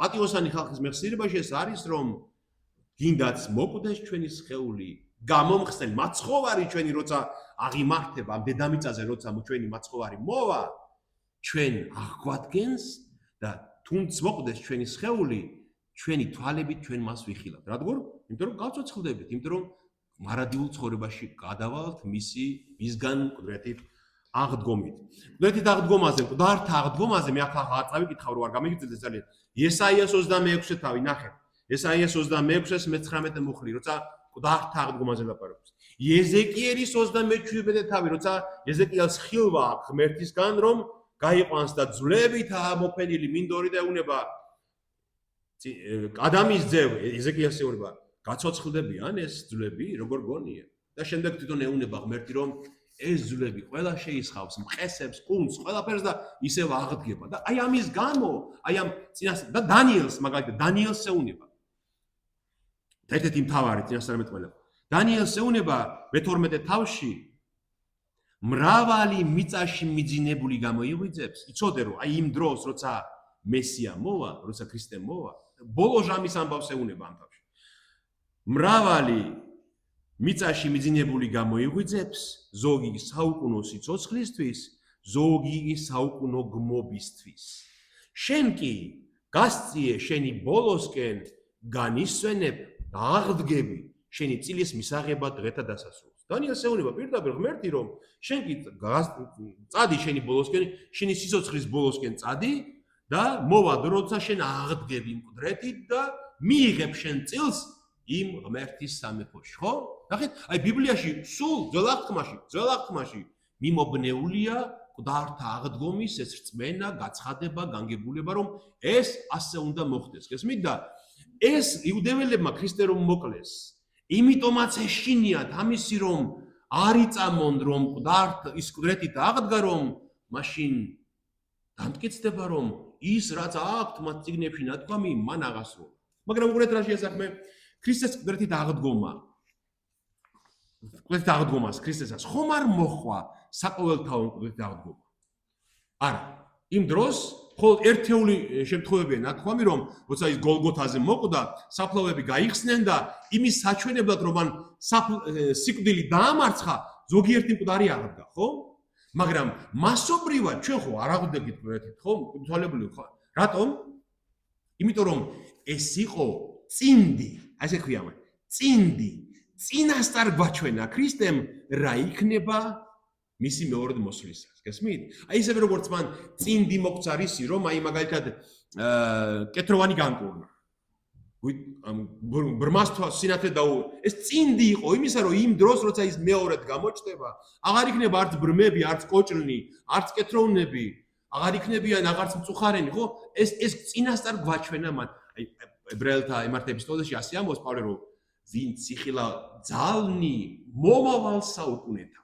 პატიოსანი ხალხის მეხსიერებაში ეს არის რომ გინდაც მოკვდეს ჩვენი სხეული, გამომხსნელი მაცხოვარი ჩვენი როცა აღიმართება ამ დედამიწაზე როცა ჩვენი მაცხოვარი მოვა ჩვენ აღგვადგენს და თუნდაც მოკვდეს ჩვენი სხეული ჩვენი თვალებით ჩვენ მას ვიხილავთ. რადგან? იმიტომ რომ გავწოცხლდებით, იმიტომ რომ მარადიულ ცხოვრებაში გადავალთ მისგან ყდრეთით აღდგომით. ყდრეთით აღდგომაზე, ყდართა აღდგომაზე მე ახლა წავიკითხავ რომ არ გამიგიძებთ ძალიან. ესაიას 26 თავი ნახეთ. ესაიას 26-ს მე-19 მუხლი, როცა ყდართა აღდგომაზე ლაპარაკობს. ეზეკიელის 27 თავი, როცა ეზეკიელს ხილვა აქვს ღმერთისგან, რომ გაიყვანს და ძვლებით ამოფენილი მინდორი და ეუნება ადამის ძევ, ეზეკიელს ეუბნება, გაცოცხლდებიან ეს ძვლები, როგორ გონია? და შემდეგ თვითონ ეუნება ღმერთი, რომ ეს ძვლები ყველა შეისხავს მყესებს, კუნძს, ყველაფერს და ისევ აღდგება. და აი ამის გამო, აი ამ წინას და დანიელს, მაგალითად, დანიელს ეუნება. ერთ-ერთი მთავარი წინასწარმეტყველი. დანიელს ეუნება მე-12 თავში მრავალი მიწაში მიძინებული გამოიღვიძებს, იცოდე რომ აი იმ დროს, როცა მესია მოვა, როცა ქრისტე მოვა, ბოლო ჟამის ამბავს ეუნება ამ თავში. მრავალი მიწაში მიძინებული გამოიღვიძებს, ზოგი საუკუნო სიცოცხლისთვის, ზოგი საუკუნო გმობისთვის. შენ კი გასწიე შენი ბოლოსკენ განისვენებ და აღდგები შენი წილის მისაღებად დღეთა დასასრულს. დანიელს ეუბნება პირდაპირ ღმერთი, რომ შენ კი წადი შენი ბოლოსკენ, შენი სიცოცხლის ბოლოსკენ წადი და მოვად, როცა შენ აღდგები მკვდრეთით და მიიღებ შენ წილს იმ ღმერთის სამეფოში, ხო? ნახეთ, აი ბიბლიაში სულ ძველ აღთქმაში მიმობნეულია მკვდართა აღდგომის ეს რწმენა, გაცხადება, განგებულება, რომ ეს ასე უნდა მოხდეს. გესმით და ეს იუდეველებმა ქრისტე რომ მოკლეს, იმიტომაც ეშინიათ ამისი რომ არ იწამონ რომ მკვდრეთით აღდგა რომ მაშინ დამტკიცდება რომ ის რაც აქვთ მათ წიგნებში ნათქვამი მან აღასრულა. მაგრამ უყურეთ რა შეასახმე ქრისტეს მკვდრეთით აღდგომას ქრისტესაც ხომ არ მოხვა საყოველთაო მკვდრეთით აღდგომა. არა, იმ დროს მხოლოდ ერთეული შემთხვევებია ნათქვამი რომ როცა ის გოლგოთაზე მოკვდა, საფლავები გაიხსნენ და იმის საჩვენებლად რომ მან სიკვდილი დაამარცხა, ზოგიერთი მკვდარი აღდგა, ხო? მაგრამ მასობრივად ჩვენ ხო არ აღვდგებით მკვდრეთით, ხო? თვალებული ხო? რატომ? იმიტომ რომ ეს იყო წინდი, ასე ქვია, წინდი, წინასწარ გვაჩვენა ქრისტემ რა იქნება მისი მეორედ მოსვლისას. გესმით? აი ისევე როგორც მან წინდი მოგცა რისი, რომ აი მაგალითად კეთროვანი განკურნა. ბრმასთვა სინათლე დაუ ეს წინდი იყო იმისა, რომ იმ დროს როცა ის მეორედ გამოჩნდება, აღარ იქნება არც ბრმები, არც კოჭლნი, არც კეთროვნები, აღარ იქნებიან აღარც მწუხარენი, ხო? ეს წინასწარ გვაჩვენა მან. აი ებრაელთა იმართ ეპისტოლეში ასე ამბობს პავლე, რომ ვინც იხილა ძალნი მომავალ საუკუნეთა.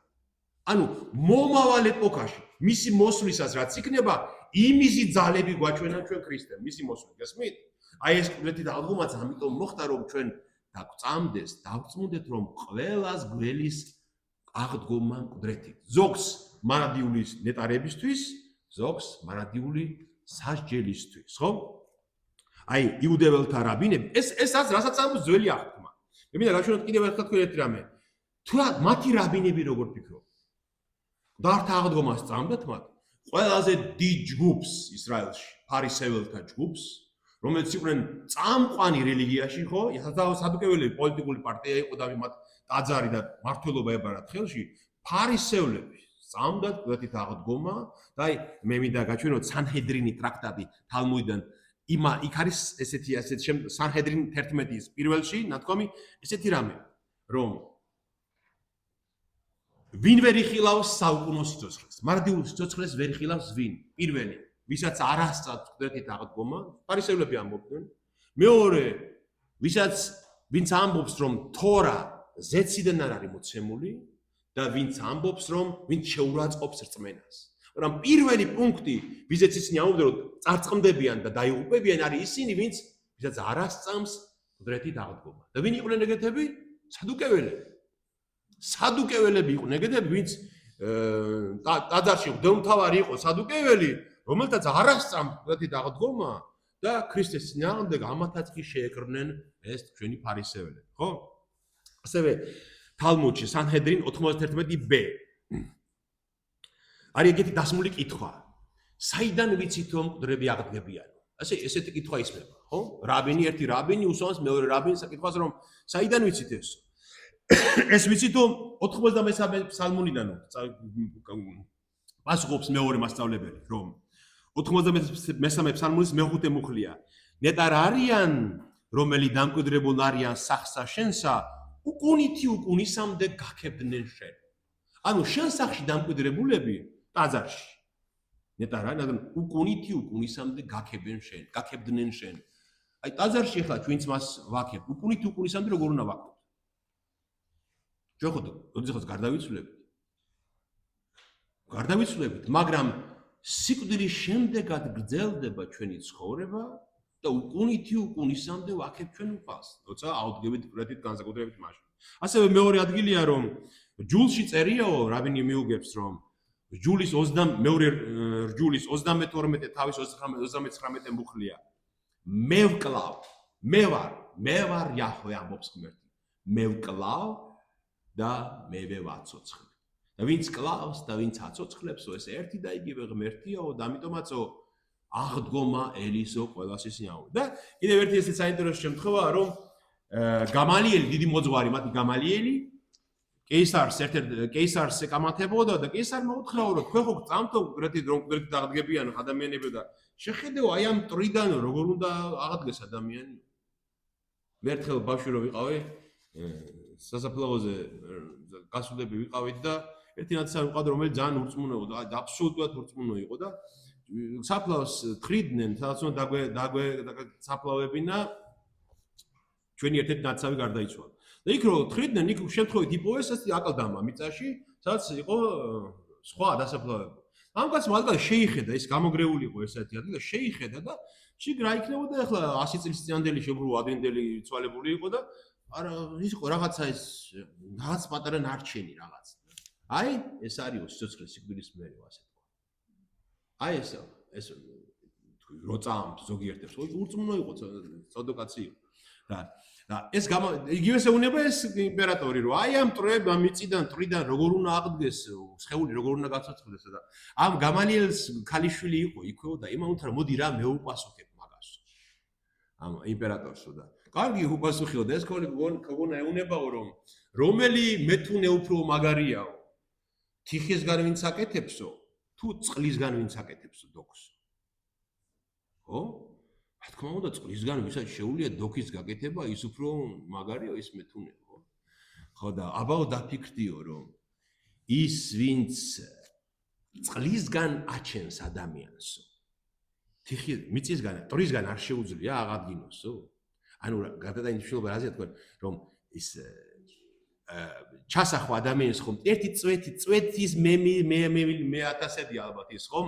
ანუ მომავალ ეპოქაში, მისი მოსვლისას რაც იქნება, იმისი ძალები გვაჩვენა ჩვენ ქრისტემ, მისი მოსვლა, გესმით? აი ეს მკვდრეთით აღდგომაც ამიტომ მოხდა, რომ ჩვენ დაგწამდეს, დავწმუნდეთ, რომ ყველას გველის აღდგომა მკვდრეთით. ზოგს მარადიული ნეტარებისთვის, ზოგს მარადიული სასჯელისთვის, ხო? აი იუდეველთა რაბინები, ესაც რასაც ამბობს ძველი აღთქმა. მე მინდა გავშუქოთ კიდევ ერთხელ თქვენ ერთი რამე. თუ მათი რაბინები როგორ ფიქრობ? მკვდართა აღდგომას წამდათ მათ? ყველაზე დიდ ჯგუფს ისრაელში, ფარისეველთა ჯგუფს, რომელიც იყვნენ წამყვანი რელიგიაში, ხო? სადუკეველები პოლიტიკური პარტია იყო და მათ ტაძარი და მმართველობა ებარათ ხელში, ფარისევლები წამდათ მკვდრეთით აღდგომა და აი მე მინდა გაჩვენოთ სანჰედრინი ტრაქტატი თალმუდიდან იქ არის ესეთი სანჰედრინ 11-ის პირველში ნათქვამი ესეთი რამე, რომ ვინ ვერ იხილავს საუკუნო სიცოცხლეს, მარადიულ სიცოცხლეს ვერ იხილავს ვინ? პირველი, ვისაც არ ასწავთ მკვდრეთით აღდგომა, ფარისევლები ამბობდნენ. მეორე, ვინც ამბობს, რომ თორა ზეციდან არ არის მოცემული და ვინც ამბობს, რომ ვინც შეურაცხყოფს რწმენას. მაგრამ პირველი პუნქტი, ვიზეც ისინი ამბობდნენ, რომ წარწყმდებიან და დაიღუპებიან, არის ისინი, ვისაც არ ასწამს მკვდრეთით აღდგომა. და ვინ იყვნენ ეგეთები? სადუკეველები იყვნენ ეგეთები, ვინც ტაძარში მღვდელმთავარი იყო სადუკეველი, რომელთაც არ ასწამს მკვდრეთით აღდგომა და ქრისტეს წინააღმდეგ ამათაც კი შეეკრნენ ეს ჩვენი ფარისეველები, ხო? ასევე თალმუდში სანჰედრინ 91b არის ეგეთი დასმული კითხვა. საიდან ვიცით რომ მკვდრები აღდგებიან? ესეთი კითხვა ისმება, ხო? ერთი რაბინი უსვამს მეორე რაბინს საკითხვას, რომ საიდან ვიცით ეს? ეს ვიცით რომ 93 ფსალმუნიდან პასუხობს მეორე მასწავლებელი, რომ 93 ფსალმუნის მე-5 მუხლია. ნეტარ არიან, რომელი დამკვიდრებულ არიან სახსა შენსა, უკუნითი უკუნისამდე გაქებდნენ შენ. ანუ შენ სახში დამკვიდრებულები ტაძარში. ნეტარ არიან, უკუნითი უკუნისამდე გაქებდნენ შენ. აი ტაძარში ახლა ჩვენც მას ვაქებთ. უკუნითი უკუნისამდე როგორ უნდა ვაქებთ? ჩვენ ხო როდესაც გარდავიცვლებით, მაგრამ სიკვდილის შემდეგად გრძელდება ჩვენი ცხოვრება და უკუნითი უკუნისამდე ვაქებთ ჩვენ უფალს, როცა ავდგებით მკვდრეთით განსაკუთრებით მაშინ. ასევე მეორე ადგილია, რომ ჯულში წერიაო, რაბინი მიუგებს, რომ ჯულის 32 თავის 39 მუხლია. მე ვკლავ, მე ვარ იაჰვე ამბობს ღმერთი. მე ვკლავ და მევე ვაცოცხლე. და ვინც კლავს და ვინც აცოცხლებსო, ეს ერთი და იგივე ღმერთიაო და ამიტომაცო აღდგომა ელისო ყველას ისინაო. და კიდევ ერთი ესეც საინტერესო შემთხვევაა, რომ გამალიელი დიდი მოძღვარი, მათი გამალიელი კეისარს კეისარს ეკამათებოდა და კეისარმა უთხრაო, რომ თქვენ ხო გწამთო კონკრეტით რომ კონკრეტით აღდგებიან ადამიანები და შეხედეო აი ამ ტრიდან როგორ უნდა აღდგეს ადამიანი. მე ერთხელ ბავშვი რო ვიყავი, სასაფლაოზე გასულები ვიყავით და ერთი ნაცარი ვიყავდა, რომელიც ძალიან ურწმუნო იყო და აბსოლუტურად ურწმუნო იყო და საფლავს თხრიდნენ, სადაც უნდა საფლავებინა ჩვენი ერთ-ერთი ნაცავი გარდაიცვალა. და იქ რო თხრიდნენ, იქ შემთხვევით იპოვეს ეს აკლდამა მიწაში, სადაც იყო სხვა დასაფლავება. ამ კაცმა ადგილ შეიხედა, ის გამოგრეული იყო ესეთი ადგილი და შეიხედა და შიგ რა იქნებოდა ახლა 100 წლის წინანდელი შებრუ ადრინდელი ცვალებული იყო და არა ის იყო რაღაცა ეს რაღაც პატარა ნარჩენი რაღაც. აი ეს არის სიცოცხლის სიკვდილის მერე ასე თქვა. აი ეს როწამს ზოგიერთებს ურწმუნო იყო წოდოკაცი იყო. და ეს იგივე შეუნება ეს იმპერატორი რომ აი ამ მიწიდან ტრიდან როგორ უნდა აღდგეს სხეული როგორ უნდა გაცოცხლდეს და ამ გამალიელს ქალიშვილი იყო იქვეო და იმან უთხრა მოდი რა მე უპასუხებ მაგას ამ იმპერატორსო და კარგი უპასუხიო და ეს ქონა ეუნებაო რომ რომელი მეთუნე უფრო მაგარიაო თიხისგან ვინც აკეთებსო თუ წყლისგან ვინც აკეთებსო დოქს ხო რა თქმა უნდა წყლისგან ვისაც შეუძლია დოქის გაკეთება ის უფრო მაგარია ის მეთუნე ხო და აბაო დაფიქრდიო რომ ის ვინც წყლისგან აჩენს ადამიანსო თიხი მიწისგან ტრისგან არ შეუძლია აღადგინოსო ანუ გადაინიშნულობა რაზეა თქვენ რომ ის ჩასახვა ადამიანის ხომ ერთი წვეთის მე ათასედი ალბათ ის ხომ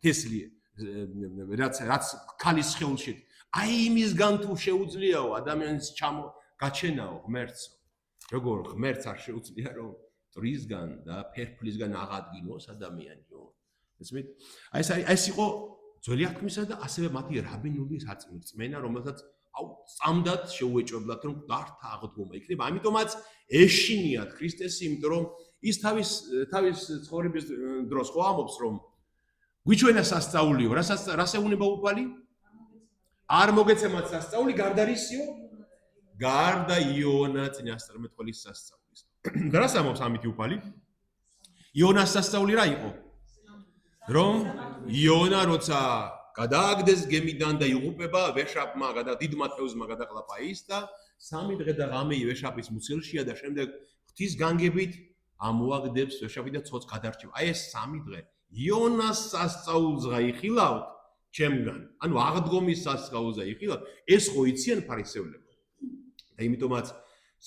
თესლი რაც ქალის სხეულში აი იმისგან თუ შეუძლიაო ადამიანის გაჩენაო ღმერთსო როგორ ღმერთს არ შეუძლია რომ ტრისგან და ფერფლისგან აღადგინოს ადამიანიო ესმით აი ეს იყო ძველი აღთქმისა და ასევე მათი რაბინული საწმირწმენა რომელსაც აუ წამდათ შეუეჭვებლად რომ დართა აღდგომა იქნება ამიტომაც ეშინიათ ქრისტესი იმიტომ რომ ის თავის ცხოვრების დროს ხო ამობს რომ გვიჩვენა სასწაულიო რას ეუნება უფალი არ მოგეცემათ სასწაული გარდარისიო გარდა იონა წინასწარმეტყველის სასწaulis და რას ამობს ამით უფალი იონას სასწაული რა იყო რომ იონა როცა გადააგდეს გემიდან და იღუპება ვეშაპმა დიდმა თევზმა გადაყლაპა ის და 3 დღე და ღამე ვეშაპის მუცელშია და შემდეგ ღვთის განგებით ამოაგდებს ვეშაპი და ცოცხ გადარჩება აი ეს 3 დღე იონას სასწაულს გაიხილავთ ჩემგან ანუ აღდგომის სასწაულს გაიხილავთ ეს ხო იციან ფარისევლებო და იმიტომაც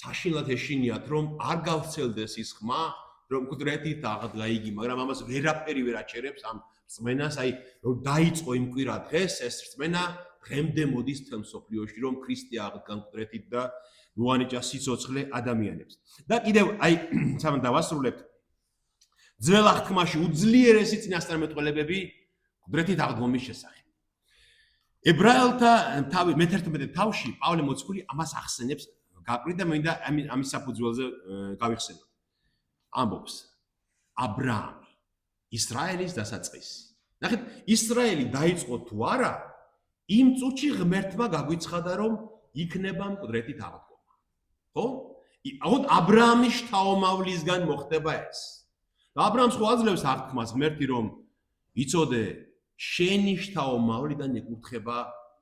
საშინლად ეშინიათ რომ არ გავცელდეს ის ხმა რომ კუდრეთით აღდგა იგი მაგრამ ამას ვერაფერი ვერ აჩერებს ამ რწმენას აი რომ დაიწყო იმ კვირა დღეს ეს რწმენა დღემდე მოდის თელ მსოფლიოში რომ ქრისტე აღდგა კუდრეთით და მოანიჭა სიცოცხლე ადამიანებს და კიდევ აი სამ დავასრულებთ ძველ აღთქმაში უძლიერესი წინასწარმეტყველებები კუდრეთით აღდგომის შესახებ ებრაელთა მე-11 თავში პავლე მოციქული ამას ახსენებს გაყრით და მინდა ამის საფუძველზე გავიხსენოთ ამბობს აბრაამი ისრაელის დასაწყისი ნახეთ ისრაელი დაიწყო თუ არა იმ წუთში ღმერთმა გაგვიცხადა რომ იქნება მკვდრეთით აღდგომა ხო აუთ აბრაამის შთაომავლისგან მოხდება ეს და აბრაამს ხო აძლევს აღთქმას ღმერთი რომ იცოდე შენი შთაომავლიდან ეკურთხება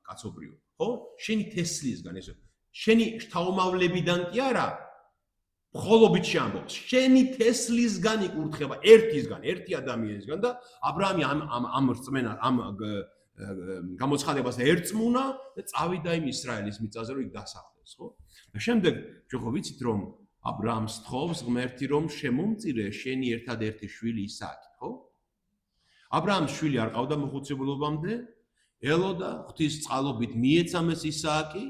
კაცობრიობა ხო შენი თესლისგან ესე შენი შთაომავლებიდან კი არა მხოლობით შეამბობს შენი თესლისგან იკურთხება ერთი ადამიანისგან და აბრაამი ამ რწმენა ამ გამოცხადებას ერწმუნა და წავიდა იმ ისრაელის მიწაზე რომ იქ დასახლდეს ხო და შემდეგ ჩვენ ხო ვიცით რომ აბრაამს თხოვს ღმერთი რომ შემომწირე შენი ერთადერთი შვილი ისააკი ხო აბრაამს შვილი არ ყავდა მოხუცებულობამდე ელოდა ღვთის წყალობით მიეცამეს ისააკი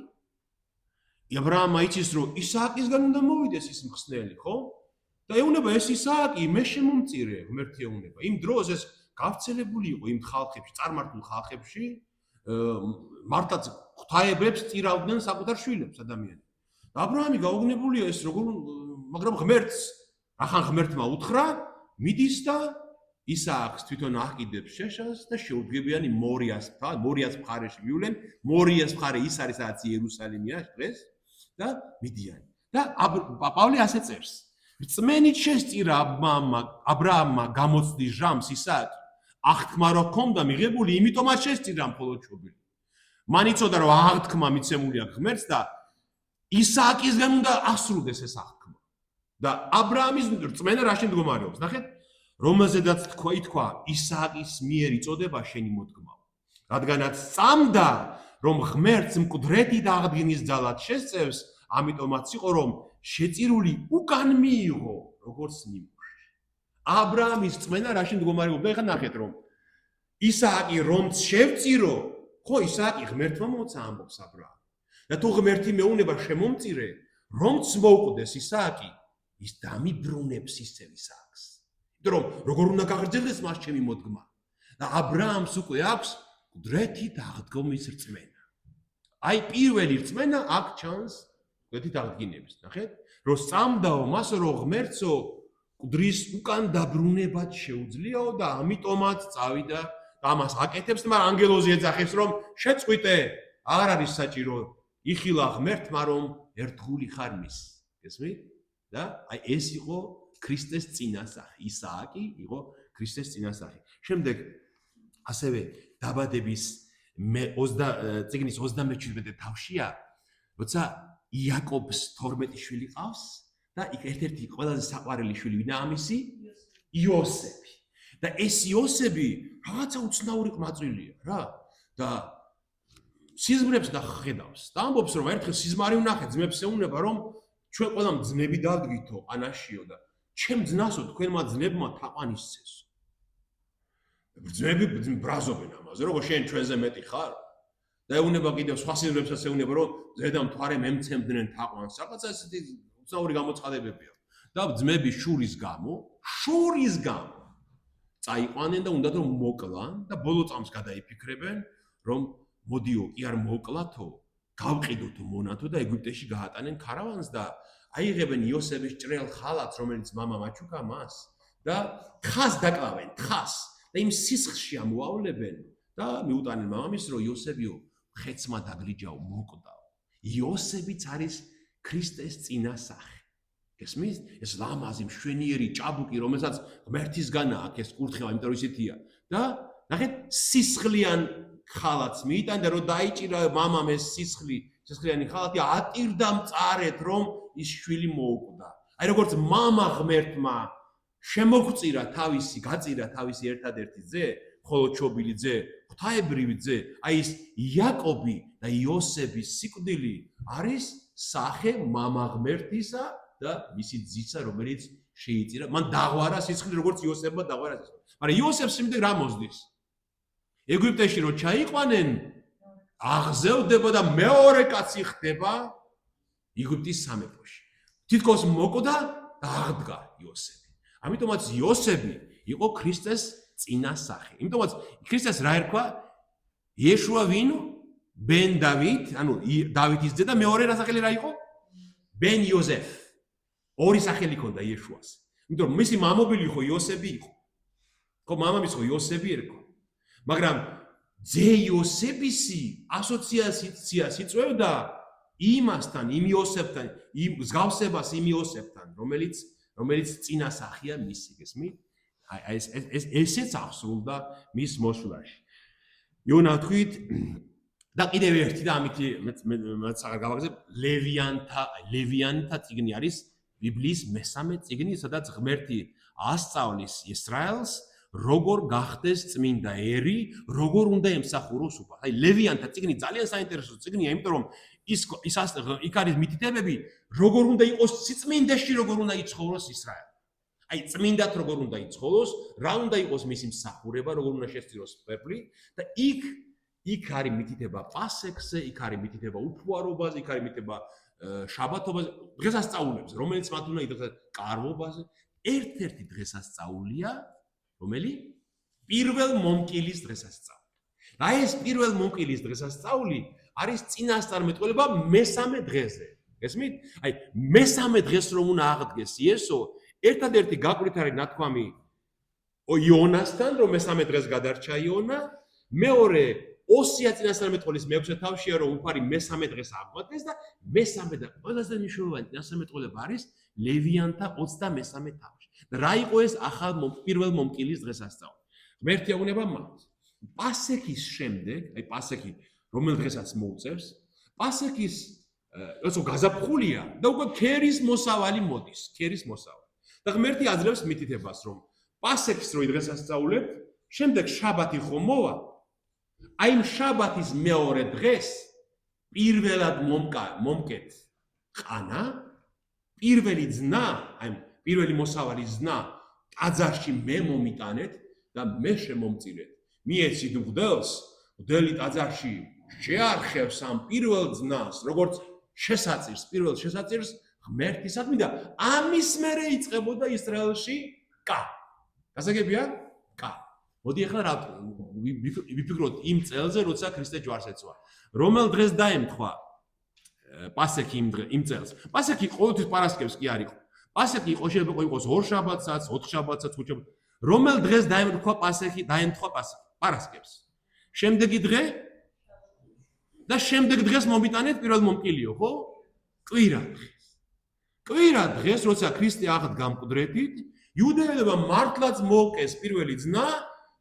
აბრაამმა იცის რომ ისააკისგან უნდა მოვიდეს ის მხსნელი ხო და ეუნება ეს ისააკი მე შემომწირე ღმერთი ეუნება იმ დროს ეს გავრცელებული იყო იმ ხალხებში წარმართულ ხალხებში მართლაც ღვთაებებს წირავდნენ საკუთარ შვილებს ადამიანები და აბრაამი გაუგნებულია ეს როგორ მაგრამ ღმერთს ახან ღმერთმა უთხრა, მიდის და ისააკს თვითონ აყიდებს შეშას და შეუდგებიანი მორიას მხარეში მივლენ. მორიას მხარე ის არის, სადაც იერუსალიმია დღეს და მიდიან. და პავლე ასე წერს. რწმენით შესწირა აბრაამმა გამოცდის ჟამს ისააკი. აღთქმა რო ჰქონდა მიღებული, იმიტომაც შესწირა მხოლოდ ჩობილი. მან იცოდა, რომ აღთქმა მიცემული აქვს ღმერთს და ისააკისგან უნდა ასრულდეს ეს აღთქმა. და აბრაამის რწმენა რაში მდგომარეობს? ნახეთ, რომელზედაც ითქვა ისააკის მიერ იწოდება შენი მოდგმაო. რადგანაც წამდა, რომ ღმერთს მკვდრეთი და აღდგენის ძალად შესწევს, ამიტომაც იყო, რომ შეწირული უკან მიიღო, როგორც ნიმუში. აბრაამის რწმენა რაში მდგომარეობდა? ეხლა ნახეთ, რომ ისააკი რომც შევწირო, ხო ისააკი ღმერთმა მოუცა ამბობს აბრაამ. და თუ ღმერთი მეუნება შემომწირე, რომც მოუკვდეს ისააკი, ის დამიბრუნებს ისევ ისააკს. იმიტომ რომ როგორ უნდა გაგრძელდეს მას ჩემი მოდგმა. და აბრაამს უკვე აქვს მკვდრეთით აღდგომის რწმენა. აი პირველი რწმენა აქ ჩანს მკვდრეთით აღდგინების. ნახეთ, რომ სწამდაო მას რომ ღმერთსო მკვდრის უკან დაბრუნებად შეუძლიაო და ამიტომაც წავიდა და ამას აკეთებს, მაგრამ ანგელოზი ეძახებს რომ შეწყვიტე, აღარ არის საჭირო იხილა ღმერთმა რომ ერთგული ხარ მის. გესმით? და აი ეს იყო ქრისტეს წინასახი. ისააკი იყო ქრისტეს წინასახი. შემდეგ ასევე დაბადების წიგნის 37 თავშია, როცა იაკობს 12 შვილი ყავს და იქ ერთ-ერთი ყველაზე საყვარელი შვილი ვინა ამისი? იოსები. და ეს იოსები რაღაცა უცნაური ყმაწვილია რა. და სიზმრებს ხედავს. და ამბობს რომ ერთხელ სიზმარი ვნახე, ძმებს ეუნება რომ ჩვენ ყველამ ძნები დადგითო ყანაშიო და ჩემ ძნასო თქვენმა ძნებმა თაყვანის წესო. ძმები ბრაზობენ ამაზე, როგორ შენ ჩვენზე მეტი ხარ? და ეუნება კიდევ სხვა სიზმრებსაც ეუნება რომ ზედა მთვარე მემცემდნენ თაყვანს. რაღაცა ესეთი უცნაური გამოცხადებებია. და ძმები შურის გამო წაიყვანენ და უნდათ რომ მოკლან და ბოლო წამს გადაიფიქრებენ რომ მოდიო კი არ მოკლათო, გავყიდოთო მონათო და ეგვიპტეში გაატანენ ქარავანს და აიღებენ იოსების ჭრელ ხალათს, რომელიც მამამ აჩუქა მას და თხას დაკლავენ, თხას და იმ სისხლში ამოავლებენ და მიუტანენ მამამის რომ იოსებიო ხეცმა დაგლიჯაო მოკვდაო. იოსებიც არის ქრისტეს წინასახი. გესმის? ეს ლამაზი მშვენიერი ჭაბუკი, რომელსაც ღმერთისგანა აქვს ეს კურთხევა, იმიტომ რომ ისეთია. და ნახეთ, სისხლიან ხალათს მიიტანდა, რომ დაიჭირა მამამ ეს სისხლიანი ხალათი, ატირდა მწარეთ, რომ ის შვილი მოუკვდა. აი როგორც მამა ღმერთმა გაწირა თავისი ერთადერთი ძე, ხოლო ჩობილი ძე, ღვთაებრივი ძე, აი ეს იაკობი და იოსების სიკვდილი არის სახე მამა ღმერთისა და მისი ძისა, რომელიც შეიწირა. მან დაღვარა სისხლი, როგორც იოსებმა დაღვარა სისხლი. მაგრამ იოსებს შემდეგ რა მოსდის? ეგვიპტეში რო ჩაიყვანენ, აღზევდება და მეორე კაცი ხდება ეგვიპტის სამეფოში. თითქოს მოკვდა და აღდგა იოსები. ამიტომაც იოსები იყო ქრისტეს წინასახი. ამიტომაც ქრისტეს რა ერქვა? იეშუა ვინ? ბენ დავით, ანუ დავითის ძე და მეორე რა სახელი რა იყო? ბენ იოზეფ. ორი სახელი ჰქონდა იეშუას. იმიტომ რომ მისი მამობილი ხო იოსები იყო. ხო მამამის ხო იოსები ერქვა. მაგრამ ძე იოსებისი ასოციაციას იწვევდა იმასთან, იმ იოსებთან, იმ მსგავსებას იმ იოსებთან, რომელიც წინასახია მისი, გესმით? აი ესეც აღსრულდა მის მოსვლაში. იონა თქვით და კიდევ ერთი და ამით მეც აღარ გავაგზავნებ, ლევიანთა წიგნი არის ბიბლიის მესამე წიგნი, სადაც ღმერთი ასწავლის ისრაელს როგორ გახდეს წმინდა ერი, როგორ უნდა ემსახუროს უფალს. აი ლევიანთა წიგნი ძალიან საინტერესო წიგნია, იმიტომ რომ იქ არის მითითებები, როგორ უნდა იყოს სიწმინდეში, როგორ უნდა იცხოვროს ისრაელი. აი წმინდად როგორ უნდა იცხოვროს, რა უნდა იყოს მისი მსახურება, როგორ უნდა შესწიროს ფერფლი და იქ არის მითითება პასექზე, იქ არის მითითება უფუარობაზე, იქ არის მითითება შაბათობაზე, დღესასწაულებზე, რომელიც მათ უნდა იდეოს კარვობაზე. ერთ-ერთი დღესასწაულია რომელი? პირველ მომკილის დღესასწაული. და ეს პირველ მომკილის დღესასწაული არის წინასწარმეტყველება მესამე დღეზე. ესმით? აი, მესამე დღეს რომ უნდა აღდგეს იესო, ერთადერთი გაკვირით არის ნათქვამი იონასთან, რომ მესამე დღეს გადარჩა იონა, მეორე ოსია წინასწარმეტყველის მეექვსე თავშია, რომ უფარი მესამე დღეს აღკვეთეს და მესამე და ყველაზე მნიშვნელოვანი წინასწარმეტყველება არის ლევიანთა 23 თავში. და რა იყო ეს ახალ პირველ მომკილის დღესასწაული? ღმერთი აღუნება მას. პასექის შემდეგ, აი პასექი რომელ დღესაც მოუწევს, პასექის როცა გაზაფხულია და უკვე ქერის მოსავალი მოდის, ქერის მოსავალი. და ღმერთი აძლევს მითითებას, რომ პასექის რო დღესასწაულებთ, შემდეგ შაბათი ხომ მოვა. აი იმ შაბათის მეორე დღეს პირველად მომკეთ ყანა, პირველი ძნა, აი პირველი მოსავალი ძნა ტაძარში მე მომიტანეთ და მე შემომწირეთ. მიეცით მღვდელს, მღვდელი ტაძარში შეარხევს ამ პირველ ძნას, როგორც შესაწირს, პირველ შესაწირს ღმერთისადმი და ამის მერე იწყებოდა ისრაელში კა. გასაგებია? კა. მოდი ახლა რა ვიფიქროთ იმ წელზე, როცა ქრისტე ჯვარს ეცვა. რომელ დღეს დაემთხვა პასექი იმ წელს? პასექი ყოველთვის პარასკევს კი არ იყო. პასექი შეიძლება იყოს 2 შაბათსაც, 4 შაბათსაც, 5 შაბათსაც. რომელ დღეს დაემთხვა პასექი, დაემთხვა პარასკევს? შემდეგი დღე და შემდეგ დღეს მომიტანეთ პირველ მომკილიო, ხო? კვირა დღეს. კვირა დღეს, როცა ქრისტე აღდგა მკვდრეთით, იუდეელებმა მართლაც მოუკეს პირველი ძნა,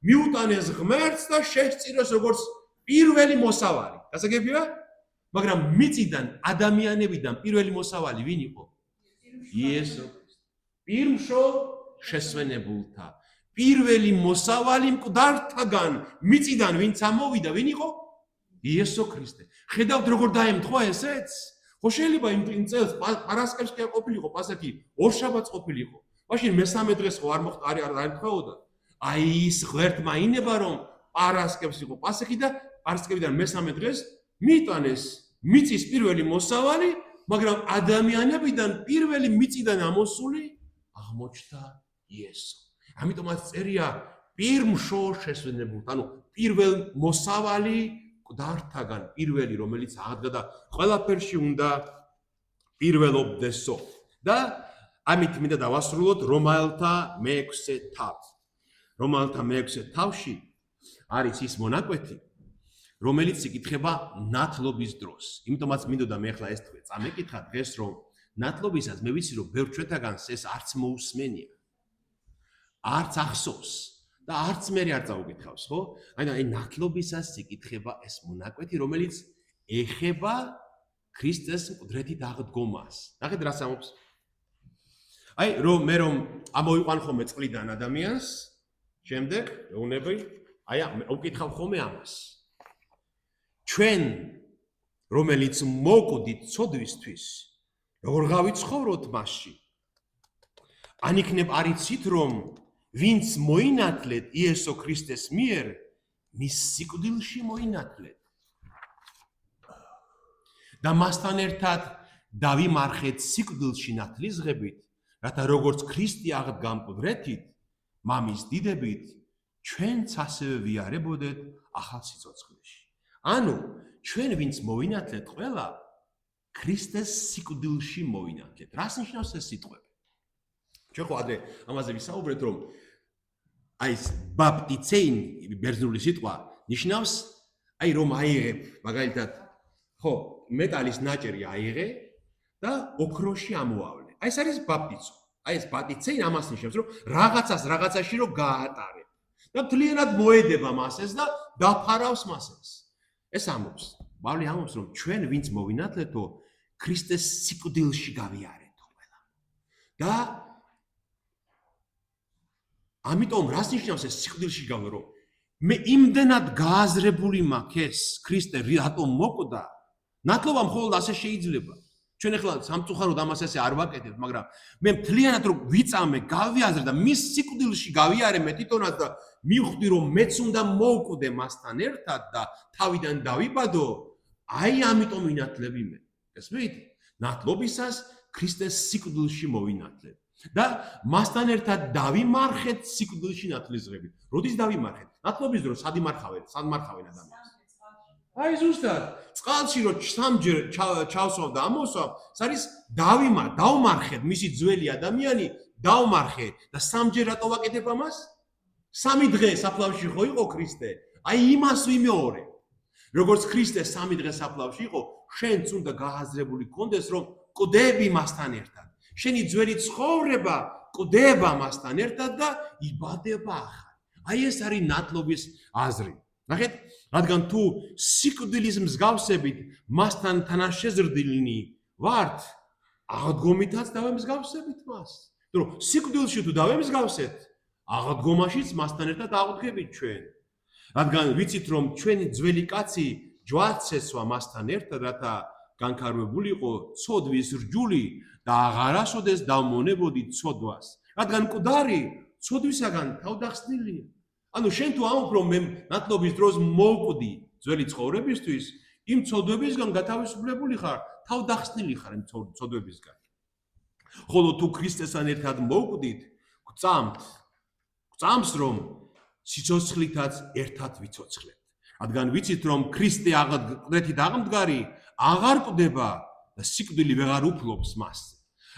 მიუტანეს ღმერთს და შესწირეს როგორც პირველი მოსავალი. გასაგებია? მაგრამ მიწიდან ადამიანებიდან პირველი მოსავალი ვინ იყო? იესო. პირმშო შესვენებულთა. პირველი მოსავალი მკვდართაგან მიწიდან ვინც ამოვიდა, ვინ იყო? იესო ქრისტე. ხედავთ როგორ დაემთხვა ესეც? ხო შეიძლება იმ წელს პარასკევს კი არ ყოფილიყო, პასექი 2 შაბათს ყოფილიყო. მაშინ მესამე დღეს ხო არ დაემთხვაოდა? აი ის ღმერთმა ინება რომ პარასკევს იყო პასექი და პარასკევიდან მესამე დღეს მიიტანეს მიწის პირველი მოსავალი, მაგრამ ადამიანებიდან პირველი მიწიდან ამოსული აღმოჩნდა იესო. ამიტომაც წერია პირმშო შესვენებულთ, ანუ პირველ მოსავალი მკვდართაგან პირველი, რომელიც აღდგა და ყველაფერში უნდა პირველობდესო. და ამით მინდა დავასრულოთ რომაელთა მე-6 თავი. რომაელთა მე-6 თავში არის ის მონაკვეთი, რომელიც იკითხება ნათლობის დროს. იმიტომაც მინდოდა მე ახლა ეს თქვენ წამეკითხა დღეს, რომ ნათლობისას მე ვიცი, რომ ბევრ ჩვენთაგანს ეს არც მოусმენია. არც ახსოვს და არც მე არ წაუკითხავს, ხო? აი ნათლობისას იკითხება ეს მონაკვეთი, რომელიც ეხება ქრისტეს მკვდრეთით აღდგომას. ნახეთ რა სამობს. აი რომ ამოიყვან ხოლმე წყლიდან ადამიანს, შემდეგ ეუნები, აი უკითხავ ხოლმე ამას. ჩვენ რომელიც მოვკვდით ცოდვისთვის, როგორ გავიცხოვროთ მასში? ან იქნებ არიცით რომ ვინც მოინათლეთ იესო ქრისტეს მიერ, მის სიკვდილში მოინათლეთ. და მასთან ერთად დავიმარხეთ სიკვდილში ნათლისღებით, რათა როგორც ქრისტე აღდგა მკვდრეთით, მამის დიდებით, ჩვენც ასევე ვიარებოდეთ ახალ სიცოცხლეში. ანუ ჩვენ ვინც მოინათლეთ ყველა, ქრისტეს სიკვდილში მოინათლეთ. რას ნიშნავს ეს სიტყვები? ჩვენ ხო ადრე ამაზე ვისაუბრეთ, რომ აი ეს ბაპტიცეინ ბერძნული სიტყვა ნიშნავს აი რომ აიღებ მაგალითად ხო მეტალის ნაჭერი აიღე და ოქროში ამოავლე. აი ეს არის ბაპტიცო. აი ეს ბაპტიცეინ ამას ნიშნავს, რომ რაღაცას რაღაცაში რომ გაატარებ და მთლიანად მოედება მასეს და დაფარავს მასეს. ეს ამობს. პავლე ამობს, რომ ჩვენ ვინც მოვინათლეთო, ქრისტეს სიკვდილში გავიარეთო ყველა. და ამიტომ რას ნიშნავს ეს სიკვდილში გავიარო, რომ მე იმდენად გააზრებული მაქვს ეს ქრისტე რატომ მოკვდა? ნათლობა მხოლოდ ასე შეიძლება. ჩვენ ახლა სამწუხაროდ ამას ასე არ ვაკეთებთ, მაგრამ მე მთლიანად რომ ვიწამე, გავიაზრე და მის სიკვდილში გავიარე მე თვითონაც და მივხვდი რომ მეც უნდა მოვკვდე მასთან ერთად და თავიდან დავიბადო, აი ამიტომ ვინათლები მე. გესმით? ნათლობისას ქრისტეს სიკვდილში მოვინათლებ. და მასთან ერთად დავიმარხეთ სიკვდილში ნათლისღებით. როდის დავიმარხეთ? ნათლობის დროს სად იმარხავენ ადამიანს? აი ზუსტად წყალში რომ სამჯერ ჩავსვავ და ამოსვავ, ეს არის დავმარხეთ მისი ძველი ადამიანი, დავმარხე და სამჯერ რატო ვაკეთებ ამას? 3 დღე საფლავში ხო იყო ქრისტე? აი იმას ვიმეორე. როგორც ქრისტე 3 დღე საფლავში იყო, შენც უნდა გააზრებული გქონდეს, რომ კვდები მასთან ერთად. შენი ძველი ცხოვრება კვდება მასთან ერთად და იბადება ახალი. აი ეს არის ნათლობის აზრი. ნახეთ, რადგან თუ სიკვდილის მსგავსებით მასთან თანაშეზრდილი ვართ, აღდგომითაც დავემსგავსებით მას. რომ სიკვდილში თუ დავემსგავსეთ, აღდგომაშიც მასთან ერთად აღდგებით ჩვენ. რადგან ვიცით რომ ჩვენი ძველი კაცი ჯვარცესვა მასთან ერთად, რათა განკარგებულიყო ცოდვის რჯული და აღარასოდეს დავმონებოდით ცოდვას. რადგან მკვდარი ცოდვისაგან თავდახსნილია. ანუ შენ თუ ამბობ რომ მე ნათლობის დროს მოვკვდი ძველი ცხოვრებისთვის, იმ ცოდვებისგან გათავისუფლებული ხარ, თავდახსნილი ხარ იმ ცოდვებისგან. ხოლო თუ ქრისტესთან ერთად მოვკვდით, გწამს რომ სიცოცხლითაც ერთად ვიცოცხლებთ. რადგან ვიცით რომ ქრისტე კვდრეთით აღმდგარი აღარ კვდება და სიკვდილი ვეღარ უფლობს მას.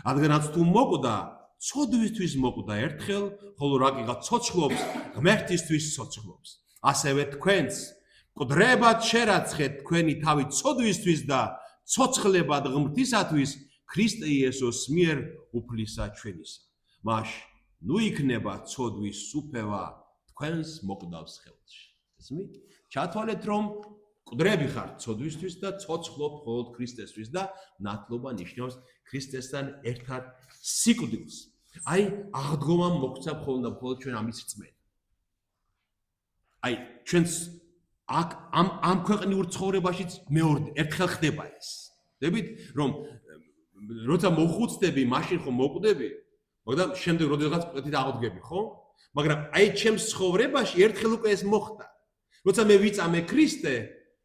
რადგანაც თუ მოკვდა, ცოდვისთვის მოკვდა ერთხელ, ხოლო რაკიღა ცოცხლობს, ღმერთისთვის ცოცხლობს. ასევე თქვენც კვდრებად შერაცხეთ თქვენი თავი ცოდვისთვის და ცოცხლებად ღმრთისათვის ქრისტე იესოს მიერ უფლისა ჩვენისა. მაშ ნუ იქნება ცოდვის სუფევა თქვენს მოკვდავს ხელში. ესმით? ჩათვალეთ რომ კვდრები ხართ ცოდვისთვის და ცოცხლობ მხოლოდ ქრისტესთვის და ნათლობა ნიშნავს ქრისტესთან ერთად სიკვდილს. აი აღდგომამ მოგცა მხოლოდ და მხოლოდ ჩვენ ამის რწმენა. აი ჩვენს ამ ქვეყნიურ ცხოვრებაშიც მეორე ერთხელ ხდება ეს. დებით რომ როცა მოხუცდები, მაშინ ხო მოკვდები, მაგრამ შემდეგ როდესაც კვდრით აღდგები, ხო? მაგრამ აი ჩემს ცხოვრებაში ერთხელ უკვე ეს მოხდა. როცა მე ვიწამე ქრისტე,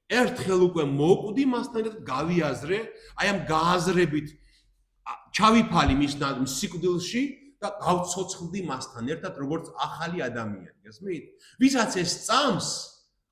ერთხელ უკვე მოკვდი მასთან ერთად გავიაზრე, აი ამ გააზრებით ჩავიფალი მის სიკვდილში და გავცოცხლდი მასთან ერთად როგორც ახალი ადამიანი, გესმით? ვისაც ეს წამს,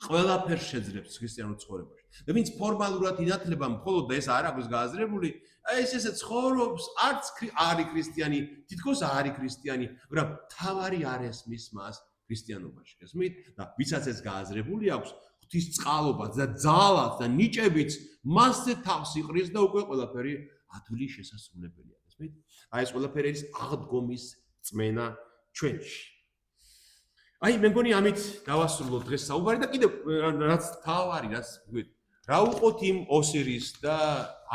ყველაფერს შეძლებს ქრისტიანულ ცხოვრებაში. და ვინც ფორმალურად ინათლება მხოლოდ და ეს არ აქვს გააზრებული, აი ეს ცხოვრობს, არც არის ქრისტიანი, თითქოს არის ქრისტიანი, მაგრამ თავარი არ ესმის მას ქრისტიანობაში, გესმით? და ვისაც ეს გააზრებული აქვს, ღვთის წყალობაც და ძალაც და ნიჭებიც მასზე თავს იყრის და უკვე ყველაფერი ადვილი შესასრულებელია, გესმით? აი ეს ყველაფერი არის აღდგომის წმენა ჩვენში. აი მე მგონი ამით დავასრულოთ დღეს საუბარი და კიდევ რაც თავარი, რაც რა უყოთ იმ ოსირის და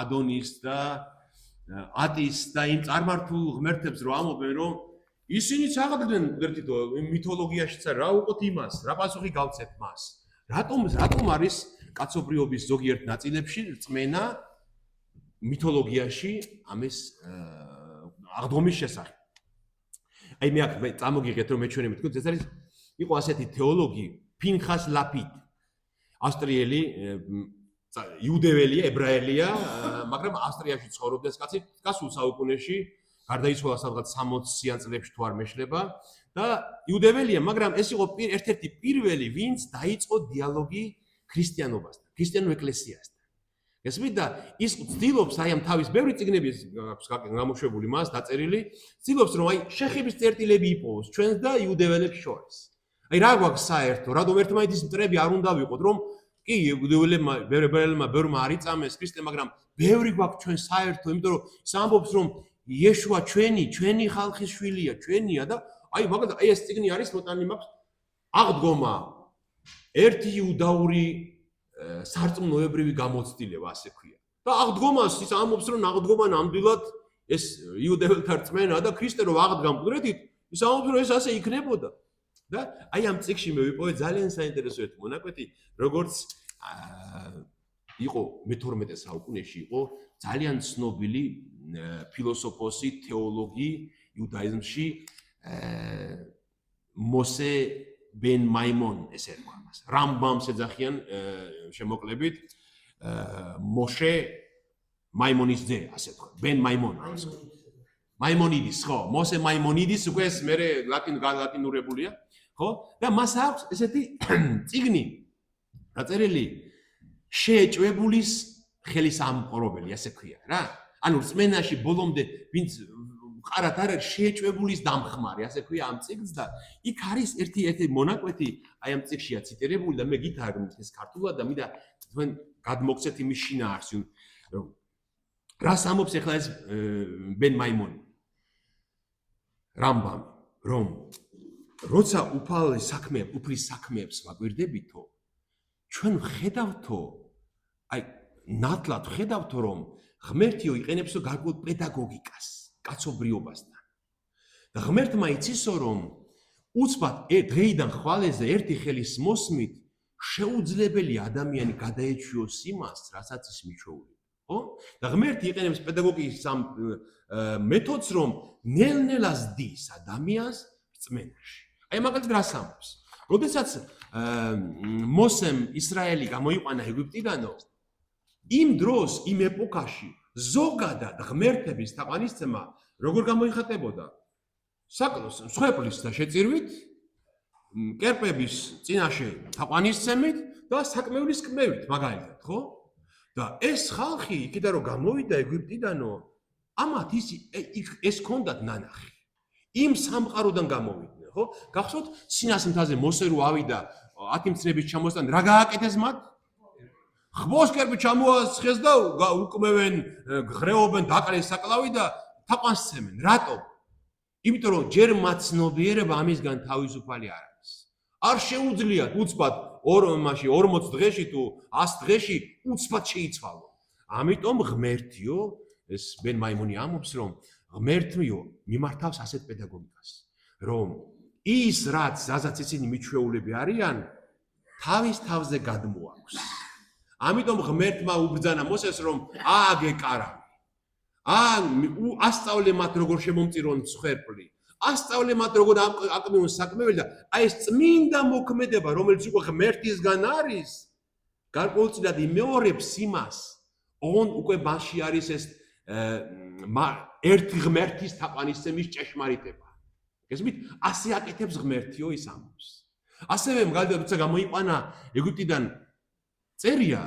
ადონის და ატის და იმ წარმართულ ღმერთებს რომ ამობენ რომ ისინიც აღდგნენ კვდრთით მითოლოგიაშიც რა უყოთ იმას, რა პასუხი გავცეთ მას. რატომ არის კაცობრიობის ზოგიერთ ნაწილებში რწმენა მითოლოგიაში ამის აღდგომის შესახებ. აი მე აქ წამოგიღეთ რომ მე ჩვენი მეთქვა ეს არის იყო ასეთი თეოლოგი ფინხას ლაფით. ავსტრიელი იუდეველია, ებრაელია, მაგრამ ავსტრიაში ცხოვრობდა ეს კაცი გასულ საუკუნეში, გარდაიცვალა სადღაც 60-იან წლებში თუ არ მეშლება და იუდეველია, მაგრამ ეს იყო ერთ-ერთი პირველი, ვინც დაიწყო დიალოგი ქრისტიანობასთან, ქრისტიანულ ეკლესიასთან. გესმით და ის ცდილობს აი ამ თავის ბევრი წიგნების აქვს გამოშვებული მას დაწერილი, ცდილობს რომ აი შეხების წერტილები იპოვოს ჩვენს და იუდეველებს შორის. აი რა გვაქვს საერთო, რადგან ერთმანეთის მტრები არ უნდა ვიყოთ, რომ კი იუდეველებმა, ებრაელებმა ბევრმა არ იწამეს ქრისტე, მაგრამ ბევრი გვაქვს ჩვენ საერთო, იმიტომ რომ ის ამბობს რომ იეშუა ჩვენი ხალხის შვილია, ჩვენია და აი მაგალითად აი ეს წიგნი არის მოტანილი მაქვს აღდგომა ერთი იუდაური სარწმუნოებრივი გამოცდილება ასე ქვია. და აღდგომას ის ამბობს რომ აღდგომა ნამდვილად ეს იუდეველთა რწმენა და ქრისტე რომ აღდგა მკვდრეთით, ის ამბობს რომ ეს ასე იქნებოდა. და აი ამ წიგნში მე ვიპოვე ძალიან საინტერესო ერთი მონაკვეთი, როგორც იყო მე-12 საუკუნეში იყო ძალიან ცნობილი ფილოსოფოსი, თეოლოგი იუდაიზმში მოსე ბენ მაიმონ ესე ერქვა მას. რამბამს ეძახიან შემოკლებით მოშე მაიმონის ძე, ასე თქვა. ბენ მაიმონ არის. მაიმონიდის, ხო, მოსე მაიმონიდის უკვე ეს მე ლატინურებულია, ხო? და მას აქვს ესეთი წიგნი დაწერილი შეეჭვებულის ხელისამყრობელი, ასე ქვია რა. ანუ რწმენაში ბოლომდე ვინც ყარად არ არის შეეჭვებულის დამხმარე, ასე ქვია ამ წიგნს და იქ არის ერთი მონაკვეთი, აი ამ წიგნშია ციტირებული და მე გითარ ეს ქართულად და მინდა თქვენ გადმოგცეთ იმის შინაარსს, რომ რას ამბობს ახლა ეს ბენ მაიმონი, რამბამი, რომ როცა უფლის საქმეებს ვაკვირდებითო, ჩვენ ხედავთო, აი ნათლად ხედავთო, რომ ღმერთიო იყენებსო გარკვეულ პედაგოგიკას, კაცობრიობასთან. და ღმერთმა იცისო, რომ უცბად დღეიდან ხვალეზე ერთი ხელის მოსმით შეუძლებელი ადამიანი გადაეჩვიოს იმას, რასაც ის მიჩვეულებს. ხო? და ღმერთი იყენებს პედაგოგიკის ამ მეთოდს, რომ ნელ-ნელა ზდის ადამიანს რწმენაში. აი მაგალითად რას ამბობს? როდესაც მოსემ ისრაელი გამოიყვანა ეგვიპტიდანო, იმ დროს, იმ ეპოქაში ზოგადად ღმერთების თაყვანისცემა როგორ გამოიხატებოდა? მსხვერპლის და შეწირვით, კერპების წინაშე თაყვანისცემით და საკმევლის კმევით, მაგალითად, ხო? და ეს ხალხი იქიდან რომ გამოვიდა ეგვიპტიდანო, ამათ ეს ჰქონდათ ნანახი. იმ სამყაროდან გამოვიდნენ, ხო? გახსოვთ, სინას მთაზე მოსე რო ავიდა 10 მცნების ჩამოსთან, რა გააკეთეს მათ? ხბოს კერპი ჩამოასხეს და უკმევენ, ღრეობენ, დაყრეს საკლავი და თაყვანს სცემენ. რატომ? იმიტომ რომ ჯერ მაცნობიერება ამისგან თავისუფალი არ არის. არ შეუძლიათ უცბად 40 დღეში თუ 100 დღეში უცბად შეიცვალო. ამიტომ ღმერთიო, ეს ბენ მაიმონი ამბობს, რომ ღმერთიო მიმართავს ასეთ პედაგოგიკას, რომ ის რაზეც ისინი მიჩვეულები არიან, თავის თავზე გადმოაქვს. ამიტომ ღმერთმა უბრძანა მოსეს, რომ ააგე კარავი. ასწავლე მათ როგორ შემომწირონ მსხვერპლი. ასწავლე მათ როგორ აკმევონ საკმეველი და აი ეს წმინდა მოქმედება, რომელიც უკვე ღმერთისგან არის, გარკვეულწილად იმეორებს იმას, უკვე მასში არის ეს ერთი ღმერთის თაყვანისცემის ჭეშმარიტება. გესმით? ასე აკეთებს ღმერთიო ის ამბობს. ასევე მაგალითად როცა გამოიყვანა ეგვიპტიდან წერია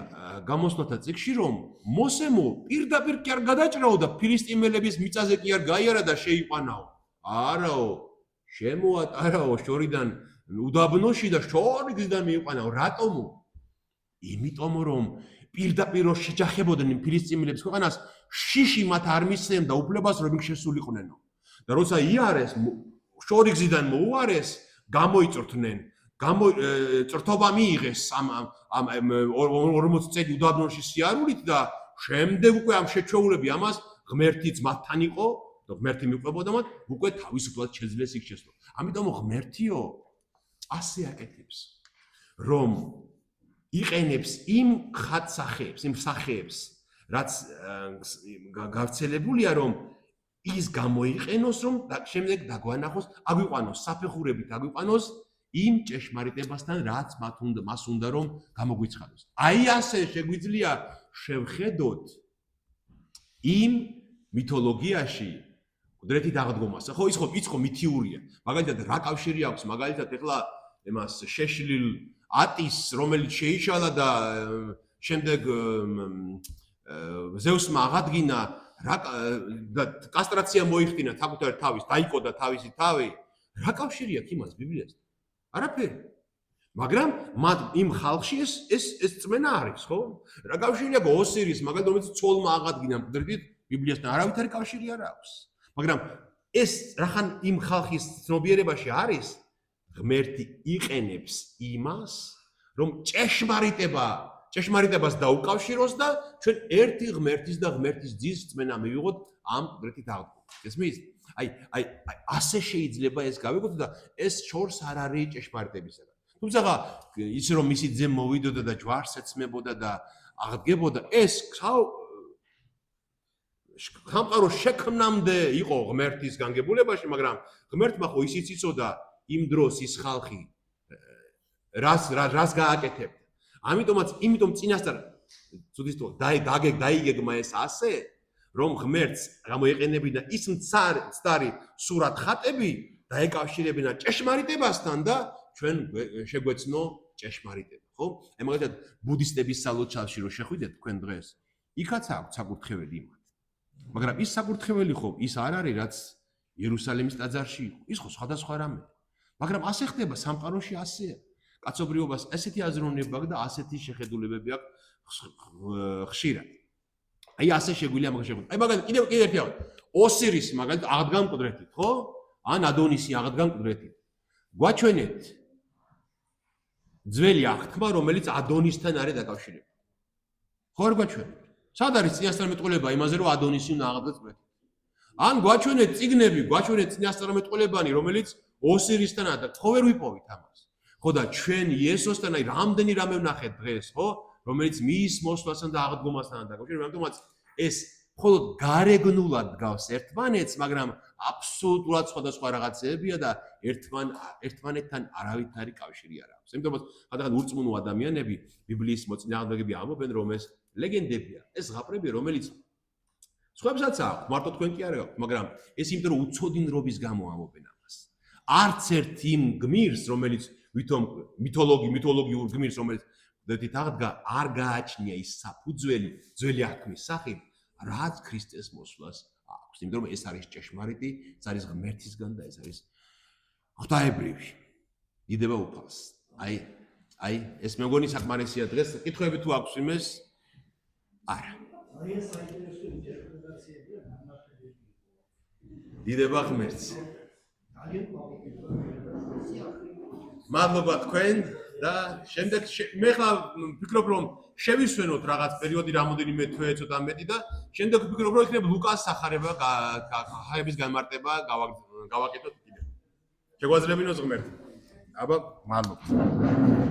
გამოსვლათა წიგნში, რომ მოსემო პირდაპირ კი არ გადაჭრაო და ფილისტიმელების მიწაზე კი არ გაიარა და შეიყვანაო. არაო, შემოატარაო შორიდან უდაბნოში და შორიდან მიიყვანაო. რატომო? იმიტომ რომ პირდაპირ შეჯახებოდნენ ფილისტიმელებს ქვეყანას, შიში მათ არ მისცემდა უფლებას, რომ იქ შესულიყვნენ. და როცა იარეს, შორიგზიდან მოუარეს, გამოიწრთნენ. ჭრთობა მიიღეს ამ 40 წელი უდაბნოში სიარულით და შემდეგ უკვე ამ შეჩვეულები ამას ღმერთიც მათთან იყო და ღმერთი მიყვებოდა მათ, უკვე თავისუფლად შეძლეს იქ შესვლა. ამიტომ ღმერთიო ასე აკეთებს, რომ იყენებს იმ ხატსახეებს, იმ სახეებს, რაც გავრცელებულია, რომ ის გამოიყენოს, რომ შემდეგ დაგვანახოს, აგვიყვანოს საფეხურებით, აგვიყვანოს იმ ჭეშმარიტებასთან, რაც მას უნდა რომ გამოგვიცხადოს. აი ასე შეგვიძლია შევხედოთ იმ მითოლოგიაში კუდრეთი დაღდგომას. ხო, ის ხო მითიურია. მაგალითად, რა კავშირი აქვს მაგალითად ეხლა იმას შეშლილ ატის, რომელიც შეიშალა და შემდეგ ზევსმა აღადგინა და კასტრაცია მოიხდინა საკუთარი თავის, დაიკოდა თავისი თავი. რა კავშირი აქვს იმას ბიბლიასთან? არაფერი. მაგრამ იმ ხალხში ეს წმენა არის, ხო? რა კავშირი აქვს ოსირის, მაგალითად, რომელიც ცოლმა აღადგინა მკვდრით, ბიბლიასთან არავითარი კავშირი არ აქვს. მაგრამ ეს რახან იმ ხალხის ცნობიერებაში არის, ღმერთი იყენებს იმას, რომ ჭეშმარიტებას დაუკავშიროს და ჩვენ ერთი ღმერთის და ღმერთის ძის წმენა მივიღოთ ამ მკვდრით აღდგომას. გესმის? აი ასე შეიძლება ეს გავიგოთ და ეს შორს არ არის ჭეშმარიტებისაგან. თუმცა ის რომ მისი ძე მოვიდოდა და ჯვარს ეცმებოდა და აღდგებოდა, ეს სამყარო შექმნამდე იყო ღმერთის განგებულებაში, მაგრამ ღმერთმა ხო ისიც იცოდა იმ დროს ის ხალხი რას გააკეთებდა. ამიტომ წინასწარ დაიგეგმა ეს ასე, რომ ღმერთს გამოიყენებინა ის მცდარი სურათ ხატები დაეკავშირებინა ჭეშმარიტებასთან და ჩვენ შეგვეცნო ჭეშმარიტება. ხო? აი მაგალითად ბუდისტების სალოცავში რო შეხვიდეთ თქვენ დღეს, იქაც აქვს საკურთხეველი იმათ. მაგრამ ის საკურთხეველი ხო ის არ არის რაც იერუსალიმის ტაძარში იყო. ის ხო სხვადასხვა რამე. მაგრამ ასე ხდება სამყაროში ასეა. კაცობრიობას ესეთი აზროვნება აქვს და ასეთი შეხედულებები აქვს ხშირად. აი ასე შეგვიძლია მაგას შეხვდეთ. აი მაგალითად კიდევ ერთი ავად. ოსირის მაგალითად აღდგა მკვდრეთით, ხო? ან ადონისი აღდგა მკვდრეთით. გვაჩვენეთ ძველი აღთქმა, რომელიც ადონისთან არის დაკავშირებული. ხო არ გვაჩვენეთ? სად არის წინასწარმეტყველება იმაზე, რომ ადონისი უნდა აღდგას მკვდრეთით? ან გვაჩვენეთ წიგნები, გვაჩვენეთ წინასწარმეტყველებანი, რომელიც ოსირისთან არის და ხო ვერ ვიპოვით ამას. ხო და ჩვენ იესოსთან აი რამდენი რამე ვნახეთ დღეს, ხო? რომელიც მის მოსვლასთან და აღდგომასთან დაკავშირებით, რამეთომაც ეს მხოლოდ გარეგნულად გავს ერთმანეთს, მაგრამ აბსოლუტურად სხვადასხვა რაღაცებია და ერთმანეთთან არავითარი კავშირი არ აქვს. ამიტომაც ხანდახან ურწმუნო ადამიანები ბიბლიის მოწინააღმდეგეები ამბობენ, რომ ეს ლეგენდებია, ეს ზღაპრებია, რომელიც სხვებსაც აქვს, მარტო თქვენ კი არ აქვს, მაგრამ ეს იმიტომ რომ უცოდინრობის გამო ამბობენ ამას. არც ერთ იმ გმირს, რომელიც ვითომ მითოლოგიურ გმირს, რომელიც დედით აღდგა, არ გააჩნია ის საფუძველი, ძველი აღთქმის სახით, რაც ქრისტეს მოსვლას აქვს. იმიტომ რომ ეს არის ჭეშმარიტი, ეს არის ღმერთისგან და ეს არის ღვთაებრივი. დიდება უფალს. აი ეს მე მგონი საკმარისია დღეს. კითხვები თუ აქვს იმეს? არა. დიდება ღმერთს. მადლობა თქვენ და შემდეგ მე ხა ვფიქრობ რომ შევისვენოთ რაღაც პერიოდი რამოდენიმე თვე ცოტა მეტი და შემდეგ ვფიქრობ რომ იქნება ლუკას სახარება ხაების განმარტება გავაკეთოთ კიდევ. შეგვაძლებინოს ღმერთი. აბა მადლობა.